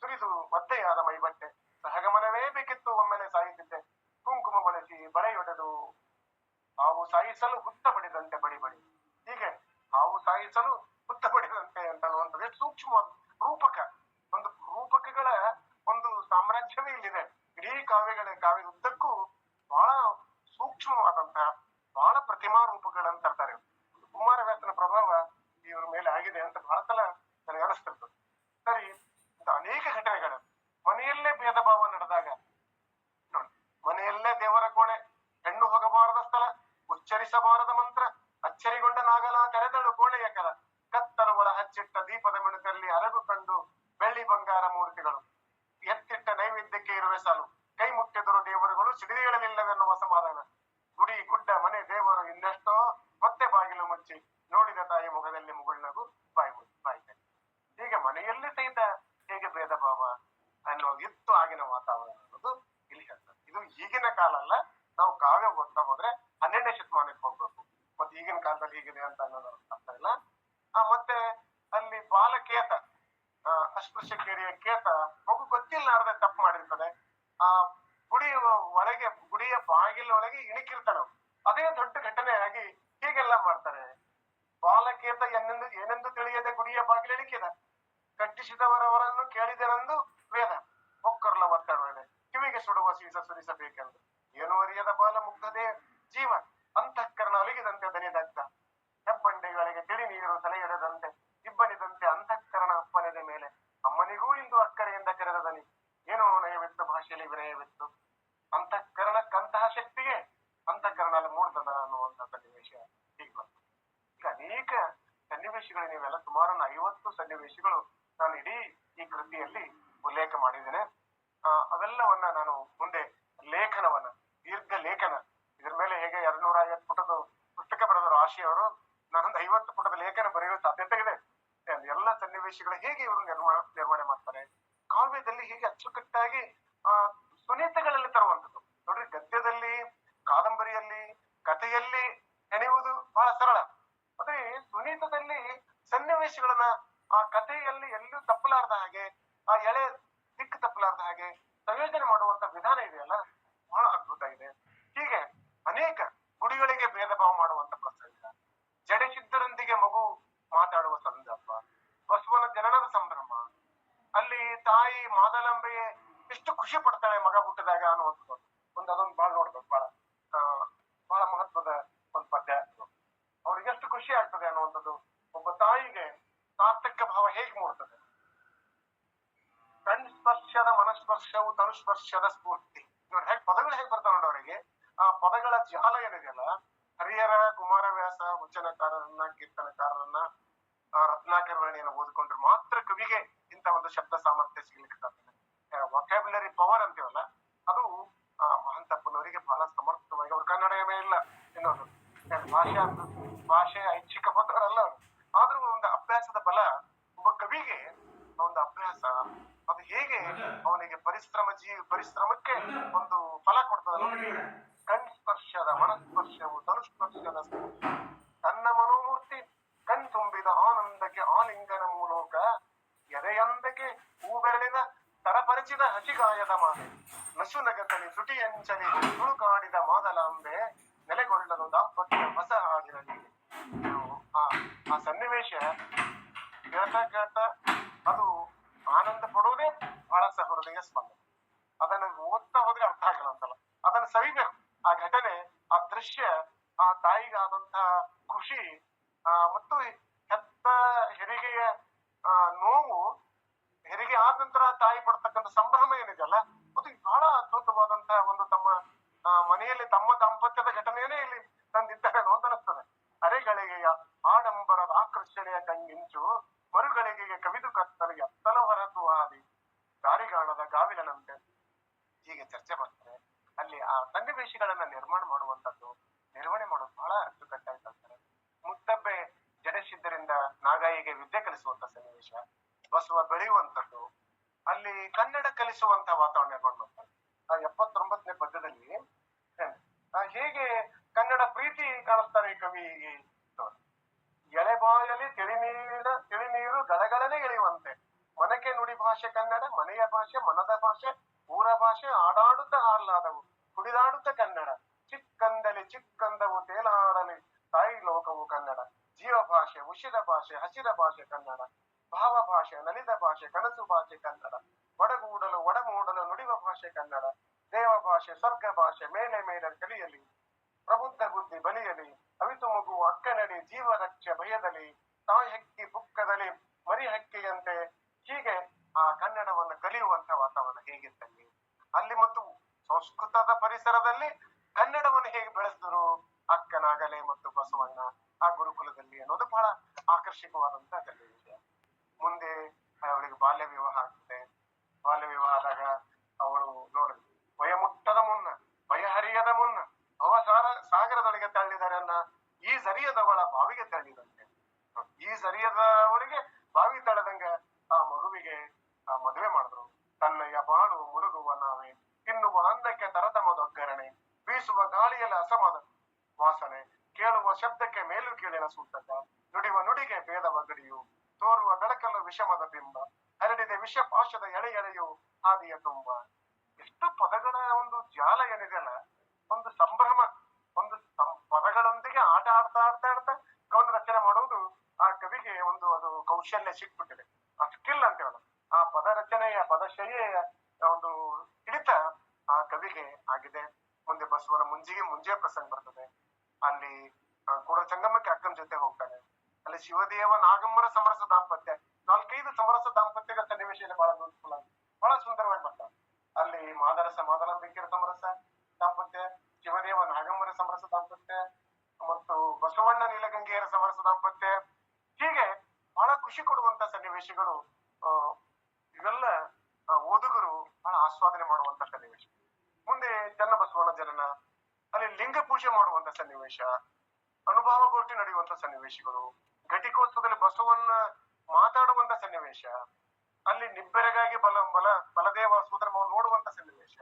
ಸುರಿದು ಒದ್ದೆಯಾದ ಮೈ ಬಟ್ಟೆ. ಸಹಗಮನವೇ ಬೇಕಿತ್ತು, ಒಮ್ಮೆಲೆ ಸಾಯುತ್ತಿದ್ದೆ. ಕುಂಕುಮ ಬಳಸಿ ಬಳೆಯೊಡೆದು ಹಾವು ಸಾಯಿಸಲು ಹುತ್ತ ಬಡಿದಂತೆ ಬಡಿ. ಹೀಗೆ ಹಾವು ಸಾಯಿಸಲು ಹುತ್ತ ಬಡಿದಂತೆ ಅಂತ ಅನ್ನುವಂಥದ್ದು ಎಷ್ಟು ಸೂಕ್ಷ್ಮವಾದ ರೂಪಕ. ಒಂದು ರೂಪಕಗಳ ಒಂದು ಸಾಮ್ರಾಜ್ಯವೇ ಇಲ್ಲಿದೆ. ಇಡೀ ಕಾವ್ಯದ ಉದ್ದಕ್ಕೂ ಬಹಳ ಸೂಕ್ಷ್ಮವಾದಂತಹ ಬಹಳ ಪ್ರತಿಮಾ ರೂಪಗಳಂತ ತರ್ತಾರೆ. ಕುಮಾರವ್ಯಾಸನ ಪ್ರಭಾವ ಇವ್ರ ಮೇಲೆ ಆಗಿದೆ ಅಂತ ಬಹಳ ಸಲ ನನಗೆ ಅನಿಸ್ತಿರ್ತದೆ. ಸರಿ, ಅನೇಕ ಘಟನೆಗಳು ಮನೆಯಲ್ಲೇ ಭೇದ ಭಾವ ನಡೆದಾಗ ನೋಡಿ, ಮನೆಯಲ್ಲೇ ದೇವರ ಕೋಣೆ, ಹೆಣ್ಣು ಹೋಗಬಾರದ ಸ್ಥಳ, ಉಚ್ಚರಿಸಬಾರದ ಮಂತ್ರ, ಅಚ್ಚರಿಗೊಂಡ ನಾಗಲ ತೆರೆದಳು ಕೋಣೆಯ ಕಲ. ಕತ್ತಲು ಒಳ ಹಚ್ಚಿಟ್ಟ ದೀಪದ ಮಿಣುಕಲ್ಲಿ ಅರಗು ಕಂಡು ಬೆಳ್ಳಿ ಬಂಗಾರ ಮೂರ್ತಿಗಳು. ಎತ್ತಿಟ್ಟ ನೈವೇದ್ಯಕ್ಕೆ ಇರುವೆ ಸಾಲು, ಕೈ ಮುಟ್ಟಿದರು ದೇವರುಗಳು ಸಿಡಿದೇಳಲಿಲ್ಲವೆನ್ನುವ ಸಮಾಧಾನ. ಗುಡಿ ಗುಡ್ಡ ಮನೆ ದೇವರು ಇನ್ನೆಷ್ಟೋ, ಮತ್ತೆ ಬಾಗಿಲು ಮುಚ್ಚಿ ನೋಡಿದ ತಾಯಿ ಮುಖದಲ್ಲಿ ಮುಗುಳ್ನಗು ಬಾಯಿ ಹೀಗೆ ಮನೆಯಲ್ಲಿ ಸಹಿತ ಹೇಗೆ ಭೇದ ಭಾವ ಅನ್ನೋ ಇತ್ತು ಆಗಿನ ವಾತಾವರಣ ಅನ್ನೋದು ಇಲ್ಲಿ ಹೇಳ್ತಾರೆ. ಇದು ಈಗಿನ ಕಾಲ ಅಲ್ಲ, ನಾವು ಕಾವ್ಯ ಓದ್ತಾ ಹೋದ್ರೆ 12ನೇ ಶತಮಾನಕ್ಕೆ ಹೋಗ್ಬೇಕು. ಮತ್ತೆ ಈಗಿನ ಕಾಲದಲ್ಲಿ ಹೀಗಿದೆ ಅಂತ ಅನ್ನೋದು ಅರ್ಥ ಇಲ್ಲ. ಮತ್ತೆ ಅಲ್ಲಿ ಬಾಲಕೇತ, ಅಸ್ಪೃಶ್ಯ ಕೇರಿಯ ಕೇತ, ಮಗು ಗೊತ್ತಿಲ್ಲಾರ್ದೆ ತಪ್ಪು ಮಾಡಿರ್ತದೆ. ಆ ಗುಡಿಯ ಬಾಗಿಲೊಳಗೆ ಇಣುಕಿರ್ತಾನೆ. ಅದೇ ದೊಡ್ಡ ಘಟನೆ ಆಗಿ ಹೀಗೆಲ್ಲ ಮಾಡ್ತಾರೆ. ಬಾಲಕೇತ ಏನೆಂದು ತಿಳಿಯದೆ ಗುಡಿಯ ಬಾಗಿಲು ಇಣುಕಿದ, ಕಟ್ಟಿಸಿದವರವರನ್ನು ಕೇಳಿದೆನೆಂದು ವೇದ. ಒಕ್ಕರ್ಲ ಒತ್ತಡ ಕಿವಿಗೆ ಸುಡುವ ಸೀಸ ಸುರಿಸಬೇಕೆಂದು, ಏನೋ ಅರಿಯದ ಬಾಲ ಮುಗ್ಧದೇ ಜೀವ, ಅಂತಃಕರಣ ಅಲಿಗಿದಂತೆ ದನಿದಗ್ಧ. ಹೆಬ್ಬಂಡೆಗಳಿಗೆ ತಿಳಿ ನೀರು ತಲೆ ಎಳೆದಂತೆ ಇಬ್ಬನಿದಂತೆ ಅಂತಃಕರಣ ಅಪ್ಪನೆದ ಮೇಲೆ. ಅಮ್ಮನಿಗೂ ಇಂದು ಅಕ್ಕರೆಯಿಂದ ಕರೆದ ದನಿ, ಏನೋ ನಯವಿತ್ತು ಭಾಷೆಯಲ್ಲಿ ವಿನಯವಿತ್ತು. ಸನ್ನಿವೇಶಗಳು ನೀವೆಲ್ಲ ಸುಮಾರು 50 ಸನ್ನಿವೇಶಗಳು ನಾನು ಇಡೀ ಈ ಕೃತಿಯಲ್ಲಿ ಉಲ್ಲೇಖ ಮಾಡಿದ್ದೇನೆ. ಅವೆಲ್ಲವನ್ನ ನಾನು ಮುಂದೆ ಲೇಖನವನ್ನ, ದೀರ್ಘ ಲೇಖನ, ಇದ್ರ ಮೇಲೆ ಹೇಗೆ 250 ಪುಟದ ಪುಸ್ತಕ ಬರೆದರು ಆಶಿಯವರು, ನಾನೊಂದು 50 ಪುಟದ ಲೇಖನ ಬರೆಯುವ ಸಾಧ್ಯತೆ ಇದೆ. ಎಲ್ಲ ಸನ್ನಿವೇಶಗಳು ಹೇಗೆ ಇವರು ನಿರ್ವಹಣೆ ಮಾಡ್ತಾರೆ, ಕಾವ್ಯದಲ್ಲಿ ಹೇಗೆ ಅಚ್ಚುಕಟ್ಟಾಗಿ ಸುನೀತಗಳಲ್ಲಿ ತರುವಂಥದ್ದು. ನೋಡ್ರಿ, ಗದ್ಯದಲ್ಲಿ, ಕಾದಂಬರಿಯಲ್ಲಿ, ಕಥೆಯಲ್ಲಿ ಹೆಣೆಯುವುದು ಬಹಳ ಸರಳ. ಆದ್ರೆ ಸುನೀತದಲ್ಲಿ ಸನ್ನಿವೇಶಗಳನ್ನ ಆ ಕಥೆಯಲ್ಲಿ ಎಲ್ಲೂ ತಪ್ಪಲಾರ್ದ ಹಾಗೆ, ಆ ಎಳೆ ದಿಕ್ಕು ತಪ್ಪಲಾರ್ದ ಹಾಗೆ ಸಂಯೋಜನೆ ಮಾಡುವಂತ ವಿಧಾನ ಇದೆಯಲ್ಲ, ಬಹಳ ಅದ್ಭುತ ಇದೆ. ಹೀಗೆ ಅನೇಕ ಗುಡಿಗಳಿಗೆ ಭೇದ ಭಾವ ಮಾಡುವಂತ ಪ್ರಸಂಗ, ಜಡೆಸಿದ್ದರೊಂದಿಗೆ ಮಗು ಮಾತಾಡುವ ಸಂದರ್ಭ, ಬಸವನ ಜನನದ ಸಂಭ್ರಮ, ಅಲ್ಲಿ ತಾಯಿ ಮಾದಲಾಂಬೆಗೆ ಎಷ್ಟು ಖುಷಿ ಪಡ್ತಾಳೆ ಮಗ ಹುಟ್ಟಿದಾಗ ಅನ್ನುವಂಥದ್ದು ಅದೊಂದು ಬಹಳ ನೋಡ್ಬೇಕು, ಬಹಳ ಮಹತ್ವದ ಒಂದು ಪದ್ಯ. ಅವ್ರಿಗೆ ಎಷ್ಟು ಖುಷಿ ಆಗ್ತದೆ ಅನ್ನುವಂಥದ್ದು, ಒಬ್ಬ ತಾಯಿಗೆ ಸಾರ್ಥಕ್ಯ ಭಾವ ಹೇಗೆ ಮೂಡ್ತದೆ. ಕಣ್ಸ್ಪರ್ಶದ ಮನಸ್ಪರ್ಶವು ತನುಸ್ಪರ್ಶದ ಸ್ಫೂರ್ತಿ. ನೋಡಿ ಹೇಗೆ ಪದಗಳು ಹೇಗೆ ಬರ್ತಾವ ನೋಡಿ ಅವರಿಗೆ. ಆ ಪದಗಳ ಜಾಲ ಏನಿದೆಯಲ್ಲ, ಹರಿಹರ, ಕುಮಾರವ್ಯಾಸ, ವಚನಕಾರರನ್ನ, ಕೀರ್ತನಕಾರರನ್ನ, ರತ್ನಾಕರಣಿಯನ್ನು ಓದಿಕೊಂಡ್ರೆ ಮಾತ್ರ ಕವಿಗೆ ಇಂಥ ಒಂದು ಶಬ್ದ ಸಾಮರ್ಥ್ಯ ಸಿಗ್ಲಿಕ್ಕೆ ಸಾಧ್ಯ. ವೊಕ್ಯಾಬ್ಯುಲರಿ ಪವರ್ ಅಂತೀವಲ್ಲ, ಅದು ಮಹಂತಪ್ಪನವರಿಗೆ ಬಹಳ ಸಮರ್ಥವಾಗಿ, ಅವ್ರ ಕನ್ನಡ ಇಲ್ಲ ಇನ್ನೊಂದು ಭಾಷೆ ಐಚ್ಛಿಕ ಪದವರಲ್ಲ ಅವರು, ಆದ್ರೂ ಒಂದು ಅಭ್ಯಾಸದ ಬಲ. ಒಬ್ಬ ಕವಿಗೆ ಒಂದು ಅಭ್ಯಾಸ ಅದು ಹೇಗೆ ಅವನಿಗೆ ಪರಿಶ್ರಮಕ್ಕೆ ಒಂದು ಫಲ ಕೊಡ್ತದೆ. ಕಣ್ಸ್ಪರ್ಶದ ಮನಸ್ಪರ್ಶವು ತನುಸ್ಪರ್ಶದ ಸ್ಫೂರ್ತಿ, ತನ್ನ ಮನೋಮೂರ್ತಿ ಕಣ್ ತುಂಬಿದ ಆನಂದಕ್ಕೆ ಆಲಿಂಗನ ಮೂಲಕ ಎದೆಯಂದಕ್ಕೆ ಹೂಬೆರಳಿನ ತರಪರಿಚಿದ ಹಸಿಗಾಯದ ಮಾದೆ, ನಸುನಗತಲಿ ತುಟಿಯಂಚಲಿ ತುಳುಕಾಡಿದ ಮಾದಲಾಂಬೆ, ನೆಲೆಗೊಳ್ಳಲು ದಾಂಪತ್ಯ ಹೊಸ ಹಾದಿರಲಿ. ಆ ಸನ್ನಿವೇಶ ಕೇಳ್ತಾ ಅದು ಆನಂದ ಪಡುವುದೇ ಬಹಳ ಸಹೃದಯ ಸ್ಪಂದನೆ. ಅದನ್ನು ಓದ್ತಾ ಹೋದ್ರೆ ಅರ್ಥ ಆಗಲ್ಲ ಅಂತಲ್ಲ, ಅದನ್ನು ಸವಿಬೇಕು. ಆ ಘಟನೆ, ಆ ದೃಶ್ಯ, ಆ ತಾಯಿಗಾದಂತಹ ಖುಷಿ, ಮತ್ತು ಹೆತ್ತ ಹೆರಿಗೆಯ ನೋವು, ಹೆರಿಗೆ ಆದ ನಂತರ ತಾಯಿ ಪಡ್ತಕ್ಕಂಥ ಸಂಭ್ರಮ ಏನಿದೆಯಲ್ಲ, ಅದು ಬಹಳ ಅದ್ಭುತವಾದಂತಹ ಒಂದು ತಮ್ಮ ಮನೆಯಲ್ಲಿ ತಮ್ಮ ದಾಂಪತ್ಯದ ಘಟನೆಯೇ ಇಲ್ಲಿ ತಂದಿದ್ದಾರೆ ಅಂತ ಅನಿಸ್ತದೆ. ಅರೆಗಳಿಗೆಯ ಆಡಂಬರದ ಆಕರ್ಷಣೆಯ ಕಂಗಿಂಚು, ಮರುಗಳಿಗೆಗೆ ಕವಿದು ಕತ್ತಲಿಗೆ ಅತ್ತಲ ಹೊರತು ಹಾದಿ, ದಾರಿಗಾಣದ ಗಾವಿಲನಂತೆ. ಹೀಗೆ ಚರ್ಚೆ ಮಾಡ್ತಾರೆ. ಅಲ್ಲಿ ಆ ಸನ್ನಿವೇಶಗಳನ್ನ ನಿರ್ಮಾಣ ಮಾಡುವಂತದ್ದು, ನಿರ್ವಹಣೆ ಮಾಡೋದು ಬಹಳ ಅಚ್ಚುಕಟ್ಟಾಗಿ ಕಲ್ತಾರೆ. ಮುತ್ತಬ್ಬೆ ಜಡಸಿದ್ದರಿಂದ ನಾಗಾಯಿಗೆ ವಿದ್ಯೆ ಕಲಿಸುವಂತ ಸನ್ನಿವೇಶ, ಬಸವ ಬೆಳೆಯುವಂಥದ್ದು, ಅಲ್ಲಿ ಕನ್ನಡ ಕಲಿಸುವಂತ ವಾತಾವರಣ ನಿರ್ಮಾಣ ಮಾಡ್ತಾರೆ. ಆ 79ನೇ ಪದ್ಯದಲ್ಲಿ ಹೇಗೆ ಕನ್ನಡ ಪ್ರೀತಿ ಕಾಣಿಸ್ತಾರೆ ಈ ಕವಿಗೆ. ಎಳೆಬಾಯಲಿ ತಿಳಿನೀರು ಗಲಗಲನೆ ಎಳೆಯುವಂತೆ, ಮನಕ್ಕೆ ನುಡಿ ಭಾಷೆ ಕನ್ನಡ, ಮನೆಯ ಭಾಷೆ, ಮನದ ಭಾಷೆ, ಊರ ಭಾಷೆ, ಆಡಾಡುತ್ತ ಹಾರ್ಲಾದವು, ಕುಡಿದಾಡುತ್ತ ಕನ್ನಡ, ಚಿಕ್ಕಂದಲಿ ಚಿಕ್ಕಂದವು ತೇಲಾಡಲಿ ತಾಯಿ ಲೋಕವು ಕನ್ನಡ, ಜೀವ ಭಾಷೆ, ಉಶಿರ ಭಾಷೆ, ಹಸಿರ ಭಾಷೆ ಕನ್ನಡ, ಭಾವ ಭಾಷೆ, ನಲಿದ ಭಾಷೆ, ಕನಸು ಭಾಷೆ ಕನ್ನಡ, ಒಡಗೂಡಲು ಒಡಮೂಡಲು ನುಡಿವ ಭಾಷೆ ಕನ್ನಡ, ದೇವ ಭಾಷೆ, ಸ್ವರ್ಗ ಭಾಷೆ, ಮೇಲೆ ಮೇಲೆ ಕಲಿಯಲಿ, ಪ್ರಬುದ್ಧ ಬುದ್ಧಿ ಬಲಿಯಲಿ, ಅವಿತು ಮಗು ಅಕ್ಕನಡಿ, ಜೀವ ರಕ್ಷೆ ಭಯದಲ್ಲಿ, ತಾಯಿ ಹಕ್ಕಿ ಬುಕ್ಕದಲ್ಲಿ ಮರಿ ಹಕ್ಕಿಯಂತೆ. ಹೀಗೆ ಆ ಕನ್ನಡವನ್ನು ಕಲಿಯುವಂತ ವಾತಾವರಣ ಹೇಗಿತ್ತಲ್ಲಿ ಅಲ್ಲಿ, ಮತ್ತು ಸಂಸ್ಕೃತದ ಪರಿಸರದಲ್ಲಿ ಕನ್ನಡವನ್ನು ಹೇಗೆ ಬೆಳೆಸಿದ್ರು ಅಕ್ಕನಾಗಲೆ ಮತ್ತು ಬಸವಣ್ಣ ಆ ಗುರುಕುಲದಲ್ಲಿ ಅನ್ನೋದು ಬಹಳ ಆಕರ್ಷಕವಾದಂತಹ ವಿಷಯ. ಮುಂದೆ ಅವಳಿಗೆ ಬಾಲ್ಯ ವಿವಾಹ ಆಗ್ತದೆ. ಬಾಲ್ಯ ವಿವಾಹ ಆದಾಗ ಅವಳು ನೋಡಿ, ವಯಮುಟ್ಟದ ಮುನ್ನ, ಭಯಹರಿಯದ ಮುನ್ನ ಸಾಗರದೊಳಗೆ ತಳ್ಳಿದರೆ ಅನ್ನ ಈ ಸರಿಯದವಳ ಬಾವಿಗೆ ತಳ್ಳಿದಂತೆ. ಈ ಸರಿಯದವಳಿಗೆ ಬಾವಿ ತಳ್ಳದಂಗ ಆ ಮಗುವಿಗೆ ಮದುವೆ ಮಾಡಿದ್ರು. ತನ್ನಯ್ಯ ಬಾಳು ಮುಳುಗುವ ನಾವೇ, ತಿನ್ನುವ ಅನ್ನಕ್ಕೆ ತರತಮದೊಗ್ಗರಣೆ, ಬೀಸುವ ಗಾಳಿಯಲ್ಲಿ ಅಸಮದ ವಾಸನೆ, ಕೇಳುವ ಶಬ್ದಕ್ಕೆ ಮೇಲು ಕೀಳಿನ ಸೂತಕ, ನುಡಿಯುವ ನುಡಿಗೆ ಭೇದವ ಗಡಿಯು, ತೋರುವ ಬೆಳಕಲ್ಲೂ ವಿಷಮದ ಬಿಂಬ, ಹರಡಿದೆ ವಿಷ ಪಾಶದ ಎಳೆ ಎಳೆಯು ಹಾದಿಯ ತುಂಬ. ಎಷ್ಟು ಪದಗಳ ಒಂದು ಜಾಲ ಏನಿದೆಯಲ್ಲ, ಒಂದು ಸಂಭ್ರಮ, ಒಂದು ಪದಗಳೊಂದಿಗೆ ಆಟ ಆಡ್ತಾ ಕವನ ರಚನೆ ಮಾಡುವುದು ಆ ಕವಿಗೆ ಒಂದು ಅದು ಕೌಶಲ್ಯ ಸಿಕ್ಬಿಟ್ಟಿದೆ. ಆ ಸ್ಕಿಲ್ ಅಂತೇವಲ್ಲ, ಆ ಪದ ರಚನೆಯ ಪದಶೈಲಿಯ ಒಂದು ಹಿಡಿತ ಆ ಕವಿಗೆ ಆಗಿದೆ. ಮುಂದೆ ಬಸವನ ಮುಂಜೆ ಪ್ರಸಂಗ ಬರ್ತದೆ. ಅಲ್ಲಿ ಕೂಡ ಸಂಗಮಕ್ಕೆ ಅಕ್ಕನ ಜೊತೆ ಹೋಗ್ತಾನೆ. ಅಲ್ಲಿ ಶಿವದೇವ ನಾಗಮ್ಮರ ಸಮರಸ ದಾಂಪತ್ಯ, 4-5 ಸಮರಸ ದಾಂಪತ್ಯಗಳ ಸನ್ನಿವೇಶ ಬಹಳ ಬ್ಯೂಟಿಫುಲ್ ಆಗಿ, ಬಹಳ ಸುಂದರವಾಗಿ ಬರ್ತಾರೆ. ಅಲ್ಲಿ ಮಾದಲಾಂಬಿಕೆಯರ ಸಮರಸ ದಾಂಪತ್ಯ, ಶಿವದೇವ ನಾಗಮ್ಮರ ಸಮರಸ ದಾಂಪತ್ಯ, ಮತ್ತು ಬಸವಣ್ಣ ನೀಲಗಂಗೆಯರ ಸಮರಸ ದಾಂಪತ್ಯ. ಹೀಗೆ ಸನ್ನಿವೇಶಗಳು ಆ ಇವೆಲ್ಲ ಓದುಗರು ಬಹಳ ಆಸ್ವಾದನೆ ಮಾಡುವಂತ ಸನ್ನಿವೇಶ. ಮುಂದೆ ಚನ್ನಬಸವಣ್ಣ ಜನನ, ಅಲ್ಲಿ ಲಿಂಗ ಪೂಜೆ ಮಾಡುವಂತ ಸನ್ನಿವೇಶ, ಅನುಭವಗೋಷ್ಠಿ ನಡೆಯುವಂತ ಸನ್ನಿವೇಶಗಳು, ಘಟಿಕೋತ್ಸವದಲ್ಲಿ ಬಸವಣ್ಣ ಮಾತಾಡುವಂತ ಸನ್ನಿವೇಶ, ಅಲ್ಲಿ ನಿಬ್ಬೆರಗಾಗಿ ಬಲದೇವ ಸೋದರಮವನ್ನು ನೋಡುವಂತ ಸನ್ನಿವೇಶ,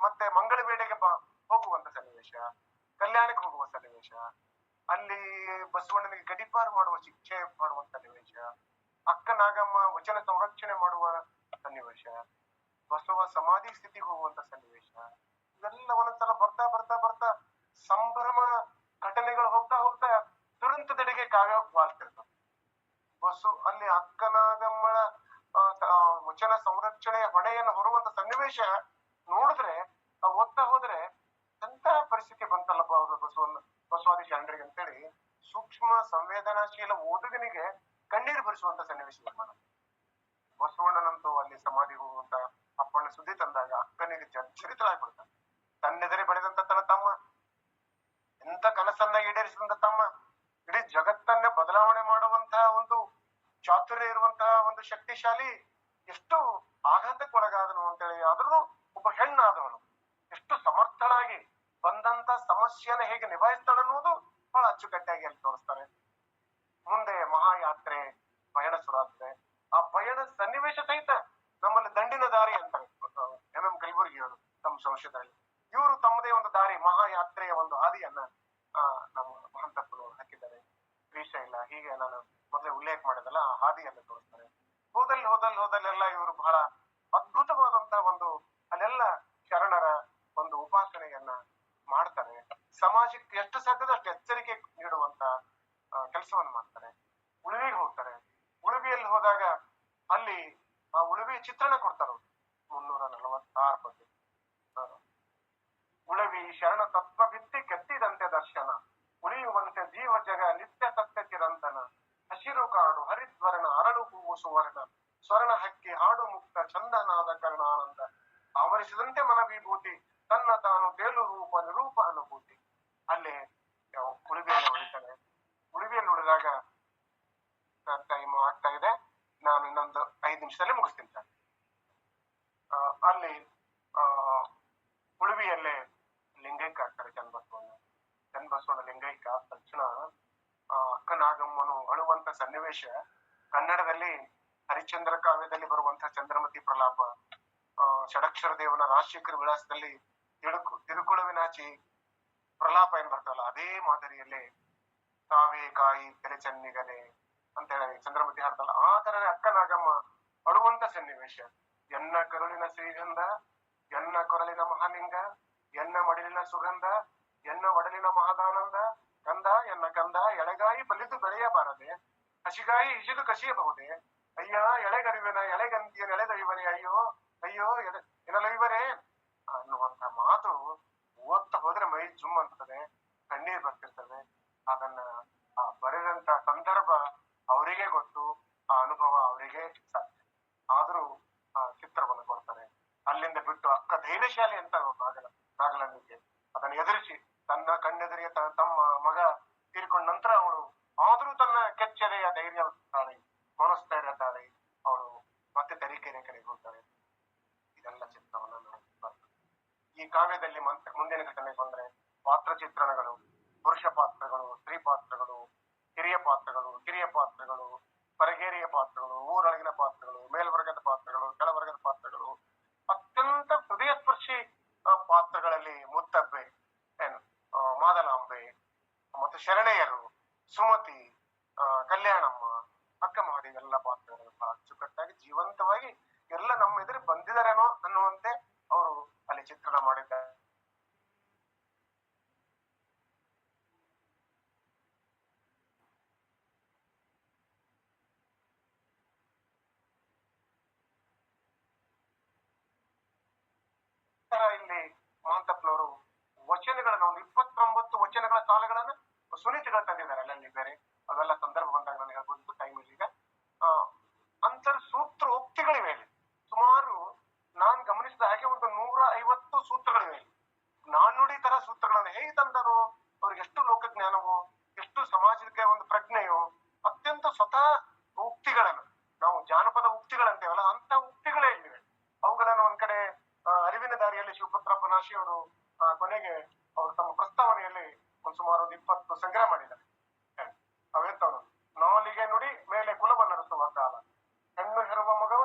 ಮತ್ತೆ ಮಂಗಳ ವೇಳೆಗೆ ಹೋಗುವಂತ ಸನ್ನಿವೇಶ, ಕಲ್ಯಾಣಕ್ಕೆ ಹೋಗುವ ಸನ್ನಿವೇಶ, ಅಲ್ಲಿ ಬಸವಣ್ಣನಿಗೆ ಗಡಿಪಾರು ಮಾಡುವ ಶಿಕ್ಷೆ ಮಾಡುವ ಸನ್ನಿವೇಶ, ಅಕ್ಕ ನಾಗಮ್ಮ ವಚನ ಸಂರಕ್ಷಣೆ ಮಾಡುವ ಸನ್ನಿವೇಶ, ಬಸವ ಸಮಾಧಿ ಸ್ಥಿತಿಗೆ ಹೋಗುವಂತ ಸನ್ನಿವೇಶ, ಇವೆಲ್ಲ ಒಂದೊಂದ್ಸಲ ಬರ್ತಾ ಬರ್ತಾ ಬರ್ತಾ ಸಂಭ್ರಮ ಘಟನೆಗಳು ಹೋಗ್ತಾ ಹೋಗ್ತಾ ದುರಂತದೆಡೆಗೆ ಕಾವ್ಯ ವಾಲ್ತಿರ್ತದೆ. ಅಲ್ಲಿ ಅಕ್ಕನಾಗಮ್ಮಳ ವಚನ ಸಂರಕ್ಷಣೆಯ ಹೊಣೆಯನ್ನು ಹೊರುವಂತ ಸನ್ನಿವೇಶ ನೋಡಿದ್ರೆ ಓದ್ತಾ ಹೋದ್ರೆ ಎಂತ ಪರಿಸ್ಥಿತಿ ಬಂತಲ್ಲ ಬಸವಾದಿ ಶರಣರಿಗೆ ಅಂತೇಳಿ ಸೂಕ್ಷ್ಮ ಸಂವೇದನಾಶೀಲ ಓದುಗನಿಗೆ ಕಣ್ಣೀರು ಬರಿಸುವಂತ ಸನ್ನಿವೇಶ ನಿರ್ಮಾಣ. ಬಸವಣ್ಣನಂತೂ ಅಲ್ಲಿ ಸಮಾಧಿಗೆ ಹೋಗುವಂತ ಅಪ್ಪಣ್ಣ ಸುದ್ದಿ ತಂದಾಗ ಅಕ್ಕನಿಗೆ ಜರ್ಜರಿತರಾಗ್ಬಿಡ್ತಾನೆ. ತನ್ನೆದರೆ ಬೆಳೆದಂತ ತನ್ನ ತಮ್ಮ, ಎಂತ ಕನಸನ್ನ ಈಡೇರಿಸಿದಂತ ತಮ್ಮ, ಇಡೀ ಜಗತ್ತನ್ನ ಬದಲಾವಣೆ ಮಾಡುವಂತಹ ಒಂದು ಚಾತುರ್ಯ ಇರುವಂತಹ ಒಂದು ಶಕ್ತಿಶಾಲಿ ಎಷ್ಟು ಆಘಾತಕ್ಕೊಳಗಾದನು ಅಂತೇಳಿ, ಆದ್ರೂ ಒಬ್ಬ ಹೆಣ್ಣಾದವನು ಎಷ್ಟು ಸಮರ್ಥಳಾಗಿ ಬಂದಂತ ಸಮಸ್ಯೆನ ಹೇಗೆ ನಿಭಾಯಿಸ್ತಾಳೆ ಅನ್ನೋದು ಬಹಳ ಅಚ್ಚುಕಟ್ಟಾಗಿ ಅಲ್ಲಿ ತೋರಿಸ್ತಾರೆ. ಮುಂದೆ ಮಹಾಯಾತ್ರೆ ಪಯಣ ಶುರುವಾಗ್ತದೆ. ಆ ಪಯಣ ಸನ್ನಿವೇಶ ಸಹಿತ ನಮ್ಮಲ್ಲಿ ದಂಡಿನ ದಾರಿ ಅಂತಾರೆ ಎಂ ಕಲಬುರ್ಗಿಯವರು ತಮ್ಮ ಸಂಶೋಧನೆಯಲ್ಲಿ. ಇವರು ತಮ್ಮದೇ ಒಂದು ದಾರಿ, ಮಹಾಯಾತ್ರೆಯ ಒಂದು ಹಾದಿಯನ್ನ ನಮ್ಮ ಮಹಂತಪ್ಪರು ಹಾಕಿದ್ದಾರೆ. ಶ್ರೀಶೈಲ, ಹೀಗೆ ನಾನು ಮೊದಲೇ ಉಲ್ಲೇಖ ಮಾಡಿದಲ್ಲ, ಆ ಹಾದಿಯನ್ನು ತೋರಿಸ್ತಾರೆ. ಹೋದಲ್ಲೆಲ್ಲ ಇವರು ಬಹಳ ಅದ್ಭುತವಾದಂತಹ ಒಂದು ಅಲ್ಲೆಲ್ಲ ಶರಣರ ಒಂದು ಉಪಾಸನೆಯನ್ನ ಮಾಡ್ತಾರೆ. ಸಮಾಜಕ್ಕೆ ಎಷ್ಟು ಸಾಧ್ಯದ ಅಷ್ಟು ಎಚ್ಚರಿಕೆ ನೀಡುವಂತ ಕೆಲಸವನ್ನು ಮಾಡ್ತಾರೆ. ಉಳುವಿಗೆ ಹೋಗ್ತಾರೆ. ಉಳುವಿಯಲ್ಲಿ ಹೋದಾಗ ಅಲ್ಲಿ ಆ ಉಳುವಿ ಚಿತ್ರಣ ಕೊಡ್ತಾರೆ 346 ಬಗ್ಗೆ. ಉಳುವಿ ಶರಣ ತತ್ವ ಬಿತ್ತಿ ಕೆತ್ತಿದಂತೆ ದರ್ಶನ, ಉಳಿಯುವಂತೆ ಜೀವ ಜಗ ನಿತ್ಯ ಸತ್ಯ ಚಿರಂತನ, ಹಸಿರು ಕಾಡು ಹರಿದ್ವರ್ಣ ಅರಳು ಹೂವು ಸುವರ್ಣ, ಸ್ವರ್ಣ ಹಕ್ಕಿ ಹಾಡು ಮುಕ್ತ ಚಂದನಾದ ಕರ್ಣಾನಂದ, ಆವರಿಸಿದಂತೆ ಮನವಿಭೂತಿ ತನ್ನ ತಾನು ತೇಲು ರೂಪ ನಿರೂಪ ಅನುಭೂತಿ. ಅಲ್ಲಿ ಉಳುವಿಯಲ್ಲಿ ಉಳಿತಾರೆ. ಉಳುವಿಯಲ್ಲಿ ಉಳಿದಾಗ ಟೈಮ್ ಆಗ್ತಾ ಇದೆ, ನಾನು ಇನ್ನೊಂದು 5 ನಿಮಿಷದಲ್ಲಿ ಮುಗಿಸ್ತೀನಿ ಸರ್. ಅಲ್ಲಿ ಉಳುವಿಯಲ್ಲೇ ಲಿಂಗೈಕ್ಯ ಆಗ್ತಾರೆ ಚನ್ನಬಸವಣ್ಣ ಲಿಂಗೈಕ್ಯ ಆದ ತಕ್ಷಣ ಅಕ್ಕನಾಗಮ್ಮನು ಅಳುವಂತ ಸನ್ನಿವೇಶ ಕನ್ನಡದಲ್ಲಿ ಹರಿಶ್ಚಂದ್ರ ಕಾವ್ಯದಲ್ಲಿ ಬರುವಂತಹ ಚಂದ್ರಮತಿ ಪ್ರಲಾಪ, ಷಡಕ್ಷರ ದೇವನ ರಾಜಶೇಖರ ವಿಳಾಸದಲ್ಲಿ ತಿರುಕುಳುವಿನಾಚಿ ಪ್ರಲಾಪ ಏನ್ ಬರ್ತವಲ್ಲ, ಅದೇ ಮಾದರಿಯಲ್ಲಿ ತಾವೇ ಕಾಯಿ ತೆರೆ ಚೆನ್ನಿಗಲೆ ಅಂತ ಹೇಳಿ ಚಂದ್ರಮತಿ ಹಾಡ್ತಲ್ಲ, ಆ ತರ ಅಕ್ಕನಾಗಮ್ಮ ಅಳುವಂತ ಸನ್ನಿವೇಶ. ಎನ್ನ ಕರುಳಿನ ಶ್ರೀಗಂಧ, ಎನ್ನ ಕೊರಳಿನ ಮಹಾಲಿಂಗ, ಎನ್ನ ಮಡಿಲಿನ ಸುಗಂಧ, ಎನ್ನ ಒಡಲಿನ ಮಹದಾನಂದ, ಕಂದ ಎನ್ನ ಕಂದ ಎಳೆಗಾಯಿ ಬಲಿದು ಬೆಳೆಯಬಾರದೆ, ಹಸಿಗಾಯಿ ಇಸಿದು ಕಸಿಯಬಹುದೇ, ಅಯ್ಯ ಎಳೆಗರಿವಿನ ಎಳೆಗಂತಿಯ ಎಳೆದೈವರೇ, ಅಯ್ಯೋ ಅಯ್ಯೋ ಎನಲೈವರೇ ಅನ್ನುವಂತ ಮಾತು ಓದ್ತಾ ಹೋದ್ರೆ ಮೈ ಜುಮ್ ಅಂತದೆ, ಕಣ್ಣೀರ್ ಬರ್ತಿರ್ತದೆ. ಅದನ್ನ ಬರೆದಂತ ಸಂದರ್ಭ ಅವರಿಗೆ ಗೊತ್ತು, ಆ ಅನುಭವ ಅವರಿಗೆ ಸಾಧ್ಯ. ಆದ್ರೂ ಆ ಚಿತ್ರವನ್ನು ಕೊಡ್ತಾರೆ. ಅಲ್ಲಿಂದ ಬಿಟ್ಟು ಅಕ್ಕ ಧೈರ್ಯಶಾಲಿ ಅಂತ ನಾಗಲಂಬಿಕೆ ಅದನ್ನು ಎದುರಿಸಿ ತನ್ನ ಕಣ್ಣೆದುರಿಗೆ ತಮ್ಮ ಮಗ ತೀರ್ಕೊಂಡ ನಂತರ ಅವಳು ಆದ್ರೂ ತನ್ನ ಕೆಚ್ಚೆದೆಯ ಧೈರ್ಯ ತಾಳಿ, ಮನಸ್ಥೈರ್ಯ ತಾಳಿ ಅವಳು ಮತ್ತೆ ತರೀಕೆರೆ ಕಡೆಗೆ ಹೋಗ್ತಾಳೆ. ಇದೆಲ್ಲ ಚಿತ್ರವನ್ನ ಈ ಕಾವ್ಯದಲ್ಲಿ ಮುಂದಿನ ಘಟನೆ ಬಂದ್ರೆ ಪಾತ್ರ ಚಿತ್ರಣಗಳು, ಪುರುಷ ಪಾತ್ರಗಳು, ಸ್ತ್ರೀ ಪಾತ್ರಗಳು, ಹಿರಿಯ ಪಾತ್ರಗಳು, ಪರಗೇರಿಯ ಪಾತ್ರಗಳು, ಊರೊಳಗಿನ ಪಾತ್ರಗಳು, ಮೇಲ್ವರ್ಗದ ಪಾತ್ರಗಳು, ಕೆಳವರ್ಗದ ಪಾತ್ರಗಳು, ಅತ್ಯಂತ ಹೃದಯ ಸ್ಪರ್ಶಿ ಪಾತ್ರಗಳಲ್ಲಿ ಮುತ್ತಬ್ಬೆ, ಮಾದಲಾಂಬೆ ಮತ್ತು ಶರಣೆಯರು, ಸುಮತಿ, ಕಲ್ಯಾಣಮ್ಮ, ಅಕ್ಕ ಮಹಡಿ, ಎಲ್ಲ ಪಾತ್ರಗಳು ಬಹಳ ಅಚ್ಚುಕಟ್ಟಾಗಿ ಜೀವಂತವಾಗಿ ಎಲ್ಲ ನಮ್ಮ ಎದುರು ಬಂದಿದ್ದಾರೇನೋ ಅನ್ನುವಂತೆ ಅವರು ಅಲ್ಲಿ ಚಿತ್ರಣ ಮಾಡಿದ್ದಾರೆ. ಇಲ್ಲಿ ಮಹಂತಪ್ಪನವರು ವಚನಗಳನ್ನ ಒಂದು 29 ವಚನಗಳ ಸಾಲುಗಳನ್ನ ಸುನೀತಿಗಳು ತಂದಿದ್ದಾರೆ ಅಲ್ಲಲ್ಲಿ ಬೇರೆ. ಅವೆಲ್ಲ ಸಂದರ್ಭ ಬಂದಾಗ ನಾನು ಹೇಳ್ಬೋದು, ಟೈಮ್ ಇಲ್ಲ ಈಗ. ಅಂತರ್ ಸೂತ್ರೋಕ್ತಿಗಳಿವೆ ಇಲ್ಲಿ ಸುಮಾರು. ನಾನ್ ಗಮನಿಸಿದ ಹಾಗೆ ಒಂದು 150 ಸೂತ್ರಗಳಿವೆ. 400 ತರ ಸೂತ್ರಗಳನ್ನ ಹೇಗೆ ತಂದರು, ಅವ್ರಿಗೆ ಎಷ್ಟು ಲೋಕಜ್ಞಾನವೋ, ಎಷ್ಟು ಸಮಾಜಕ್ಕೆ ಒಂದು ಪ್ರಜ್ಞೆಯೋ, ಅತ್ಯಂತ ಸ್ವತಃ ಉಕ್ತಿಗಳು ಭಾಷೆಯವರು ಕೊನೆಗೆ ಅವರು ತಮ್ಮ ಪ್ರಸ್ತಾವನೆಯಲ್ಲಿ ಸುಮಾರು 20 ಸಂಗ್ರಹ ಮಾಡಿದ್ದಾರೆ. ಅವೆಂತವ್ರು ನಾಲಿಗೆ ನುಡಿ ಮೇಲೆ ಕುಲವನ್ನರಿಸುವ ಕಾಲ, ಹೆಣ್ಣು ಹೆರುವ ಮಗವ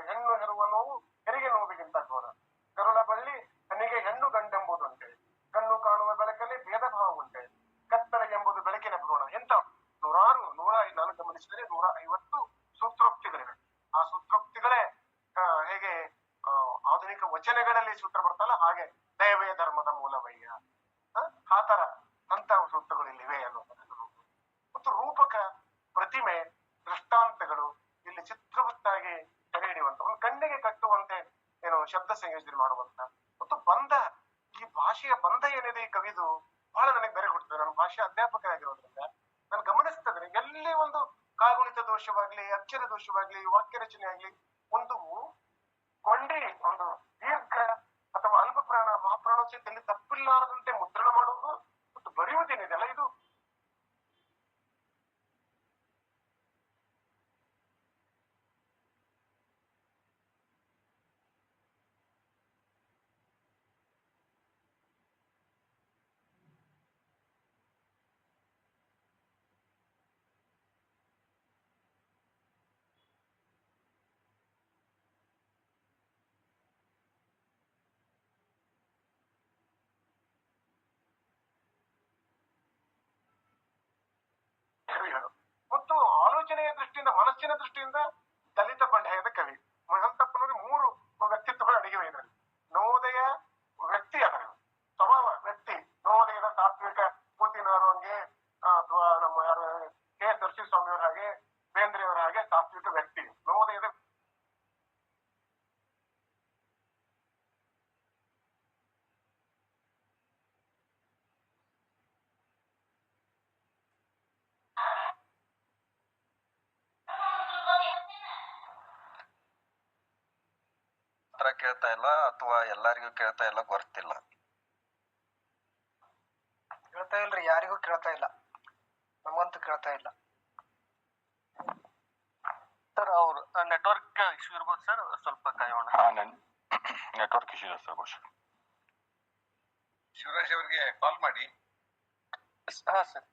ಹೆಣ್ಣು ಹೆರುವ ನೋವು ಹೆರಿಗೆ ನೋವಿಗಿಂತ ಘೋರ, ಕರುಳ ಬಳ್ಳಿ ತನಿಗೆ ಹೆಣ್ಣು ಗಂಡೆಂಬುದುಂಟೆ, ಕಣ್ಣು ಕಾಣುವ ಬೆಳಕಲ್ಲಿ ಭೇದ ಭಾವ ಉಂಟೆ, ಕತ್ತಲೆ ಎಂಬುದು ಬೆಳಕಿನ ಭ್ರೂಣ. ಎಂತ ನಾನು ಗಮನಿಸಿದರೆ 150 ಸೂತ್ರೋಕ್ತಿಗಳಿವೆ. ಆ ಸೂತ್ರೋಕ್ತಿಗಳೇ ಹೇಗೆ ಆಧುನಿಕ ವಚನಗಳಲ್ಲಿ ಸೂತ್ರ ಬರ್ತಲ್ಲ, ಹಾಗೆ ದಯವೇ ಧರ್ಮದ ಮೂಲವಯ್ಯ, ಆ ತರ ಅಂತ ಸೂತ್ರಗಳು ಇಲ್ಲಿವೆ ಅನ್ನೋದು. ಮತ್ತು ರೂಪಕ, ಪ್ರತಿಮೆ, ದೃಷ್ಟಾಂತಗಳು ಇಲ್ಲಿ ಚಿತ್ರವತ್ತಾಗಿ ಸೆರೆ ಹಿಡಿಯುವಂತ, ಒಂದು ಕಣ್ಣಿಗೆ ಕಟ್ಟುವಂತೆ ಶಬ್ದ ಸಂಯೋಜನೆ ಮಾಡುವಂತ, ಮತ್ತು ಬಂಧ, ಈ ಭಾಷೆಯ ಬಂಧ ಏನಿದೆ ಈ ಕವಿದು ಬಹಳ ನನಗೆ ಬೆರೆ ಕೊಡ್ತದೆ. ನಾನು ಭಾಷೆ ಅಧ್ಯಾಪಕ ಆಗಿರೋದ್ರಿಂದ ನಾನು ಗಮನಿಸ್ತೇನೆ, ಎಲ್ಲಿ ಒಂದು ಕಾಗುಣಿತ ದೋಷವಾಗ್ಲಿ, ಅಕ್ಷರ ದೋಷವಾಗ್ಲಿ, ವಾಕ್ಯ ರಚನೆ ಆಗ್ಲಿ, ಒಂದು ಕೊಂಡಿ, ಒಂದು ದೀರ್ಘ ಅಥವಾ ಅಲ್ಪ ಪ್ರಾಣ ಮಹಾಪ್ರಾಣೋಚ್ಯದಲ್ಲಿ ತಪ್ಪಿಲ್ಲಾರದಂತೆ ಮುದ್ರಣ ಮಾಡುವುದು ಮತ್ತು ಬರೆಯುವುದೇನಿದೆಯಲ್ಲ, ಇದು ಮತ್ತು ಆಲೋಚನೆಯ ದೃಷ್ಟಿಯಿಂದ, ಮನಸ್ಸಿನ ದೃಷ್ಟಿಯಿಂದ ದಲಿತ ಬಂಡಾಯದ ಕವಿ. ಮಹಂತಪ್ಪನಲ್ಲಿ 3 ವ್ಯಕ್ತಿತ್ವಗಳು ಅಡಗಿವೆ ಇದರಲ್ಲಿ. ನವೋದಯ ವ್ಯಕ್ತಿ, ಅದರ ಸ್ವಭಾವ ವ್ಯಕ್ತಿ, ನವೋದಯದ ತಾತ್ವಿಕ ಪೂತಿನವರು ಹಂಗೆ, ಅಥವಾ ನಮ್ಮ ಯಾರು ಕೆ ನರಸಿಂಹಸ್ವಾಮಿಯವರ ಹಾಗೆ, ಬೇಂದ್ರೆಯವರ ಹಾಗೆ ತಾತ್ವಿಕ ವ್ಯಕ್ತಿ. ನವೋದಯದ ಕೇಳ್ತಾ ಇಲ್ಲ ಅಥವಾ ಎಲ್ಲರಿಗೂ ಕೇಳ್ತಾ ಇಲ್ಲ ಗೊತ್ತಿಲ್ಲ. ಕೇಳ್ತಾ ಇಲ್ರಿ, ಯಾರಿಗೂ ಕೇಳ್ತಾ ಇಲ್ಲ, ನಮಗಂತೂ ಕೇಳ್ತಾ ಇಲ್ಲ ಸರ್. ಅವ್ರ ನೆಟ್ವರ್ಕ್ ಇಶ್ಯೂ ಇರ್ಬೋದು ಸರ್, ಸ್ವಲ್ಪ ಕಾಯೋಣ. ನೆಟ್ವರ್ಕ್ ಇಶ್ಯೂ ಇದೆ ಸರ್ ಬಹುಶಃ. ಶಿವರಾಜ್ ಅವರಿಗೆ ಕಾಲ್ ಮಾಡಿ. ಹಾ ಸರ್.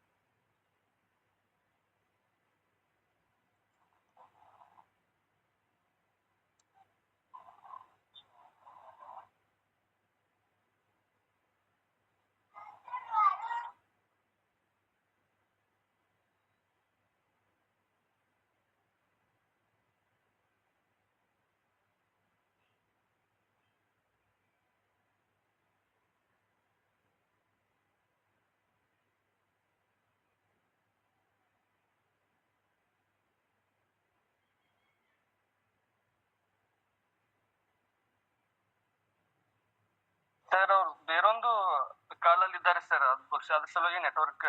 ಸರ್ ಅವ್ರು ಬೇರೊಂದು ಕಾಲಲ್ಲಿ ಇದ್ದಾರೆ ಸರ್, ಅದು ಬಹುಶಃ ಅದ್ರ ಸಲುವಾಗಿ ನೆಟ್ವರ್ಕ್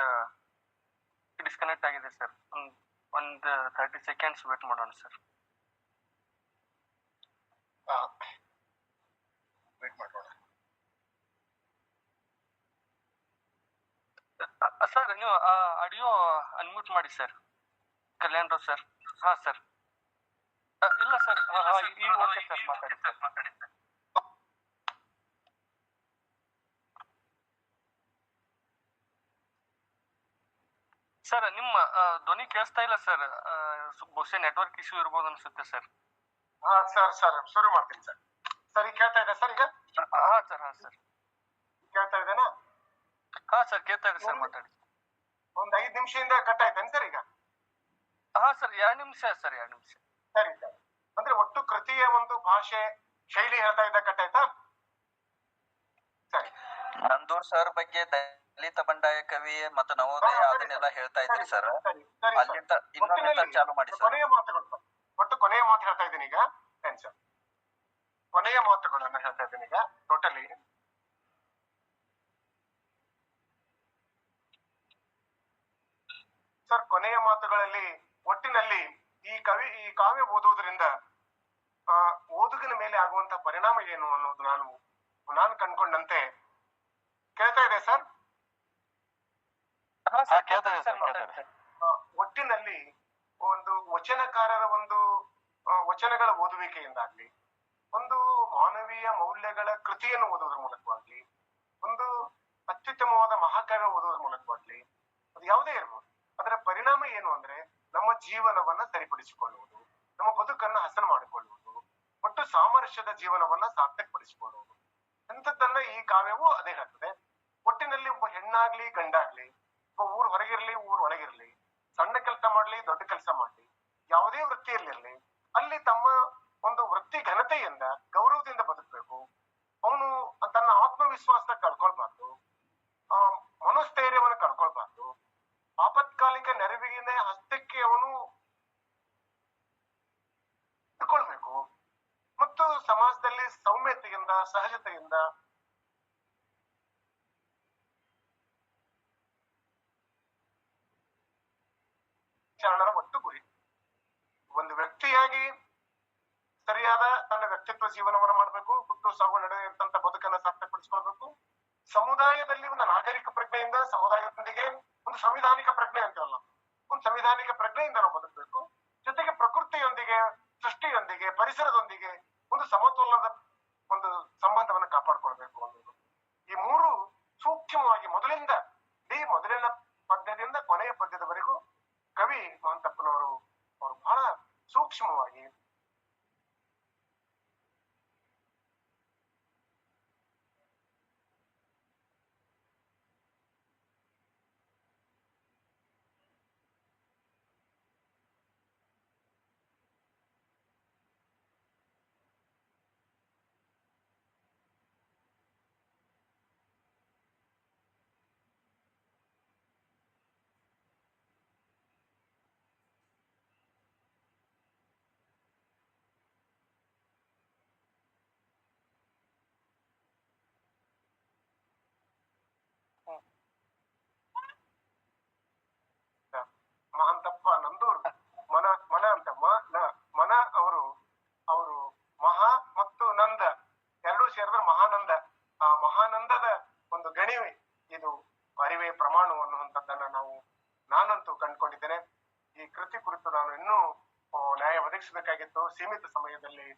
ಡಿಸ್ಕನೆಕ್ಟ್ ಆಗಿದೆ ಸರ್. ಒಂದು 30 ಸೆಕೆಂಡ್ಸ್ ವೇಟ್ ಮಾಡೋಣ ಸರ್. ವೇಟ್ ಮಾಡೋಣ ಸರ್. ನೀವು ಆಡಿಯೋ ಅನ್ಮ್ಯೂಟ್ ಮಾಡಿ ಸರ್. ಕಲ್ಯಾಣ್ ರಾವ್ ಸರ್. ಹಾ ಸರ್. ಇಲ್ಲ ಸರ್, ಈಗ ಓಕೆ ಸರ್, ಮಾತಾಡಿ ಸರ್. ಸರ್ ನಿಮ್ಮ ಧ್ವನಿ ಕೇಳಿಸ್ತಾ ಇಲ್ಲ ಸರ್, ಬಹುಶಃ ನೆಟ್ವರ್ಕ್ ಇಶ್ಯೂ ಇರ್ಬೋದು ಅನ್ಸುತ್ತೆ ಸರ್. ಸರ್ ಶುರು ಮಾಡ್ತೀನಿ ಸರ್. ಸರಿ, ಕೇಳ್ತಾ ಇದೆ ಸರ್ ಈಗ? ಹಾ ಸರ್. ಹಾ ಸರ್, ಕೇಳ್ತಾ ಇದ್ದೇನಾ? ಹಾ ಸರ್, ಕೇಳ್ತಾ ಇದೆ ಸರ್, ಮಾತಾಡಿ. ಒಂದ್ 5 ನಿಮಿಷದಿಂದ ಕಟ್ ಆಯ್ತಾನೆ ಸರ್ ಈಗ? ಹಾ ಸರ್, 2 ನಿಮಿಷ ಸರ್, 2 ನಿಮಿಷ. ಸರಿ ಸರ್. ಅಂದ್ರೆ ಒಟ್ಟು ಕೃತಿಯ ಒಂದು ಭಾಷೆ ಶೈಲಿ ಹೇಳ್ತಾ ಇದ್ದ ಕಟ್ ಆಯ್ತಾ? ಸರಿ. ನಂದೂರ್ ಸರ್ ಬಗ್ಗೆ ದಲಿತ ಬಂಡಾಯ ಕವಿ ಮತ್ತು ನವೋದಯ ಅದನ್ನೆಲ್ಲ ಹೇಳ್ತಾ ಇದ್ರಿ ಸರ್. ಅಲ್ಲಿಂದ ಇನ್ನೊಂದು ಚಾಲು ಮಾಡಿ ಸರ್. ಕೊನೆಯ ಮಾತುಗಳು, ಒಟ್ಟು ಕೊನೆಯ ಮಾತು ಹೇಳ್ತಾ ಇದ್ದೀನಿ ಈಗ. ಸರ್, ಕೊನೆಯ ಮಾತುಗಳನ್ನ ಹೇಳ್ತಾ ಇದ್ದೀನಿ ಈಗ. ಟೋಟಲಿ ಸರ್, ಕೊನೆಯ ಮಾತುಗಳಲ್ಲಿ ಒಟ್ಟಿನಲ್ಲಿ ಈ ಕಾವ್ಯ ಓದುವುದರಿಂದ ಓದುಗನ ಮೇಲೆ ಆಗುವಂತ ಪರಿಣಾಮ ಏನು ಅನ್ನೋದು ನಾನು ಕಂಡ್ಕೊಂಡಂತೆ. ಕೇಳ್ತಾ ಇದೆ ಸರ್? ಒಟ್ಟಿನಲ್ಲಿ ಒಂದು ವಚನಕಾರರ ಒಂದು ವಚನಗಳ ಓದುವಿಕೆಯಿಂದಾಗ್ಲಿ, ಒಂದು ಮಾನವೀಯ ಮಾನವೀಯ ಮೌಲ್ಯಗಳ ಕೃತಿಯನ್ನು ಓದೋದ್ರ ಮೂಲಕವಾಗ್ಲಿ, ಒಂದು ಅತ್ಯುತ್ತಮವಾದ ಮಹಾಕಾವ್ಯ ಓದೋದ್ರ ಮೂಲಕವಾಗ್ಲಿ, ಅದು ಯಾವುದೇ ಇರ್ಬೋದು, ಅದರ ಪರಿಣಾಮ ಏನು ಅಂದ್ರೆ ನಮ್ಮ ಜೀವನವನ್ನ ಸರಿಪಡಿಸಿಕೊಳ್ಳುವುದು, ನಮ್ಮ ಬದುಕನ್ನ ಹಸನು ಮಾಡಿಕೊಳ್ಳುವುದು, ಒಟ್ಟು ಸಾಮರಸ್ಯದ ಜೀವನವನ್ನ ಸಾರ್ಥಕಪಡಿಸಿಕೊಳ್ಳುವುದು. ಎಂಥದ್ದನ್ನ ಈ ಕಾವ್ಯವು ಅದೇ ಹೇಳ್ತದೆ. ಒಟ್ಟಿನಲ್ಲಿ ಒಬ್ಬ ಹೆಣ್ಣಾಗ್ಲಿ ಗಂಡಾಗ್ಲಿ, ಒಬ್ಬ ಊರ್ ಹೊರಗಿರ್ಲಿ ಊರ್ ಒಳಗಿರ್ಲಿ, ಸಣ್ಣ ಕೆಲಸ ಮಾಡ್ಲಿ ದೊಡ್ಡ ಕೆಲಸ ಮಾಡ್ಲಿ, ಯಾವುದೇ ವೃತ್ತಿಯಲ್ಲಿರ್ಲಿ, ಅಲ್ಲಿ ತಮ್ಮ ಒಂದು ವೃತ್ತಿ ಘನತೆಯಿಂದ ಗೌರವದಿಂದ ಬದುಕಬೇಕು. ಅವನು ತನ್ನ ಆತ್ಮವಿಶ್ವಾಸ ಕಳ್ಕೊಳ್ಬಾರ್ದು, ಮನೋಸ್ಥೈರ್ಯವನ್ನು ಕಳ್ಕೊಳ್ಬಾರ್ದು. ಆಪತ್ಕಾಲಿಕ ನೆರವಿನ ಹಸ್ತಕ್ಕೆ ಅವನು ಇಟ್ಕೊಳ್ಬೇಕು ಮತ್ತು ಸಮಾಜದಲ್ಲಿ ಸೌಮ್ಯತೆಯಿಂದ ಸಹಜತೆಯಿಂದ ಶರಣರ ಒಟ್ಟು ಗುರಿ. ಒಂದು ವ್ಯಕ್ತಿಯಾಗಿ ಸರಿಯಾದ ತನ್ನ ವ್ಯಕ್ತಿತ್ವ ಜೀವನವನ್ನು ಮಾಡಬೇಕು, ಹುಟ್ಟು ಸಾವು ನಡುವೆ ಇರ್ತಂತ ಬದುಕನ್ನ ಸಾರ್ಥಕಪಡಿಸಿಕೊಳ್ಬೇಕು. ಸಮುದಾಯದಲ್ಲಿ ಒಂದು ನಾಗರಿಕ ಪ್ರಜ್ಞೆಯಿಂದ, ಸಮುದಾಯದೊಂದಿಗೆ ಒಂದು ಸಂವಿಧಾನಿಕ ಪ್ರಜ್ಞೆ ಅಂತೀವಲ್ಲ, ಒಂದು ಸಂವಿಧಾನಿಕ ಪ್ರಜ್ಞೆಯಿಂದ ನಾವು ಬದುಕಬೇಕು. ಜೊತೆಗೆ ಪ್ರಕೃತಿಯೊಂದಿಗೆ, ಸೃಷ್ಟಿಯೊಂದಿಗೆ, ಪರಿಸರದೊಂದಿಗೆ ಒಂದು ಸಮತೋಲನದ ಒಂದು ಸಂಬಂಧವನ್ನು ಕಾಪಾಡ್ಕೊಳ್ಬೇಕು ಅನ್ನೋದು. ಈ ಮೂರು ಸೂಕ್ಷ್ಮವಾಗಿ ಮೊದಲಿನ ಪದ್ಯದಿಂದ ಕೊನೆಯ ಪದ್ಯದವರೆಗೂ ಕವಿ ಮಹಾಂತಪ್ಪನವರು ಅವರು ಬಹಳ ಸೂಕ್ಷ್ಮವಾಗಿ ಮಹಾಂತಪ್ಪ ನಂದೂರ್ ಮನ ಅಂತ ಮನ ಅವರು ಮಹಾ ಮತ್ತು ನಂದ ಎರಡೂ ಸೇರಿದ್ರೆ ಮಹಾನಂದ. ಆ ಮಹಾನಂದದ ಒಂದು ಗಣಿವೆ ಇದು ಅರಿವೆ ಪ್ರಮಾಣ ಅನ್ನುವಂಥದ್ದನ್ನ ನಾನಂತೂ ಕಂಡುಕೊಂಡಿದ್ದೇನೆ. ಈ ಕೃತಿ ಕುರಿತು ನಾನು ಇನ್ನೂ ನ್ಯಾಯ ಒದಗಿಸಬೇಕಾಗಿತ್ತು. ಸೀಮಿತ ಸಮಯದಲ್ಲಿ